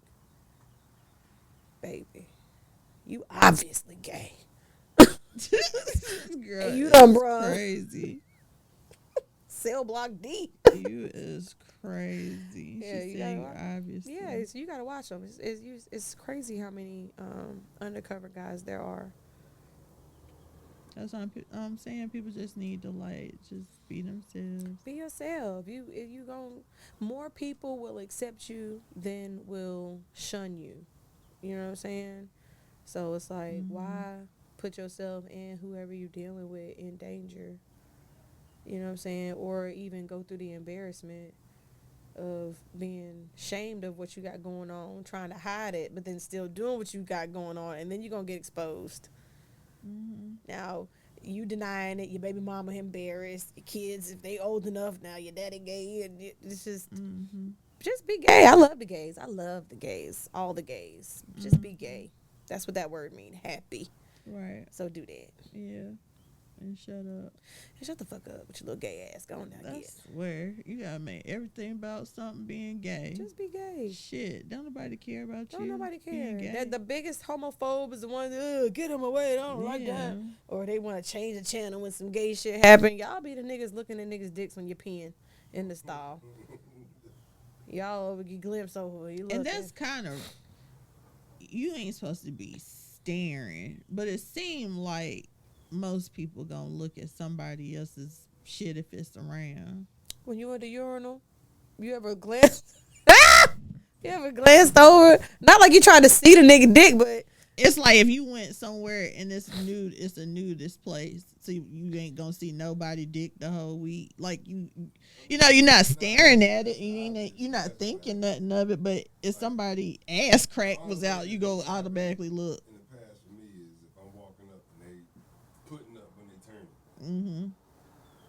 baby, you obviously gay. Girl, and you done brung crazy. Cell block D. You is crazy. Yeah, she you said you gotta obviously. Yeah, you gotta watch them. It's crazy how many undercover guys there are. That's what I'm saying. People just need to just be themselves. Be yourself. You gon' more people will accept you than will shun you. You know what I'm saying? So it's like, why put yourself and whoever you're dealing with in danger? You know what I'm saying? Or even go through the embarrassment of being ashamed of what you got going on, trying to hide it, but then still doing what you got going on, and then you're going to get exposed. Now, you denying it, your baby mama embarrassed, your kids, if they old enough, now your daddy gay, and it's just be gay. I love the gays. All the gays. Just be gay. That's what that word mean, happy. Right. So do that. Yeah. And shut up. And shut the fuck up with your little gay ass. Go on down here. I swear. You gotta make everything about something being gay. Just be gay. Shit. Don't nobody care about you. Don't nobody care. Gay. The biggest homophobe is the one, get him away. I don't like that. Or they want to change the channel when some gay shit happen. Y'all be the niggas looking at niggas' dicks when you're peeing in the stall. Y'all over get glimpse over. And that's kind of, you ain't supposed to be staring, but it seemed like most people gonna look at somebody else's shit if it's around. When you at the urinal, you ever glanced? You ever glanced over? Not like you trying to see the nigga dick, but it's like if you went somewhere and it's a nudist place, so you ain't gonna see nobody dick the whole week. Like you know, you're not staring at it, you're not thinking nothing of it. But if somebody ass crack was out, you go automatically look. In the past for me is if I'm walking up and they putting up when they turn.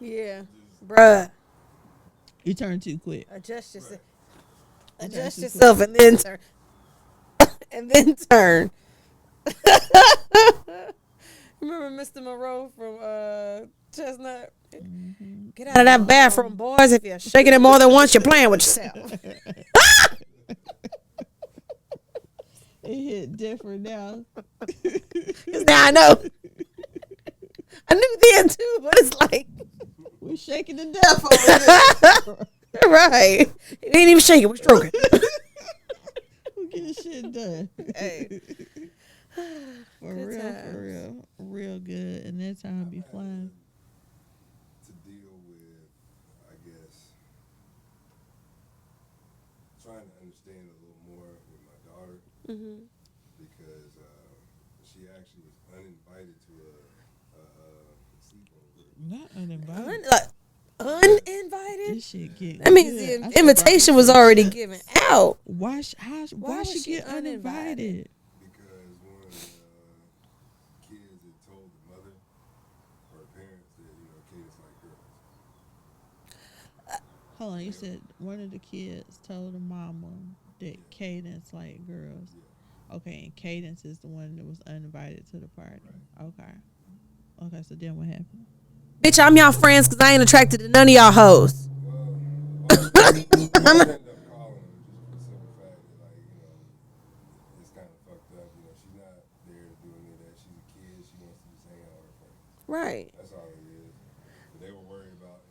yeah, bruh, you turn too quick. adjust yourself, Adjust yourself, and then turn, and then turn. Remember Mr. Moreau from Chestnut? Get out of that bathroom, boys. If you're shaking it more than once, you're playing with yourself. It hit different now. Cause now I know. I knew then too, but it's like we're shaking to death over there. right. It ain't even shaking. We're stroking. We're getting shit done. Hey. For Good real, times. for real. Real good. And that time be flying. To deal with, I guess, trying to understand a little more with my daughter. Because she actually was uninvited to a sleepover. Not uninvited. Uninvited? This shit get That means good. the invitation was already given out. Why she get uninvited? Because one of the kids had told the mother or parents that, Kate is like her. Hold on, you said one of the kids told the mama that Cadence like girls. Yeah. Okay, and Cadence is the one that was uninvited to the party. Right. Okay. Okay, so then what happened? Bitch, I'm y'all friends because I ain't attracted to none of y'all hoes. Well, I ended up calling him just for the simple fact that, like, it's kind of fucked up. She's not there to do any of that. She's a kid. She wants to just hang out with her friends. Right. That's all it is. But they were worried about,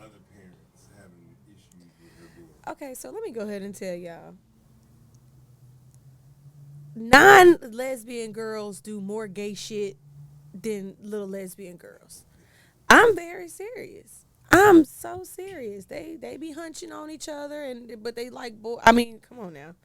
other parents having issues with her doing it. Okay, so let me go ahead and tell y'all. Non-lesbian girls do more gay shit than little lesbian girls. I'm very serious. I'm so serious. They be hunching on each other, but they like boy. I mean, come on now.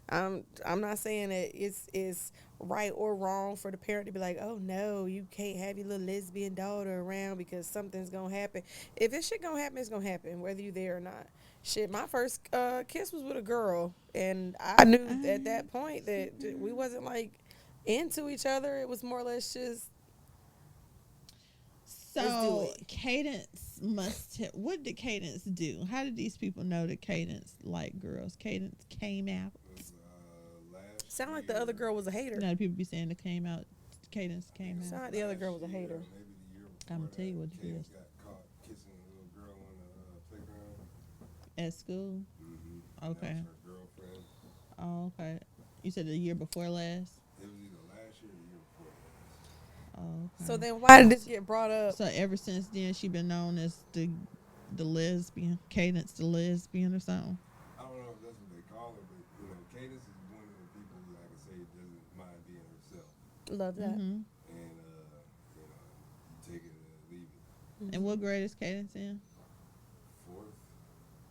I'm not saying that it's right or wrong for the parent to be like, oh no, you can't have your little lesbian daughter around because something's gonna happen. If this shit gonna happen, it's gonna happen, whether you there or not. Shit, my first kiss was with a girl, and I knew at that point that we wasn't like into each other. It was more or less just. So Cadence what did Cadence do? How did these people know that Cadence liked girls? Cadence came out. Sound like the other girl was a hater. You know, people be saying that came out. Cadence came Sound out. like the other girl was a hater. Maybe the year before I'm gonna tell you what it Cadence is. got caught kissing a little girl on the playground. At school. Mm-hmm. Okay. That was her girlfriend. Oh, okay. You said the year before last. It was either last year or the year before last. Oh, okay. So then, why did this get brought up? So ever since then, she been known as the lesbian, Cadence the lesbian or something. I don't know if that's what they call her, but Cadence is one of the people that I can say doesn't mind being herself, Love that. Mm-hmm. and you take it or leave it. And what grade is Cadence in? Fourth.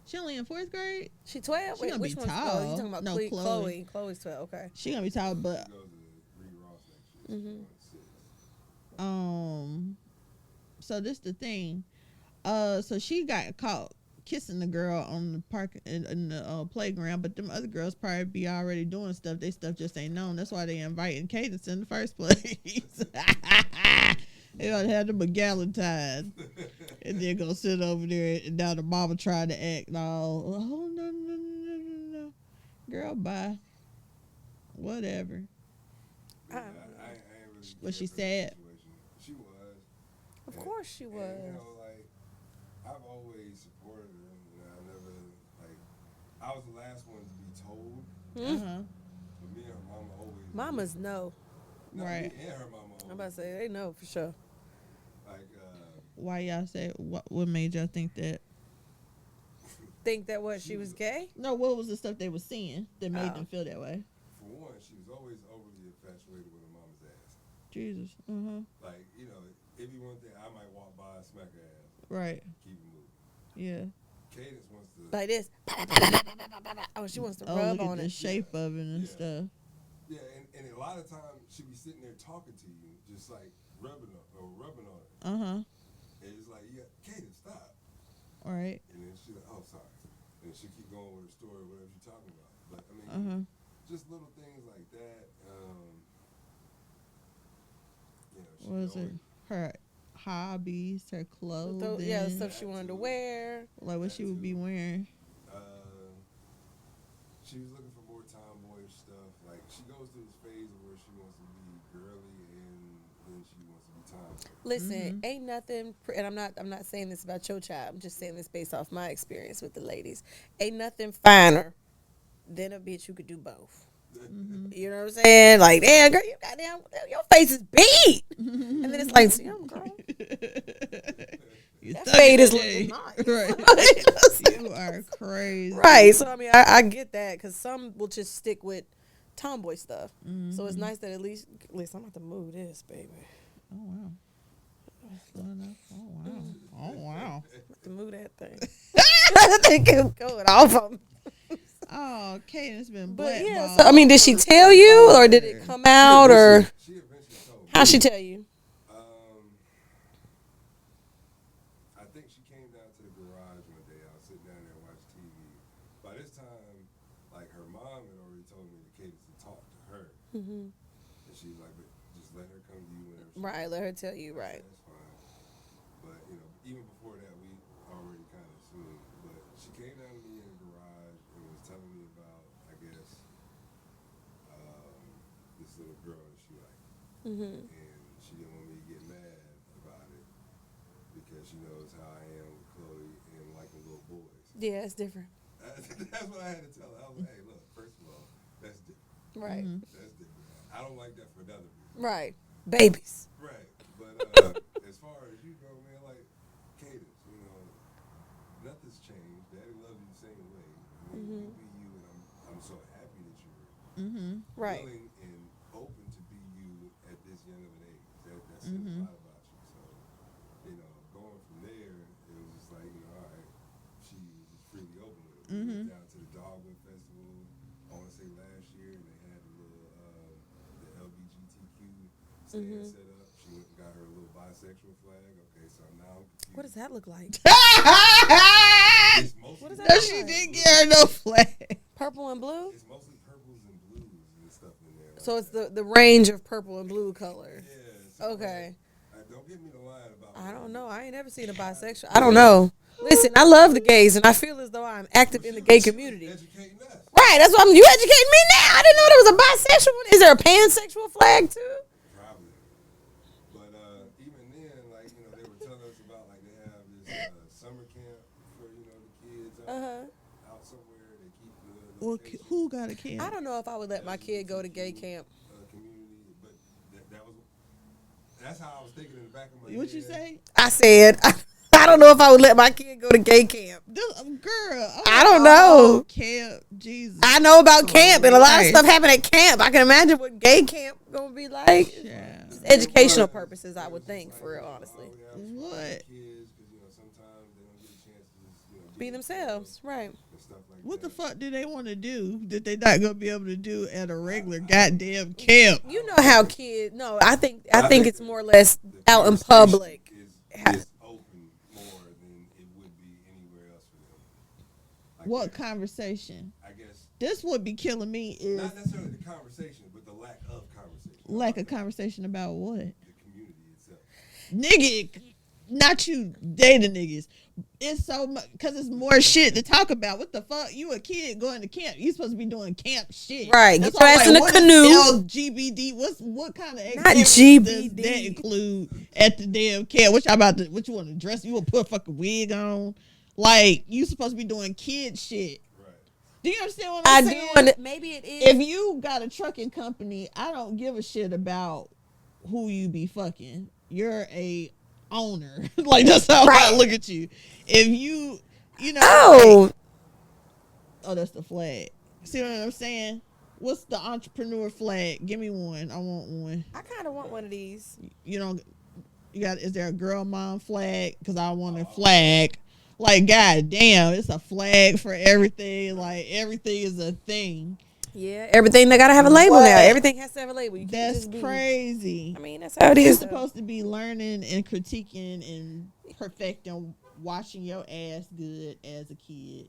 She only in fourth grade. She 12. She Wait, gonna which be one's tall. You talking about No, Chloe. Chloe's 12. Okay. She gonna be tall, but She goes to Reed Ross next year. Mm-hmm. She's going to 6. so this the thing. So she got caught kissing the girl on the park in the playground, but them other girls probably be already doing stuff. They stuff just ain't known. That's why they inviting Cadence in the first place. They ought to have them a Galentine. And then go sit over there and now the mama trying to act all, oh, no. Girl, bye. Whatever. I ain't really Was she cared for the sad? situation. She was. Of course she was. And, I've always supported her. I never, I was the last one to be told. Uh-huh. But me and her mama always. Mamas know. No, Right. Me and her mama always. I'm about to say they know for sure. Why y'all say, what made y'all think that? Think that what she was gay? No, what was the stuff they were seeing that made them feel that way? For one, she was always overly infatuated with her mama's ass. Jesus. Uh-huh. It'd be one thing, I might walk by and smack her ass. Right. Keep it moving. Yeah. Cadence wants to. Like this. Oh, she wants to rub Look at on the it. shape of it and Yeah. stuff. Yeah, and a lot of times she be sitting there talking to you, just like rubbing on it. Uh-huh. And it's like, yeah, Cadence, stop. All right. And then she's like, oh, sorry. And she keep going with her story, whatever she's talking about. But I mean, Uh-huh. just little things like that. She What was it? always- Her hobbies, her clothing. Yeah, stuff she wanted to wear. Like what she would be wearing. She was looking for more tomboyish stuff. Like she goes through this phase of where she wants to be girly and then she wants to be tomboy. Listen, ain't nothing, and I'm not saying this about your child. I'm just saying this based off my experience with the ladies. Ain't nothing finer than a bitch who could do both. You know what I'm saying? Like, damn, girl, you goddamn, your face is beat. And then it's like, see, I'm girl. That fade is looking nice. Right. You are crazy. Right. So, I mean, I get that because some will just stick with tomboy stuff. So it's nice that at least, listen, I'm about to move this, baby. Oh, wow. Oh, wow. Oh, wow. I'm about to move that thing. I think it's going off of me. Oh, Cadence been But blackballed. yeah, so, I mean, did she tell you or did it come out or She eventually told me. how'd she tell you? I think she came down to the garage one day. I was sitting down there watching TV. By this time, like her mom had already told me the Cadence to talk to her. And she was like, but just let her come to you whenever she Right, let her tell you, right. That's fine. But, even before that, we already kind of assumed. But came down to me in the garage and was telling me about, I guess, this little girl that she liked. Mm-hmm. And she didn't want me to get mad about it because she knows how I am with Chloe and liking little boys. Yeah, it's different. That's what I had to tell her. I was like, hey, look, first of all, that's different. Right. Mhm. That's different. I don't like that for another reason. Right. Babies. Right. But as far as you go, man, like, Cadence, you know, nothing's changed. Daddy loves you the same way. I mean, you be you, and I'm so happy that you're Right. willing and open to be you at this young of an age. That says a lot about you. So, you know, going from there, it was just like, you know, all right, she was just freely open with it. We went down to the Dogwood Festival, I want to say last year, and they had a little, the LGBTQ stand set up. She went and got her little bisexual flag. Okay, so now I'm confused. What does that look like? It's mostly, What is No, that? she didn't get her no flag. Purple and blue? it's mostly purples and blues and stuff in there. Like So it's that. the range of purple and blue color. Yeah. So Okay. don't get me to line about. I don't know. I ain't never seen a bisexual. I don't know. Listen, I love the gays, and I feel as though I'm active in the gay community. Educating us. Right, that's what you educating me now. I didn't know there was a bisexual one. Is there a pansexual flag too? Probably. But even then, like, you know, they were telling us about, like, they have this summer camp for, you know, the kids out somewhere. They keep the Well, location, who got a kid? I don't know if I would let my kid go to gay camp. community, but that's how I was thinking in the back of my head. What you say? I said, I don't know if I would let my kid go to gay camp. Girl, I don't know. Camp, Jesus. I know about camp, and a lot of Right. stuff happen at camp. I can imagine what gay camp gonna be like. Yeah. Just educational purposes, I would think, for real, honestly. What? Kids, because, you know, sometimes they don't get a chance to just, you know, Be themselves, right? and stuff like What the that. fuck do they want to do that they not gonna be able to do at a regular goddamn camp? You know how kids. No, I think it's more or less The out in conversation public. is open more than it would be anywhere else for them. Like What that, conversation? I guess This would be killing me is not necessarily the conversation, but the lack of conversation. lack of conversation about what? The community itself. Nigga, not you dating niggas. It's so much because it's more shit to talk about. What the fuck? You a kid going to camp? You supposed to be doing camp shit, Right. That's Get your why I'm ass in the what is canoe. LGBT. What kind of Not activities does GBD. that include at the damn camp? What y'all about to? What you want to dress? You want to put a fucking wig on? Like you supposed to be doing kid shit. Right. Do you understand what I'm I saying? do. Maybe it is. If you got a trucking company, I don't give a shit about who you be fucking. You're a owner. Like that's how I Right. look at you. If you know Oh, oh that's the flag. See what I'm saying? What's the entrepreneur flag? Give me one. I want one. I kind of want one of these. You don't you got is there a girl mom flag? Cause I want a flag. Like god damn, it's a flag for everything. Like everything is a thing. Yeah, everything they gotta have a label What? now. Everything has to have a label. You can't That's just be. crazy. I mean, that's how it You're is. supposed to be learning and critiquing and perfecting, washing your ass good as a kid.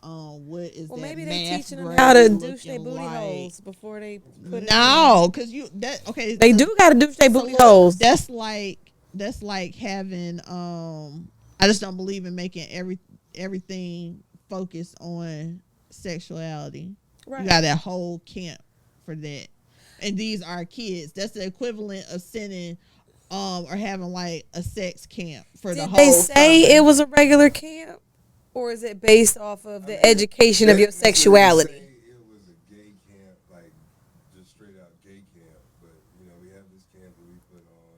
What is Well, that? maybe they math teaching them grade how to douche looking their booty like? holes before they put it. No, because you that okay. They do gotta douche their so booty look, holes. That's like having I just don't believe in making everything focus on sexuality. Right. You got that whole camp for that. And these are kids. That's the equivalent of sending or having like a sex camp for the Did whole they say summer. it was a regular camp, or is it based off of the education of your sexuality? It was a gay camp, like just straight out gay camp. But you know, we have this camp that we put on.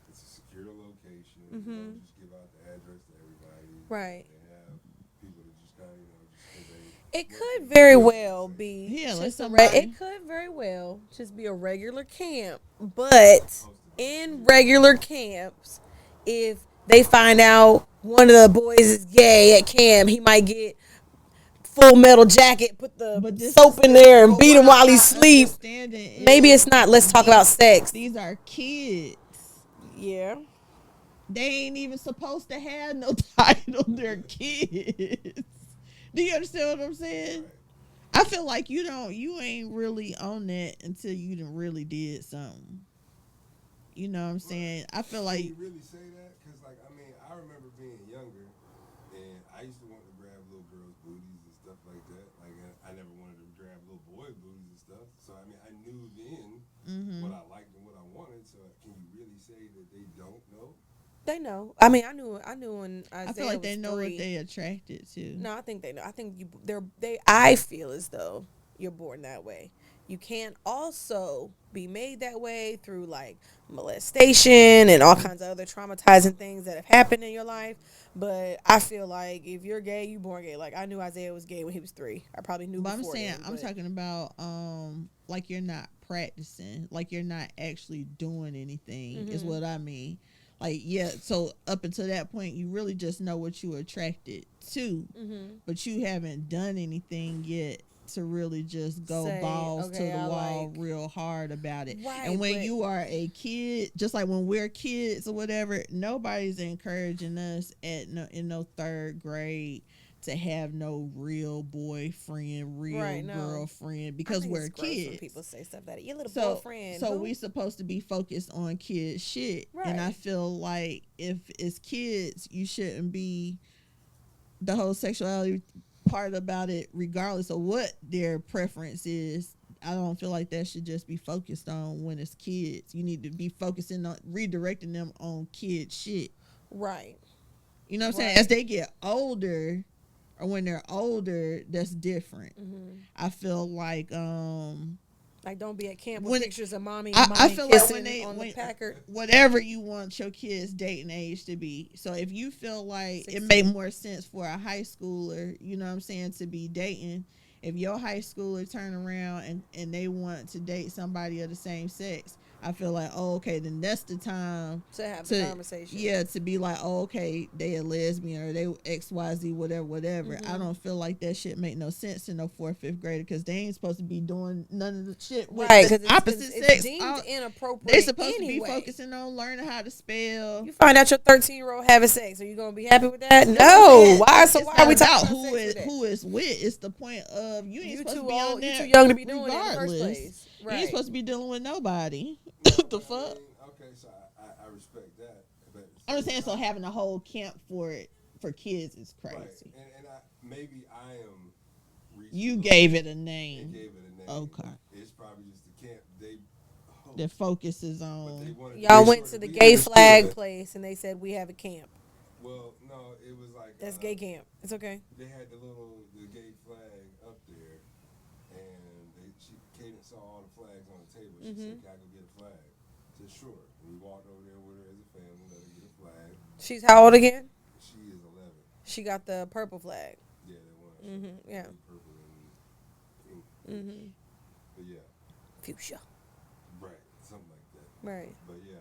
It's a secure location. We don't just give out the address to everybody. Right. They have people that just kind of, you know, just 'cause they It could very well be. Yeah, like just somebody- it could very well just be a regular camp. But in regular camps, if they find out one of the boys is gay at camp, he might get Full Metal Jacket, put the But this soap is- in there and but beat what him while I'm he not sleep. understanding is Maybe it's not. Let's talk about sex. These are kids. Yeah. They ain't even supposed to have no title. They're kids. Do you understand what I'm saying? I feel like you ain't really on that until you done really did something. You know what I'm saying? I feel Can like you really say that? Because, like, I mean, I remember being younger, and I used to want to grab little girls' booties and stuff like that. Like I never wanted to grab little boys' booties and stuff. So I mean, I knew then what I liked and what I wanted. So can you really say that they don't know? They know. I mean, I knew when Isaiah I feel like was they know 3. what they attracted to. No, I think they know. I think I feel as though you're born that way. You can't also be made that way through like molestation and all kinds of other traumatizing things that have happened in your life. But I feel like if you're gay, you born gay. Like I knew Isaiah was gay when he was 3. I probably knew But I'm before saying, then. I'm talking about like you're not practicing, like you're not actually doing anything, is what I mean. Like, yeah, so up until that point, you really just know what you attracted to, but you haven't done anything yet to really just go Say, balls okay, to the I wall like- real hard about it. Right, And when but- you are a kid, just like when we're kids or whatever, nobody's encouraging us in no 3rd grade to have no real boyfriend, real Right, no. girlfriend, I because think we're it's gross when kids. people say stuff that your little So, boyfriend. so who? we supposed to be focused on kid shit, and I Right. feel like if it's kids, you shouldn't be the whole sexuality part about it, regardless of what their preference is. I don't feel like that should just be focused on when it's kids. You need to be focusing on redirecting them on kid shit. Right. You know what I'm saying? Right. As they get older, or when they're older, that's different. I feel like Like don't be at camp When with it- pictures of mommy I and mommy feel like kissing on the Packard. whatever you want your kids' dating age to be. So if you feel like it 16. made more sense for a high schooler, you know what I'm saying, to be dating, if your high schooler turn around and they want to date somebody of the same sex, I feel like, oh, okay, then that's the time To have the conversation. Yeah, to be like, oh, okay, they a lesbian or they XYZ, whatever. I don't feel like that shit make no sense to no 4th, 5th grader, because they ain't supposed to be doing none of the shit with Right, the because opposite it's sex. deemed inappropriate. They supposed anyway. to be focusing on learning how to spell. You find out your 13-year-old having sex, are you gonna be happy with that? No. Why? So It's why not are we about talking about who sex is with that? who is with? It's the point of you ain't You supposed too to be on old. You there. too young to be doing it in the first regardless. place. You Right. ain't supposed to be dealing with nobody. No, The but fuck? I mean, okay, so I respect that. But at the I'm just same saying, so time- having a whole camp for it for kids is crazy. Right. And maybe I am. reaching You a gave little it a bit. name. They gave it a name. Okay. It's probably just the camp. They hope, That focuses but they on. wanted to Y'all make went sure to that the we gay understood flag that- place and they said we have a camp. Well, no, it was like That's gay camp. It's okay. They had the gay flag up there, and Cadence saw all the flags on the table. She said, "Can I go get a flag?" I said, "Sure." And we walked over there with her as a family, let her get a flag. She's how old again? She is 11. She got the purple flag. Yeah, they won. Yeah. Purple and pink. But yeah, Fuchsia. right, something like that. Right. But yeah,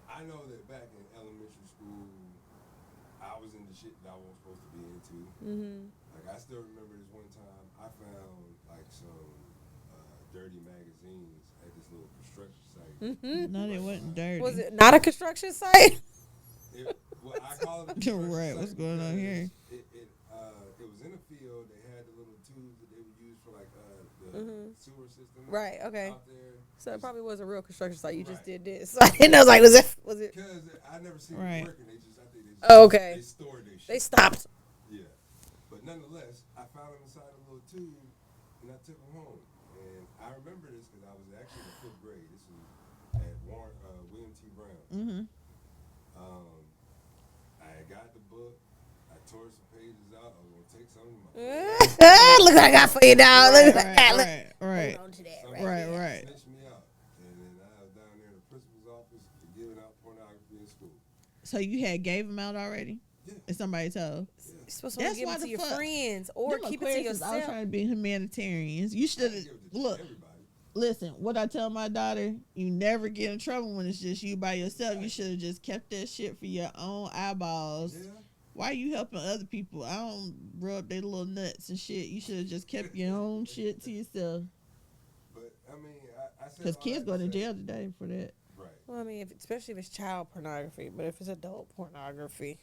I know that back in elementary school, I was into shit that I wasn't supposed to be into. Like I still remember this one time I found like some dirty magazines at this little construction site. No, they wasn't dirty. Was it not a construction site? Well, I call it a construction Right, site what's going on because here? It was in a field. They had the little tubes that they would use for like the sewer system. Right, okay. Out there. So it probably was a real construction site. You just Right. did this. So I didn't know. Was it? Because I never seen Right. it working. I think they just Oh, okay. They stored their shit. They stopped. Yeah. But nonetheless, I found them inside a little tube, and I took them home. And I remember this because I was actually in the 5th grade. This was at William T. Brown. I got the book. I tore some pages out. I was going to take some of my Look what I got for you, dog. Look at that. Look. Right. Hold on to that. Right. snitched me out. And then I was down there in the principal's office giving out pornography in school. So you had gave them out already? Yeah. And somebody told? You're supposed to That's give why it to the your fuck- friends or Them keep it to Aquariuses, I was yourself. trying to be humanitarians. You should I have give it to look. everybody. Listen, what I tell my daughter, you never get in trouble when it's just you by yourself. You should have just kept that shit for your own eyeballs. Yeah. Why you helping other people? I don't rub their little nuts and shit. You should have just kept your own shit to yourself. But, I mean, I said Because all kids that going to say- jail today for that. Right. Well, I mean, especially if it's child pornography, but if it's adult pornography,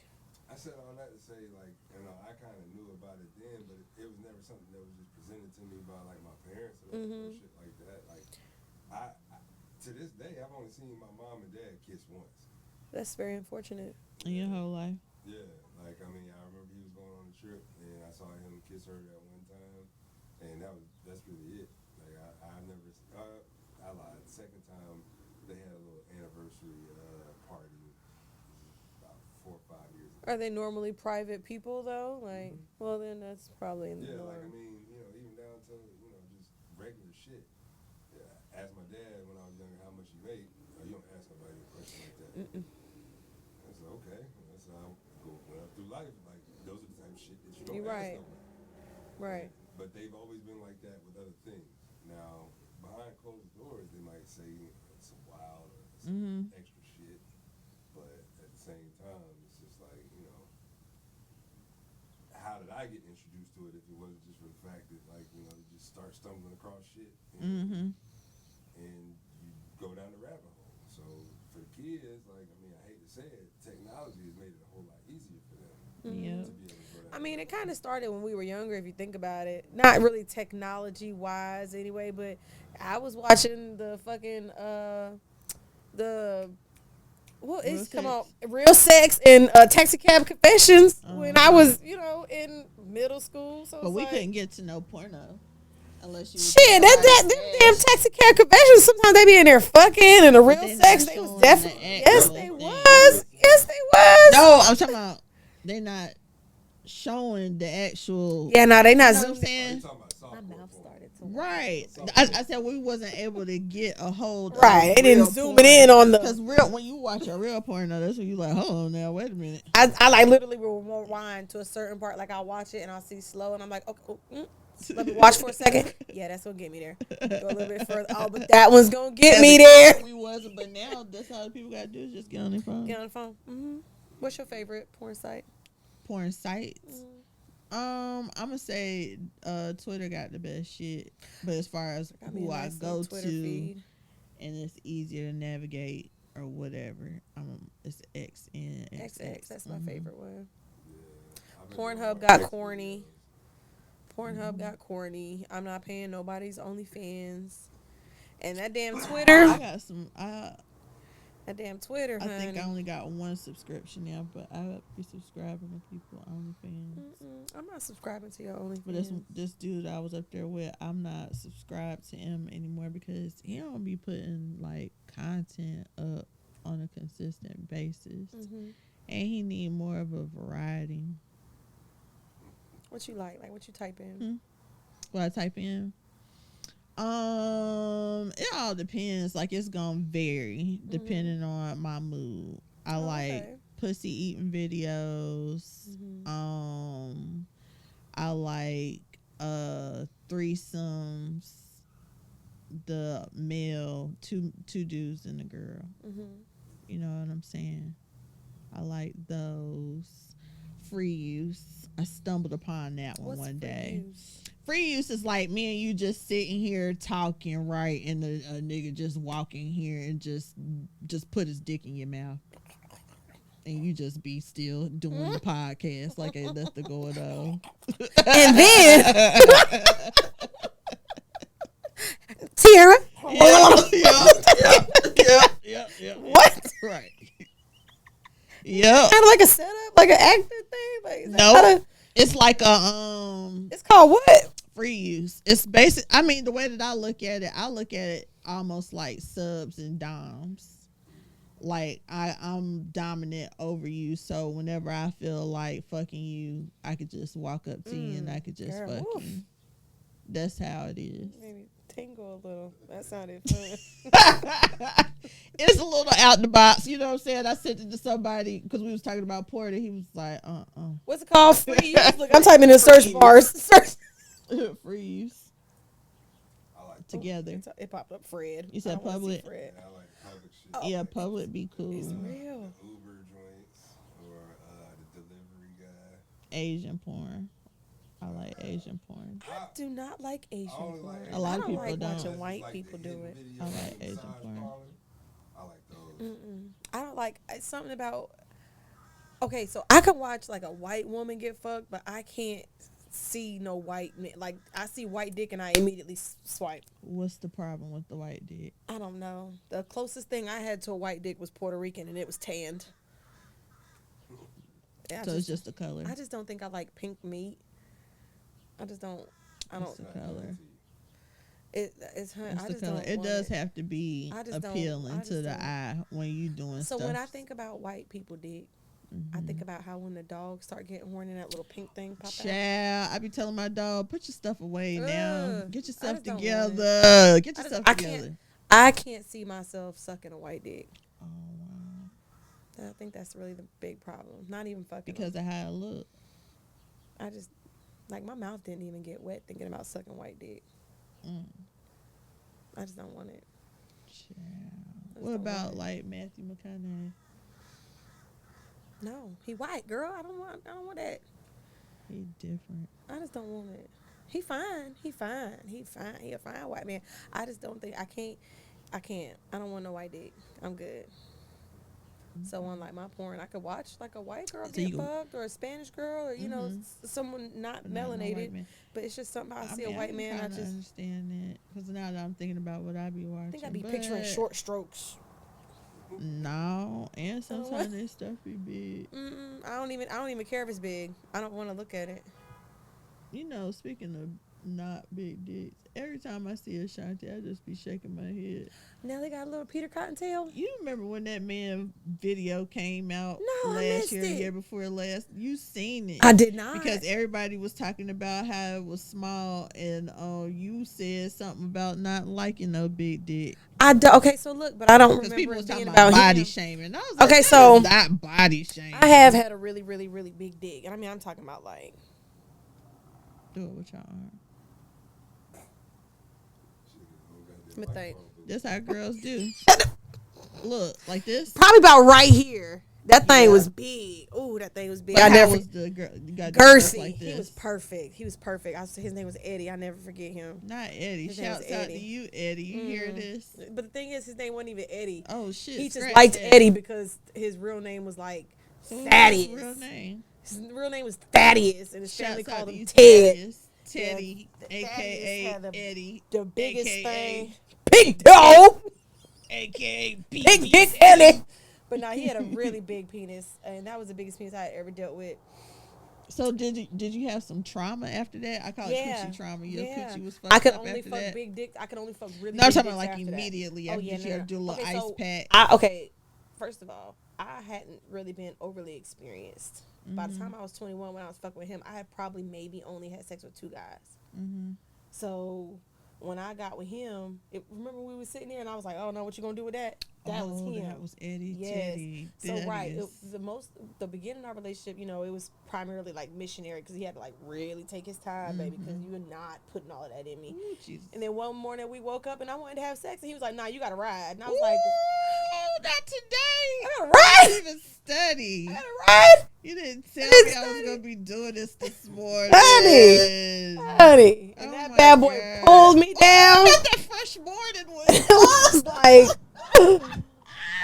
I said all that to say, like, I kind of knew about it then, but it was never something that was just presented to me by, like, my parents or shit like that. Like, I to this day, I've only seen my mom and dad kiss once. that's very unfortunate. In your whole life. Yeah, like I mean, I remember he was going on a trip, and I saw him kiss her that one time, and that's really it. Like I never, I lied. The second time they had a little anniversary party about 4 or 5 years ago. Are they normally private people though? Like, well then that's probably in the Yeah, norm. like I mean, even down to just regular shit. Yeah, I asked my dad when I was younger how much he made. You don't ask nobody a question like that. I said, okay, that's how I went up through life. Like those are the type of shit that you don't You're ask right. nobody. Right. But they've always been like that with other things. Now, behind closed doors, they might say some wild or some extra shit. But at the same time, it's just like, how did I get introduced to it if it wasn't just for the fact that, like, you just start stumbling across shit and you go down the rabbit hole. So for the kids, like, I mean, I hate to say it, technology has made it a whole lot easier for them to be able to go down. I mean, it kind of started when we were younger, if you think about it. Not really technology-wise anyway, but I was watching the fucking, Real Sex and Taxi Cab Confessions when I was, in middle school. So But it's we like, couldn't get to no porno unless you. shit, them damn Taxi Cab Confessions, sometimes they be in there fucking and the Real they Sex, not they was showing definitely, the yes, actual they thing. was. Yes, they was. No, I'm talking about they're not showing the actual. Yeah, no, they not You know what I'm zoomed in. You saying? talking about My softcore mouth porn. started to Right. I said we wasn't able to get a hold Right, of they didn't real zoom porn. it in on the. Because when you watch a real porno, that's when you like, hold on now, wait a minute. I like literally will rewind to a certain part. Like I'll watch it and I'll see slow and I'm like, okay, let me watch for a second. Yeah, that's gonna get me there. Go a little bit further. Oh, but that one's gonna get me there. We wasn't, but now that's all people gotta do is just get on their phone. Get on the phone. What's your favorite porn site? Porn sites. I'm gonna say Twitter got the best shit, but as far as who I go to, feed. and it's easier to navigate or whatever, it's X and XX. That's my favorite one. Yeah, Pornhub got corny. I'm not paying nobody's OnlyFans. And that damn Twitter. I got some. That damn Twitter, I think I honey. only got one subscription now, but I be subscribing to people OnlyFans. I'm not subscribing to your OnlyFans. But this dude I was up there with, I'm not subscribed to him anymore because he don't be putting like content up on a consistent basis, and he need more of a variety. What you like? Like what you type in? What I type in? It all depends. Like it's gonna vary depending on my mood. I like pussy eating videos. I like threesomes. The male, two dudes and a girl. You know what I'm saying? I like those. Free use. I stumbled upon that one day. Use? Free use is like me and you just sitting here talking, right? And a nigga just walking here and just put his dick in your mouth. And you just be still doing the podcast like ain't nothing going on. And then Tiara. Yeah. What? Right. Yep. Kind of like a setup, like an acting thing. Like No, it's like a It's called what? Free use. It's basic. I mean, the way that I look at it almost like subs and doms. Like I'm dominant over you, so whenever I feel like fucking you, I could just walk up to you and I could just fuck you. That's how it is. Maybe tingle a little. That sounded fun. It's a little out the box, you know what I'm saying? I sent it to somebody because we was talking about Porter. He was like, What's it called? Free use? Look, I'm typing in search bars. Free use. I like Together. It popped up Fred. You said public? Fred. I like public shit. Yeah, public be cool. It's real. The Uber joints or the delivery guy. Asian porn. I like Asian porn. I do not like Asian porn. Like A lot of people like don't. watching white like people do it. I like Asian porn. I like those. I don't like something about. Okay, so I can watch like a white woman get fucked, but I can't see no white man. Like I see white dick and I immediately swipe. What's the problem with the white dick? I don't know. The closest thing I had to a white dick was Puerto Rican, and it was tanned. So it's just the color. I just don't think I like pink meat. I just don't. I It's don't. the color. It's It's I the just color. don't. It want does have to be I just don't- appealing I to just the don't. eye when you doing So stuff. when I think about white people dick, I think about how when the dogs start getting horny, that little pink thing pop out. Child, I be telling my dog, put your stuff away now. Ugh, Get I yourself just don't want together. Get I just- yourself I together. I can't see myself sucking a white dick. Oh wow. I think that's really the big problem. Not even fucking. Because them. of how it look. I just like my mouth didn't even get wet thinking about sucking white dick. I just don't want it. Child. I just What don't about want it. like Matthew McConaughey? No, he white girl. I don't want that. He different. I just don't want it. He fine. He a fine white man. I just don't think I can't. I don't want no white dick. I'm good. So on like my porn, I could watch like a white girl So get you- fucked or a Spanish girl or you know someone not But not no white melanated. man. But it's just something I see mean, a white can man. I kinda just understand that because now that I'm thinking about what I be watching, I think I'd be picturing but short strokes. No, and know what? sometimes this stuff be big. I don't even care if it's big. I don't want to look at it. You know, speaking of not big dicks, every time I see Ashanti, I just be shaking my head. Now they got a little Peter Cottontail. You remember when that man video came out No, I last missed year, it. year before last? You seen it? I did not. Because everybody was talking about how it was small, and you said something about not liking no big dick. Okay, so look, but I don't Because people remember was it talking being about about body him. shaming. And I was Okay, like, so- that is not body shaming. I have had a really, really, really big dick, and I mean I'm talking about like Do it with your arm. But think. That's how girls do. Look, like this. Probably about right here. That thing Yeah. was big. Ooh, that thing was big. But I how never. was the girl? You got dressed Girthy. like He was this. perfect. His name was Eddie. I never forget him. Not Eddie. His name was Shouts out to Eddie. you, Eddie. You hear this? But the thing is, his name wasn't even Eddie. Oh shit! He just scratch liked that. Eddie because his real name was like What's his Thaddeus. real name? His real name was Thaddeus, and his family Shouts out called to him you, Ted. Thaddeus. Teddy, Thaddeus aka had Eddie, The biggest AKA thing. Big dog. aka Big dick Eddie. But no, he had a really big penis, and that was the biggest penis I had ever dealt with. So did you have some trauma after that? I call it coochie trauma. Your coochie was fucked I could up only after fuck that. big dicks. I could only fuck really No, I'm big talking dicks about like after that. immediately Oh, after yeah, you had to do a little Okay, ice so pack. okay, first of all, I hadn't really been overly experienced. By the time I was 21, when I was fucking with him, I had probably maybe only had sex with 2 guys. So when I got with him, remember we were sitting there and I was like, oh no, what you gonna do with that? That was him. That was Eddie. Yes. Teddy. So right, Thaddeus. the beginning of our relationship, you know, it was primarily like missionary because he had to like really take his time, baby, because you were not putting all of that in me. Ooh, Jesus. And then one morning we woke up and I wanted to have sex and he was like, nah, you gotta ride. And I was like, Ooh, not today. I gotta You ride. didn't even study. I gotta ride. You didn't tell didn't me I was study. gonna be doing this morning. Honey. And Oh that my bad boy God. pulled me down. That fresh morning was. It was like,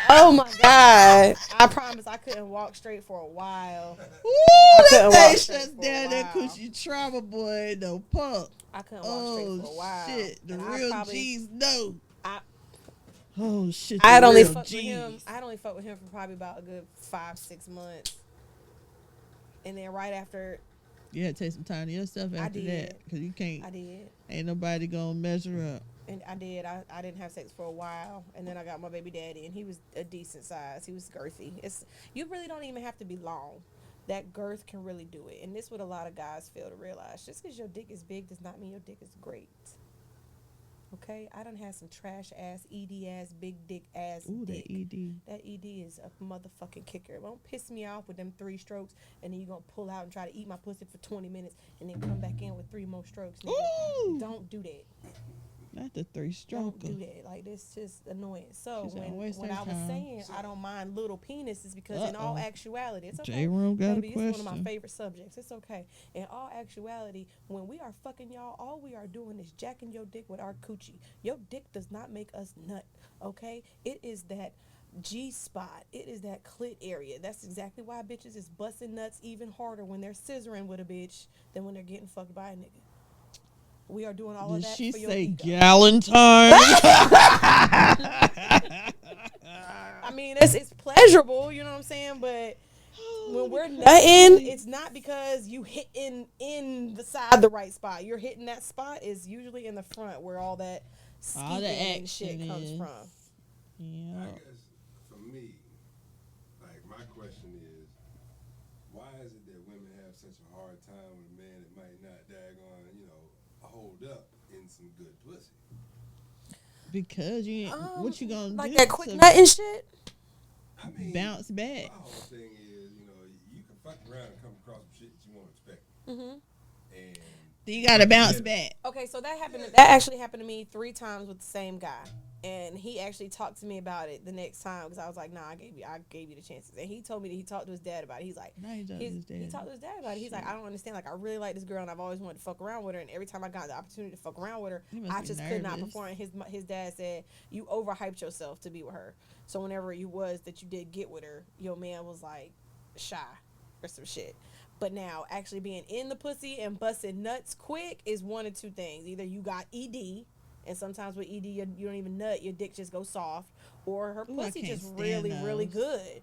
oh my God. I promise I couldn't walk straight for a while. Ooh, couldn't that walk thing straight shuts for a down that while. coochie trauma, boy. No pump. I couldn't walk straight for a Oh while. shit, the And I real probably- G's know. I- Oh shit, I had the only real fucked with him. G's. I had only fucked with him for probably about a good 5-6 months, and then right after You had to take some time to yourself after did. that, cause you can't. I did, Ain't nobody gonna measure up. and I did, I didn't have sex for a while, and then I got my baby daddy, and he was a decent size. He was girthy. You really don't even have to be long. That girth can really do it, and this is what a lot of guys fail to realize. Just because your dick is big does not mean your dick is great. Okay, I done had some trash ass, ED ass, big dick ass Ooh, dick. that ED. That ED is a motherfucking kicker. It won't piss me off with them 3 strokes, and then you're going to pull out and try to eat my pussy for 20 minutes, and then come back in with 3 more strokes. Nigga. Ooh. Don't do that. Not the 3 Don't do stroker. that. Like, this just annoying. So, She's gonna when waste I her was time. saying I don't mind little penises, because in all actuality, it's okay. J-Room got Baby, a it's one of my question. favorite subjects. It's okay. In all actuality, when we are fucking y'all, all we are doing is jacking your dick with our coochie. Your dick does not make us nut, okay? It is that G-spot. It is that clit area. That's exactly why bitches is busting nuts even harder when they're scissoring with a bitch than when they're getting fucked by a nigga. We are doing all of Did that she for your say ego. Galentine? I mean, it's pleasurable, you know what I'm saying? But when we're nutting, it's not because you hitting in the side the right spot. You're hitting that spot is usually in the front where all that all the skeeving and action shit comes is. from. Yeah. I guess for me, like my question is, why is it that women have such a hard time with a man that might not daggone, hold up in some good pussy? Because you ain't, what you gonna Like do that quick to nutting shit? I mean, bounce back? my whole thing is, you can fuck around and come across some shit that you won't expect. Mm-hmm. And Then you gotta bounce back. Okay, so that happened. That actually happened to me 3 times with the same guy, and he actually talked to me about it the next time because I was like, "Nah, I gave you the chances." And he told me that he talked to his dad about it. He's like, Now he talked to his dad. He talked to his dad about it. He's like, "I don't understand. Like, I really like this girl, and I've always wanted to fuck around with her. And every time I got the opportunity to fuck around with her, He must I be just could not nervous. perform." And his dad said, "You overhyped yourself to be with her. So whenever you was that you did get with her, your man was like shy or some shit." But now, actually being in the pussy and busting nuts quick is one of 2 things. Either you got ED, and sometimes with ED, you don't even nut, your dick just goes soft, or her Ooh, I pussy can't just stand really those. good.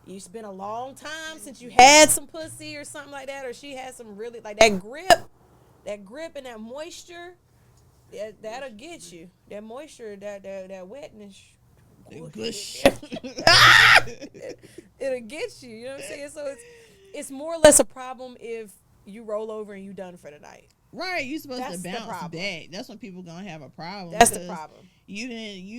It's been a long time since you had some pussy or something like that, or she had some really, like that grip and that moisture, that'll get you. That moisture, that wetness. Gush. It'll get you. You know what I'm saying? So it's more or less a problem if you roll over and you done for the night. Right, you supposed That's to the bounce problem. back. That's when people gonna have a problem. That's the because problem. You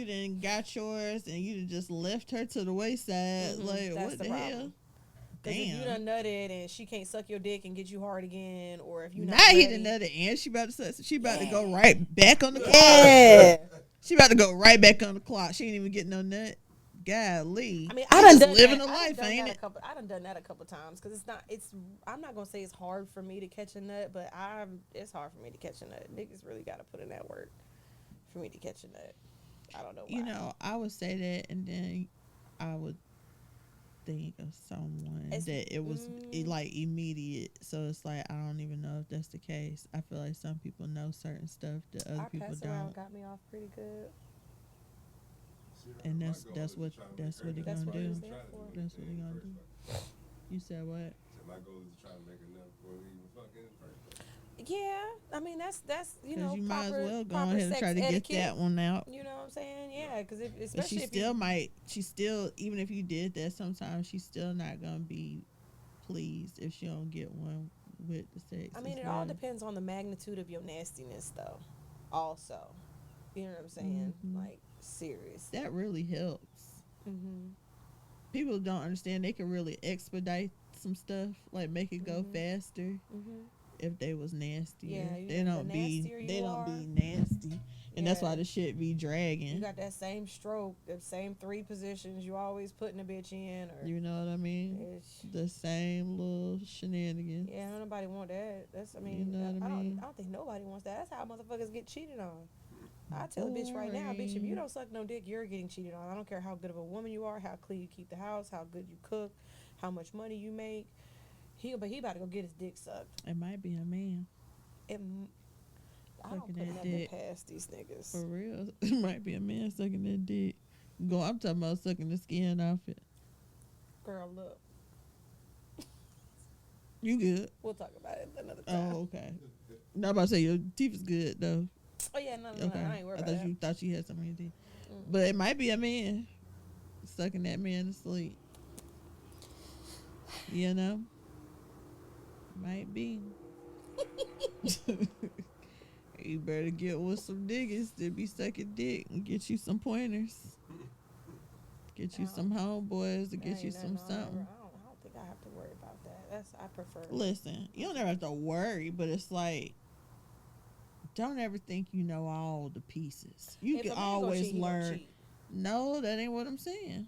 didn't got yours and you done just left her to the wayside. Mhm, Like that's what the the problem. hell? Because if you Damn. done nutted and she can't suck your dick and get you hard again, or if you not Now he ready, done nutted and she about to Yeah. go right back on the clock. yeah. She about to go right back on the clock. She ain't even getting no nut. Golly. I mean, You I done just done living that. a life, ain't it? I done done that a couple times because I'm not gonna say it's hard for me to catch a nut, but it's hard for me to catch a nut. Niggas really got to put in that work for me to catch a nut. I don't know why. I would say that, and then I would think of someone that it was like immediate. So it's like I don't even know if that's the case. I feel like some people know certain stuff that other Our people pass don't, around got me off pretty good. and My that's goal that's is to what try to that's make what her they That's gonna what do. he's there for. That's what they gonna do. You said what? So my goal is to try to make enough before we even fuck in the first place. Yeah, I mean that's Because proper, you might as well go proper ahead and sex try to etiquette. get that one out. You know what I'm saying? Yeah, because But especially she if still you, might. She still, even if you did that, sometimes she's still not gonna be pleased if she don't get one with the sex. I mean, as it all well. depends on the magnitude of your nastiness, though. Also, you know what I'm saying? Mhm. Like serious. That really helps. Mm-hmm. People don't understand they can really expedite some stuff, like make it go faster Mm-hmm. if they was nastier. Yeah, They the don't be nastier they you don't are, be nasty, and that's why yeah, the shit be you dragging. got that same stroke, the same 3 positions you always putting a bitch in, or You know what I mean? it's, The same little shenanigans. yeah, don't nobody want that. That's I You mean, know what I mean? I don't think nobody wants that. That's how motherfuckers get cheated on. I tell a bitch right now, bitch, if you Boring. don't suck no dick, you're getting cheated on. I don't care how good of a woman you are, how clean you keep the house, how good you cook, how much money you make. He about to go get his dick sucked. It might be a man. I don't Sucking put that nothing dick. past these niggas. For real. It might be a man sucking that dick. I'm talking about sucking the skin off it. Girl, look, You good? we'll talk about it another time. Oh, okay. Not about to say your teeth is good though. Oh yeah, no, Okay. I ain't worried I about thought that. you thought you had something in your teeth. Mm. But it might be a man sucking that man to sleep. You know? Might be. You better get with some niggas that be sucking dick and get you some pointers. Get you some homeboys to That get ain't you nothing some I don't something. I don't think I have to worry about that. I prefer. Listen, you don't ever have to worry, but it's like, don't ever think you know all the pieces. You If can a man gonna always cheat, he gonna learn. cheat. No, that ain't what I'm saying.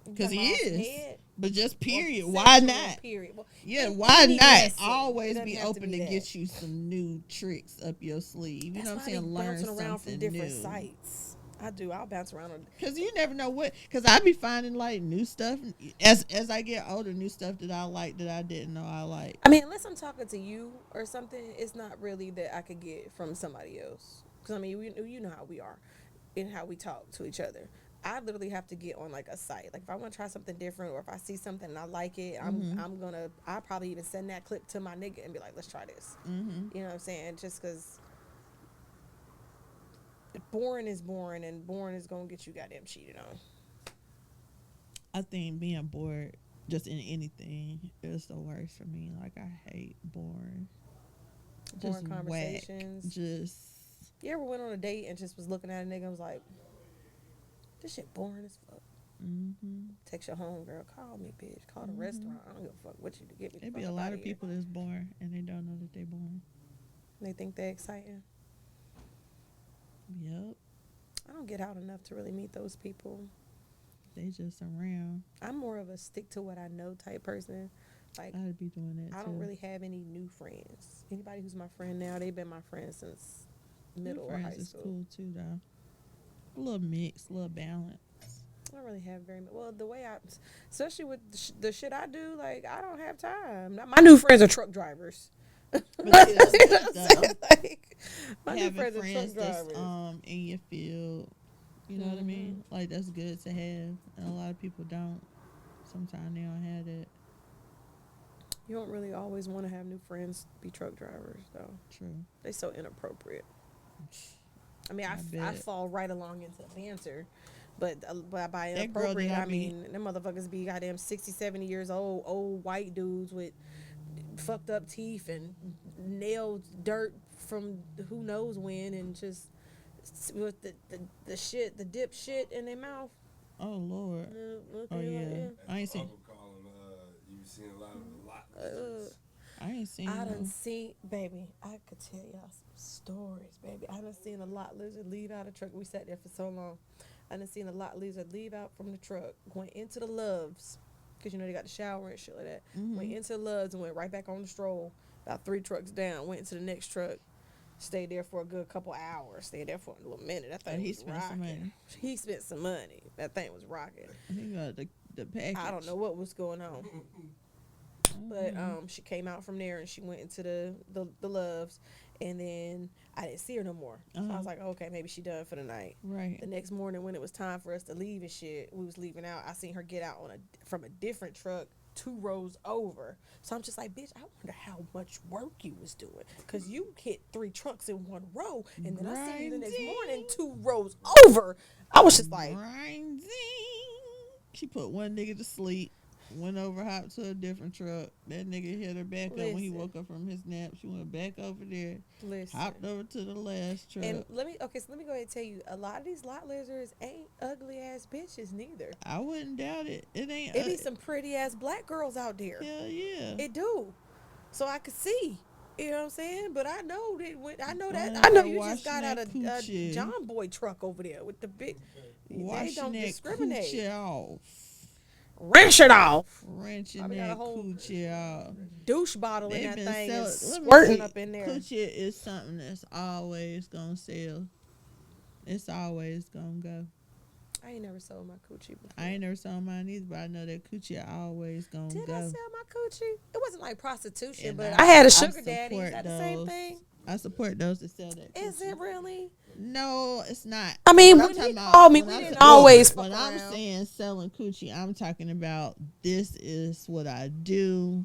You Because talking he about is. head But just or period. Why sexual, not? Period. Well, Yeah, in why any not? lesson, it Always doesn't be have open be to that. get you some new tricks up your sleeve. You That's know what why I'm saying? I be Learn bouncing around from something different new. sites. I do. I'll bounce around on. Cause you never know what. Cause I be finding like new stuff as I get older, new stuff that I like that I didn't know I like. I mean, unless I'm talking to you or something, it's not really that I could get from somebody else. Because I mean, you know how we are and how we talk to each other. I literally have to get on like a site. Like if I want to try something different, or if I see something and I like it, I'll probably even send that clip to my nigga and be like, let's try this. You know what I'm saying? Just because boring is boring, and boring is gonna get you goddamn cheated on. I think being bored just in anything is the worst for me. Like I hate boring just Conversations. Whack. Just you ever went on a date and just was looking at a nigga and was like, this shit boring as fuck. Text your home girl, call me, bitch. Call the restaurant. I don't give a fuck what you do. Get me. There be a lot of people that's boring and they don't know that they boring. They think they're exciting. Yep. I don't get out enough to really meet those people. They just around. I'm more of a stick to what I know type person. Like I'd be doing that too. I don't really have any new friends. Anybody who's my friend now, they've been my friends since middle or high school. Is cool too, though. A little mix, a little balance. I don't really have very much. Well, the way especially with the shit I do, like I don't have time. My new friends are truck drivers. But like, my new friends are truck drivers. That's in your field. You know what I mean? Like that's good to have, and a lot of people don't. Sometimes they don't have that. You don't really always want to have new friends be truck drivers, though. True. They so inappropriate. I mean, I fall right along into banter, but by inappropriate, I mean them motherfuckers be goddamn 60, 70 years old white dudes with fucked up teeth and nailed dirt from who knows when, and just with the dip shit in their mouth. Oh Lord. Oh yeah. I ain't seen. You've seen a lot of I ain't seen. I done seen, baby. I could tell y'all some stories, baby. I done seen a lot lizard leave out of the truck. We sat there for so long. I done seen a lot lizard leave out from the truck, went into the Loves, because you know they got the shower and shit like that. Went into the Loves and went right back on the stroll. About 3 trucks down, went into the next truck. Stayed there for a good couple hours. Stayed there for a little minute. That thing was rocking. Some money. He spent some money. That thing was rocking. He got the package. I don't know what was going on. But she came out from there and she went into the Loves, and then I didn't see her no more. So I was like, okay, maybe she done for the night. Right. The next morning when it was time for us to leave and shit, we was leaving out. I seen her get out from a different truck 2 rows over. So I'm just like, bitch, I wonder how much work you was doing, because you hit 3 trucks in 1 row, and then I seen you the next morning 2 rows over. I was just like, grinding. She put one nigga to sleep, went over, hopped to a different truck. That nigga hit her back up when he woke up from his nap. She went back over there, hopped over to the last truck. And let me go ahead and tell you, a lot of these lot lizards ain't ugly ass bitches neither. I wouldn't doubt it. It ain't. It be some pretty ass black girls out there. Hell yeah. It do. So I could see. You know what I'm saying? But I know I know you just got out a John Boy truck over there with the big. They don't discriminate. Coochie off. Wrench it off. Wrenching that coochie off. Douche bottle in that thing is squirting up in there. Coochie is something that's always gonna sell. It's always gonna go. I ain't never sold my coochie before. I ain't never sold mine either, but I know that coochie always gonna go. Did I sell my coochie? It wasn't like prostitution, and but I had a sugar daddy. Is that the same thing? I support those that sell that coochie. Is it really? No, it's not. I mean, when he called me, we didn't always fuck around. I'm saying selling coochie, I'm talking about this is what I do.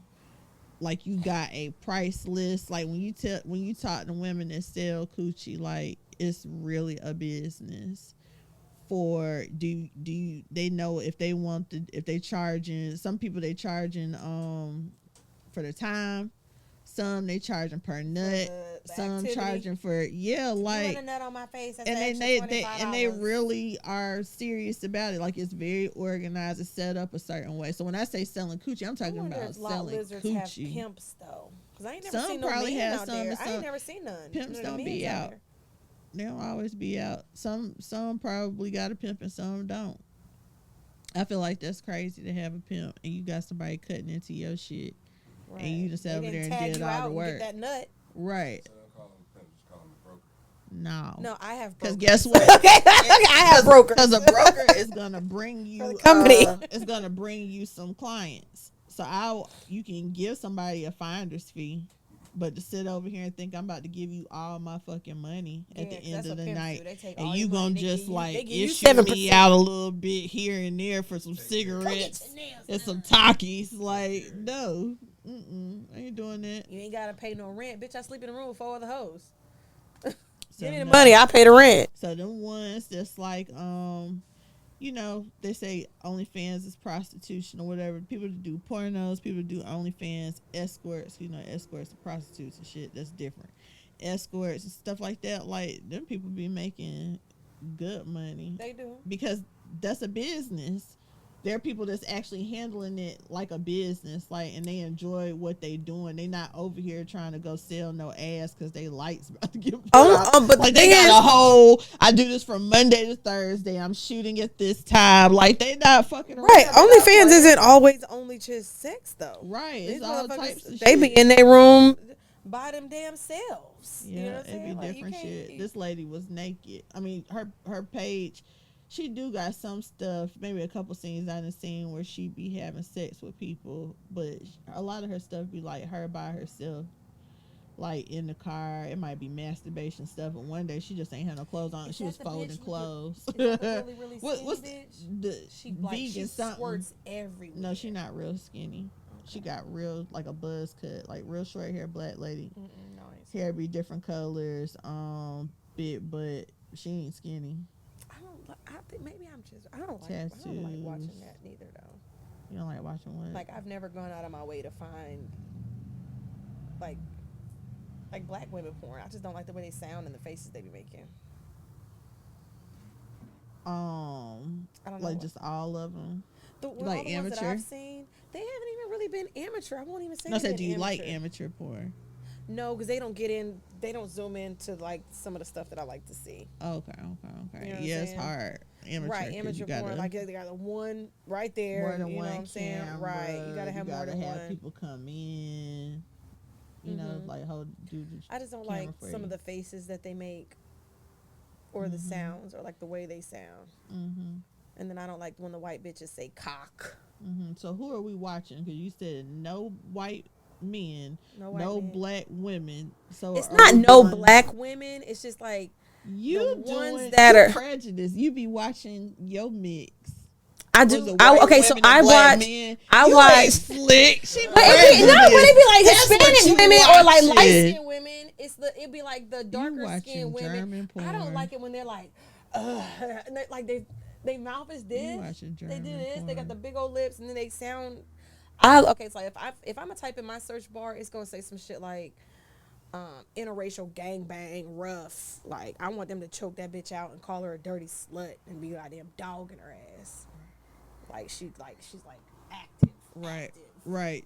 Like you got a price list. Like when you talk to women that sell coochie, like it's really a business. For they know if they want if they charging, some people they charging for the time, some they charging per nut, some activity. Charging for like you want a nut on my face, that's and they really are serious about it. Like it's very organized, it's set up a certain way. So when I say selling coochie, I'm talking about selling coochie. Have pimps though, because I ain't never some seen no probably men have out some, there. some I ain't never seen none. Pimps don't be out. They don't always be out. Some probably got a pimp and some don't. I feel like that's crazy to have a pimp and you got somebody cutting into your shit, right. And you just over there and did all the work. Get that nut. Right. So don't call them a pimp, just call them a broker. No, I have brokers. Because guess what? I have brokers. Because a broker is gonna bring you company. It's gonna bring you some clients. So you can give somebody a finder's fee. But to sit over here and think I'm about to give you all my fucking money at the end of the night, and you gonna just issue me out a little bit here and there for some cigarettes and some Takis, like no, I ain't doing that. You ain't gotta pay no rent, bitch. I sleep in a room with 4 other hoes. So Give me the money, I pay the rent. So them ones that's like, you know, they say OnlyFans is prostitution or whatever. People that do pornos, people that do OnlyFans, escorts, you know, escorts and prostitutes and shit, that's different. Escorts and stuff like that, like, them people be making good money. They do. Because that's a business. There are people that's actually handling it like a business, like, and they enjoy what they doing. They not over here trying to go sell no ass because they lights about to get but like they got a whole. I do this from Monday to Thursday. I'm shooting at this time. Like they not fucking around. Right. OnlyFans isn't always only just sex though. Right. It's all types of shit. They be in their room by them damn selves. Yeah, you know what I'm it'd be saying? different shit. This lady was naked. I mean, her page. She do got some stuff, maybe a couple scenes I done seen where she be having sex with people, but a lot of her stuff be like her by herself, like in the car. It might be masturbation stuff, but one day she just ain't had no clothes on. She was folding clothes. Really, really What's bitch? the She like vegan she something? squirts everywhere. No, she not real skinny. Okay. She got real like a buzz cut, like real short hair, black lady. Nice. Hair be different colors, big butt. She ain't skinny. I think maybe I don't like watching that neither though. You don't like watching what? Like I've never gone out of my way to find like black women porn. I just don't like the way they sound and the faces they be making. I don't know, like just all of them. Like all the amateur. ones that I've seen, they haven't even really been amateur. I won't even say. No, I said, do you like amateur porn? No, because they don't get in. They don't zoom into like some of the stuff that I like to see. Okay. You know Yeah, it's hard. Amateur, right, amateur porn. Like they got the one right there. More than you know one what I'm saying? camera, right. You gotta have more than one. People come in. You know, like do the I just don't like some of the faces that they make, or the sounds, or like the way they sound. And then I don't like when the white bitches say cock. So who are we watching? Because you said no white men, no black women. So it's not no black women. It's just like you the ones doing that are prejudice. You be watching your mix. I do. Okay, so I watch. I watch slick. But it be like Hispanic women or like light skinned women. It'd be like the darker skinned women. I don't like it when they're like, like they mouth is this. They do this. Porn. They got the big old lips, and then they sound. Okay, so if I'm a type in my search bar, it's gonna say some shit like interracial gangbang rough. Like I want them to choke that bitch out and call her a dirty slut and be like them dogging her ass. Like she's active. Right.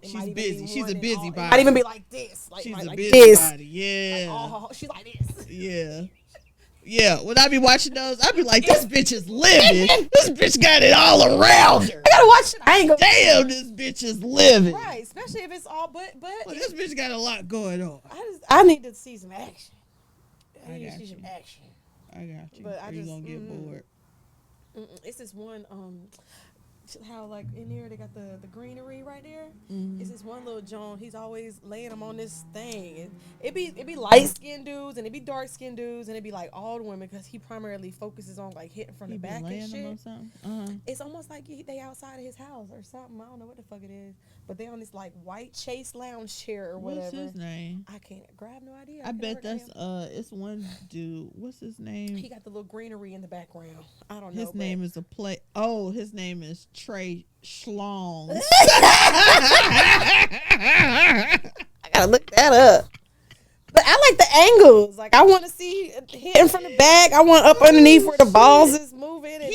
She's busy. She's a busybody. Might even be like this. Like, she's like, a like busybody. Yeah. Like, she's like this. Yeah. Yeah, when I be watching those, I be like, this bitch is living. This bitch got it all around her. I gotta watch it. I ain't gonna. Damn, this bitch is living. Right, especially if it's all well, this bitch got a lot going on. I need to see some action. I need to see some action. I got you. But you gonna get bored. It's this one how like in there they got the greenery right there. It's this one little John. He's always laying them on this thing. And it be light skinned dudes and it be dark skinned dudes and it be like all the women because he primarily focuses on like hitting from the back and shit. It's almost like they outside of his house or something. I don't know what the fuck it is, but they on this like white Chase lounge chair or whatever. What's his name? I can't grab no idea. I bet that's it's one dude. What's his name? He got the little greenery in the background. I don't know. His name is his name is Trey Schlong. I gotta look that up. But I like the angles. Like I want to see hitting from the back. I want up underneath where the balls is moving. And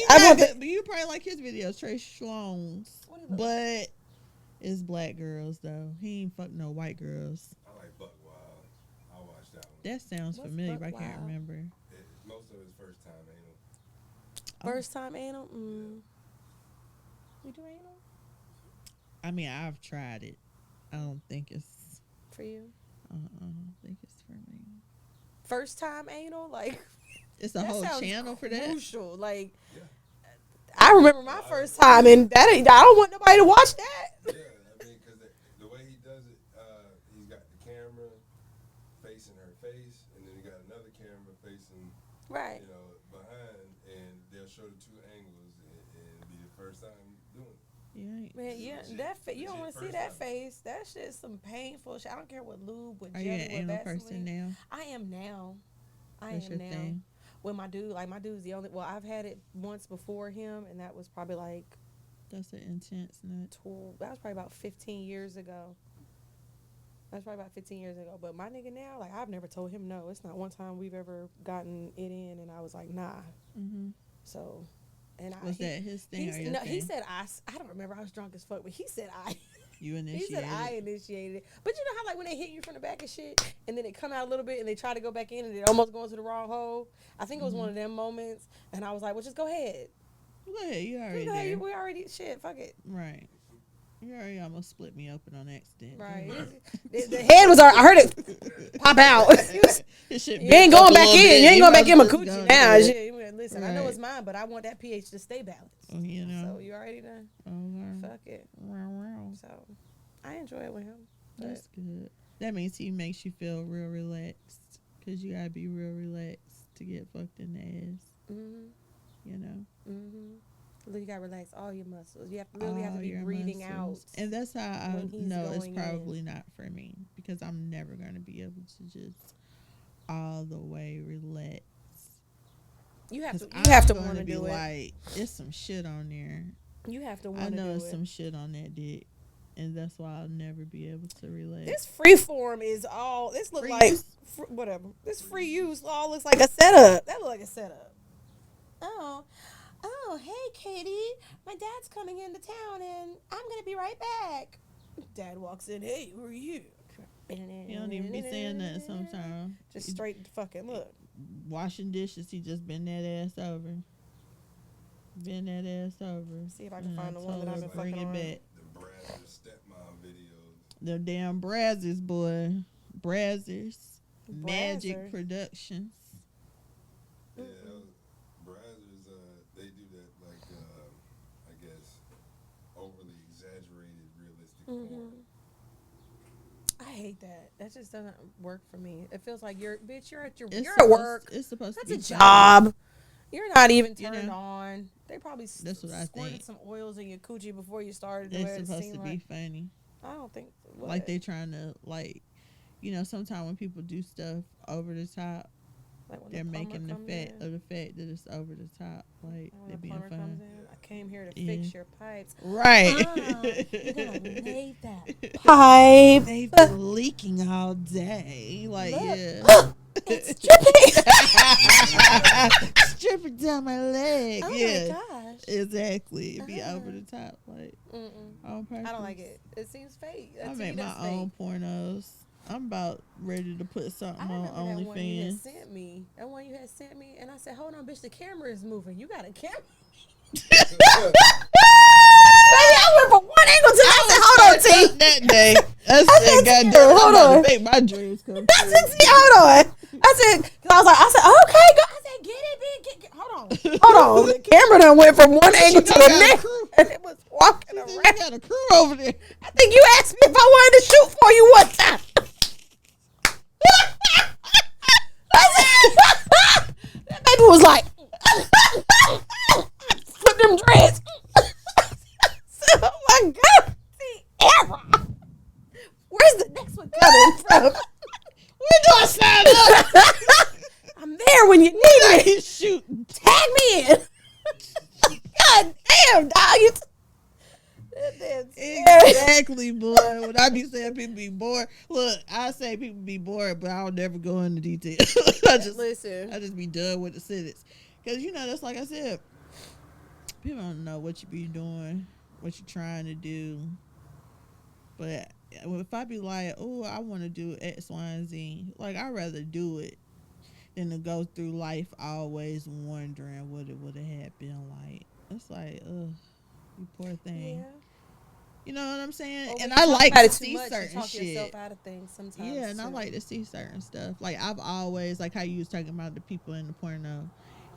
you probably like his videos, Trey Schlongs. But it's black girls though. He ain't fuck no white girls. I like Buck Wild. I watched that one. That sounds familiar, but I can't remember. Most of his first time anal. First time anal? You do anal? I mean, I've tried it. I don't think it's for you. I don't think it's for me. First time anal, like it's a whole channel for that. Crucial, like I remember my first time, and I don't want nobody to watch that. Yeah, I mean, because the way he does it, he's got the camera, Right. you know, behind, and they'll show the two angles, and be the first time doing it. Man, yeah, you don't want to see that face. That shit's some painful shit. I don't care what lube, what Are you jelly, an what anal Vaseline. person now? I am now. I That's am your now. thing. With my dude, like my dude's the only. Well, I've had it once before him, and that was probably like That's an intense nut. that was probably about 15 years ago. That's probably about 15 years ago. But my nigga now, like I've never told him no. It's not one time we've ever gotten it in, and I was like, nah. Mm-hmm. So, and Was that his thing or your no, thing? he said I don't remember. I was drunk as fuck, but he said I. You He initiated. said I initiated it. But you know how like when they hit you from the back and shit, and then it come out a little bit, and they try to go back in, and it almost goes to the wrong hole. I think it was one of them moments, and I was like, well, just go ahead. Go ahead, you already Just go ahead. there. We already shit. Fuck it. Right. You already almost split me open on accident. Right. The head was already. I heard it pop out. This shit You ain't going back in. You ain't going back in my might as well coochie just now. go Shit. Listen, I know Right. it's mine, but I want that pH to stay balanced. Oh, you know. So you already done. Okay. Fuck it. Wow. So I enjoy it with him. But That's good. That means he makes you feel real relaxed. Because you got to be real relaxed to get fucked in the ass. mhm. You know? Mhm. You gotta relax all your muscles. You have to literally have to All be your breathing muscles. out. And that's how I when he's know it's going probably not for me. Because I'm never going to be able to just all the way relax. You have to. 'Cause You have to I'm want gonna to be do it. like, it's some shit on there. You have to I want to know do it's it. some shit on that dick. And that's why I'll never be able to relax. This freeform is all. This look Free like use? whatever. This free use all looks like a setup. That look like a setup. Oh, hey, Katie. My dad's coming into town, and I'm gonna be right back. Dad walks in. Hey, who are you? He don't even be saying that sometimes. Just straight fucking look. Washing dishes, he just bend that ass over. Bend that ass over. See if I can And find the one that I've been bring fucking it on. back. The Brazzers stepmom videos. The damn Brazzers, boy. Brazzers. Magic Brazzers? Productions. Yeah, Brazzers, they do that, like, I guess, overly exaggerated, realistic porn. I hate that. That just doesn't work for me. It feels like you're at your It's you're at supposed- work. It's supposed That's to a be fun. job. You're not even You turned know? on. They probably That's what I squirted think. some oils in your coochie before you started. It's supposed to be funny. I don't think. What? Like they trying to, like, you know, sometimes when people do stuff over the top, Like when they're the plumber making the comes fact in. of the fact that it's over the top. Like When they the being plumber fun. comes in, I came here to Yeah. fix your pipes. Right. You're gonna lay that pipe. They've been leaking all day. Like, Look. yeah. It's dripping. It's dripping down my leg. Oh yeah. my gosh. Exactly. It'd be over the top. Like, Mm-mm. on purpose. I don't like it. It seems fake. I To make me, my that's own fake. pornos. I'm about ready to put something I on remember that one you had OnlyFans. sent me. That one you had sent me, and I said, "Hold on, bitch, the camera is moving. You got a camera." Baby, I went from one angle to the other. I said, "Hold on, T." That day. I said, said, God "Hold damn, I'm about on." to make my dreams come I true. said, "T, hold on." I said, "Cause okay, go." I said, "Get it, bitch. Get. Hold on. The camera done went from one angle to got the a next, crew. and it was walking You around. got a crew over there. I think you asked me if I wanted to shoot for you one time." That baby was like, flip them dreads. Oh my God. The error. Where's the next one coming from? Where do I sign up? I'm there when you need me. He's shooting. Tag me in. God damn, dog. You Exactly, boy. When I be saying people be bored, look, I say people be bored, but I'll never go into detail. I just be done with the sentence. Because, you know, that's like I said, people don't know what you be doing, what you're trying to do. But if I be like, oh, I want to do X, Y, and Z, like, I'd rather do it than to go through life always wondering what it would have been like. It's like, ugh, you poor thing. Yeah. You know what I'm saying? Or And when I you talk like about to it too see much, you certain talk shit. yourself out of things sometimes. Yeah, and I too. like to see certain stuff. Like I've always, like how you was talking about the people in the porno,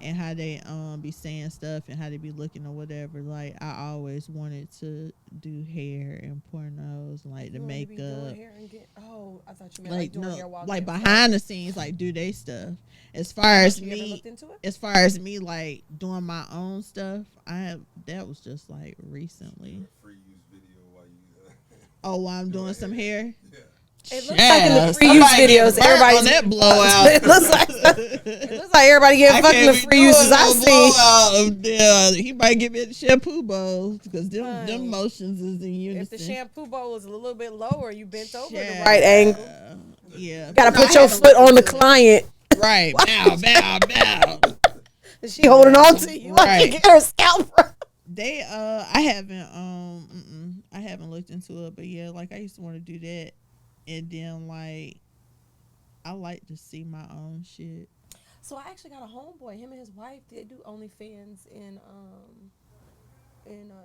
and how they be saying stuff and how they be looking or whatever. Like I always wanted to do hair and pornos, like the You wanted to be doing makeup. hair and I thought you meant like doing hair while like getting behind the scenes, like do they stuff. As far as fucked. You ever me, looked into it? as far as me, like doing my own stuff, that was just like recently. Free use video while you. Oh, while I'm doing some hair. Yeah. It looks like in the free use videos, everybody's on that blowout. it looks like everybody getting fucked in the free uses I see. Yeah, he might give me the shampoo bowls because them motions is in unison. If the shampoo bowl is a little bit lower, you bent over the Yeah. right angle. Yeah, You gotta put your foot on the client. right. Bow. And she holding on to you like Right. you get her scalp. They I haven't looked into it, but yeah, like I used to want to do that, and then like I like to see my own shit. So I actually got a homeboy. Him and his wife, they do OnlyFans in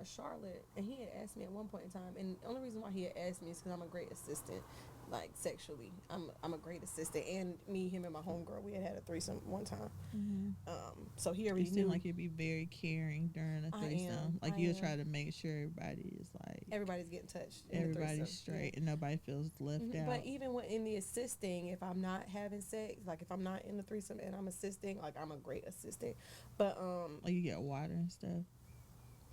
Charlotte, and he had asked me at one point in time. And the only reason why he had asked me is because I'm a great assistant, like sexually. I'm a great assistant, and me, him, and my homegirl, we had a threesome one time. So he already You knew. seem like you'd be very caring during a threesome. Like you'll try to make sure everybody is like Everybody's getting touched. In the everybody's threesome. straight and nobody feels left out. But even when in the assisting, if I'm not having sex, like if I'm not in the threesome and I'm assisting, like I'm a great assistant. But like you get water and stuff.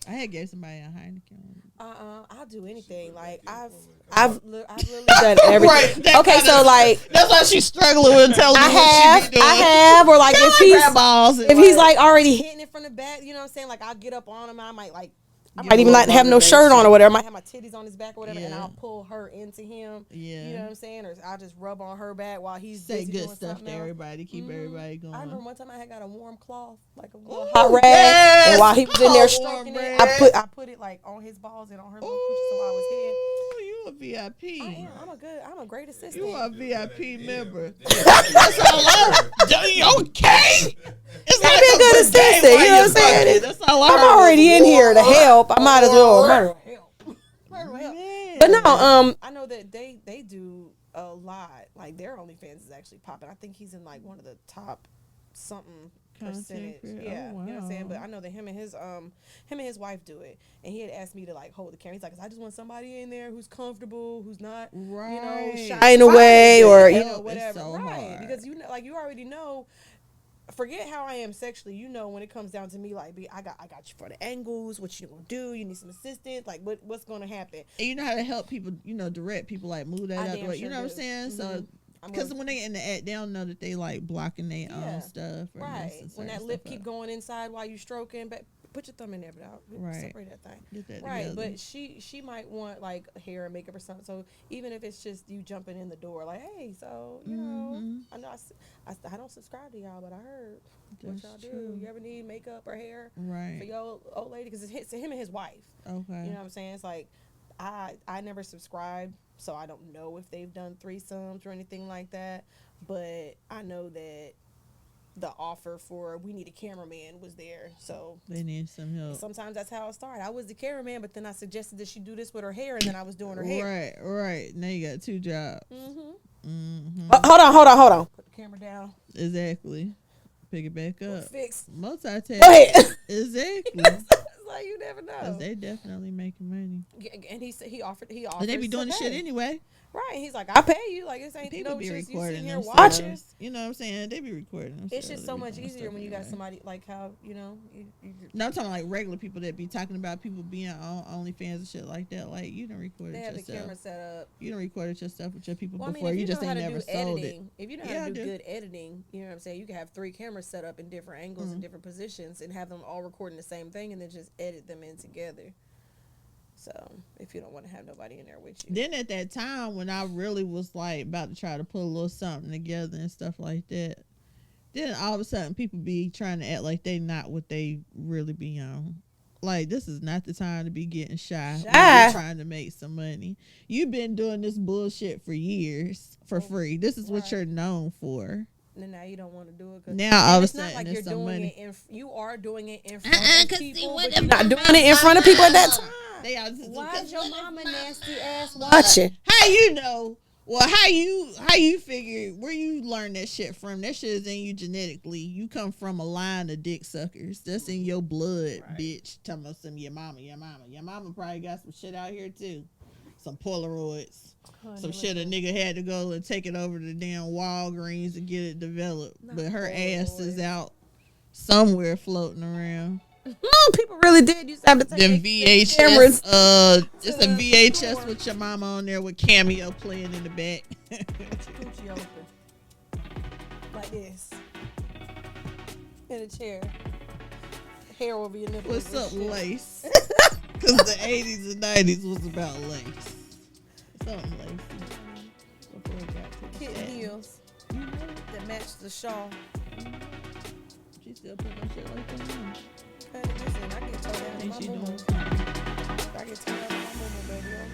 I had gave somebody a Heineken. I'll do anything. Like I've literally done everything. Right, okay, so like that's why she's struggling with telling me what she be doing. I have, or like if he's like already hitting it from the back, you know what I'm saying? Like I'll get up on him, I might even not have no shirt on or whatever. I might have my titties on his back or whatever, and I'll pull her into him. Yeah. You know what I'm saying? Or I'll just rub on her back while he's say busy good doing stuff something to else. everybody, keep everybody going. I remember one time I had got a warm cloth, like a little hot rag, and while he was in there stroking it, I put it like on his balls and on her little coochie so I was hitting. You a VIP. I am. I'm a great assistant. You a VIP member. That's all okay. It's like be a good assistant. You know what I'm saying? That's all I'm already in here to help. I might as well help. But no, I know that they do a lot. Like their OnlyFans is actually popping. I think he's in like one of the top something percentage. Yeah, wow. You know what I'm saying? But I know that him and his wife do it. And he had asked me to like hold the camera. He's like, I just want somebody in there who's comfortable, who's not, shying away or whatever. So right? hard. Because you already know. Forget how I am sexually. You know, when it comes down to me, like, I got you for the angles. What you gonna do? You need some assistance. Like, what's gonna happen? And you know how to help people. Direct people, like move that out the way. Sure you know what I'm saying? So. Because when they in the act, they don't know that they like blocking their own stuff. Or right. When that lip keep going inside while you stroking, but put your thumb in there, but I'll separate that thing. Get that right. together. But she might want like hair and makeup or something. So even if it's just you jumping in the door, like, hey, so you know, I know I don't subscribe to y'all, but I heard what y'all do. You ever need makeup or hair for your old lady? Because it's him and his wife. Okay. You know what I'm saying? It's like I never subscribed. So I don't know if they've done threesomes or anything like that, but I know that the offer for we need a cameraman was there. So they need some help. Sometimes that's how it started. I was the cameraman, but then I suggested that she do this with her hair, and then I was doing her hair. Right. Now you got two jobs. Hold on. Put the camera down. Exactly. Pick it back up. Fix. Multitask. Go ahead. Exactly. Like you never know. Cause they definitely making money. And he offered. But they be doing the shit anyway. Right. He's like, I pay you. Like this ain't people no be shit. You recording sitting here themselves. watching. You know what I'm saying? They be recording. It's just so much easier when you got somebody like how you know. No, I'm talking like regular people that be talking about people being on OnlyFans and shit like that. Like you done recorded yourself. They have the camera set up. You done recorded yourself with your people before. I mean, you just ain't never sold editing, it. If you know how to do good editing, you know what I'm saying. You can have 3 cameras set up in different angles and different positions, and have them all recording the same thing, and then just edit them in together. So if you don't want to have nobody in there with you. Then at that time when I really was like about to try to put a little something together and stuff like that, then all of a sudden people be trying to act like they not what they really be on. Like this is not the time to be getting shy. Trying to make some money. You've been doing this bullshit for years for free. This is what you're known for. And now you don't want to do it. Now all of a it's sudden not like you're doing money. it. You are doing it in front of people, but you're not doing it in front of people at that time. Why is your mama nasty ass watching? How you know Well, how you figure where you learn that shit from? That shit is in you genetically. You come from a line of dick suckers. That's in your blood, Right. bitch. Talking about some your mama probably got some shit out here too. Some Polaroids. Some shit a nigga had to go and take it over to the damn Walgreens and get it developed. Not but her ass is Polaroids. out somewhere floating around. People really did used to have to take Them their cameras. VHS, it's a the VHS store. with your mama on there with Cameo playing in the back. Gucci open. Like this. In a chair. Hair over your nipples. What's and up, shit. lace? Because the 80s and 90s was about lace. Something lacy. Before it got to the Kitten satin. heels that match the shawl. She still put no shit like that on. Listen, I get told that in Think my she moo-moo. doing I get told that in my moo-moo, baby.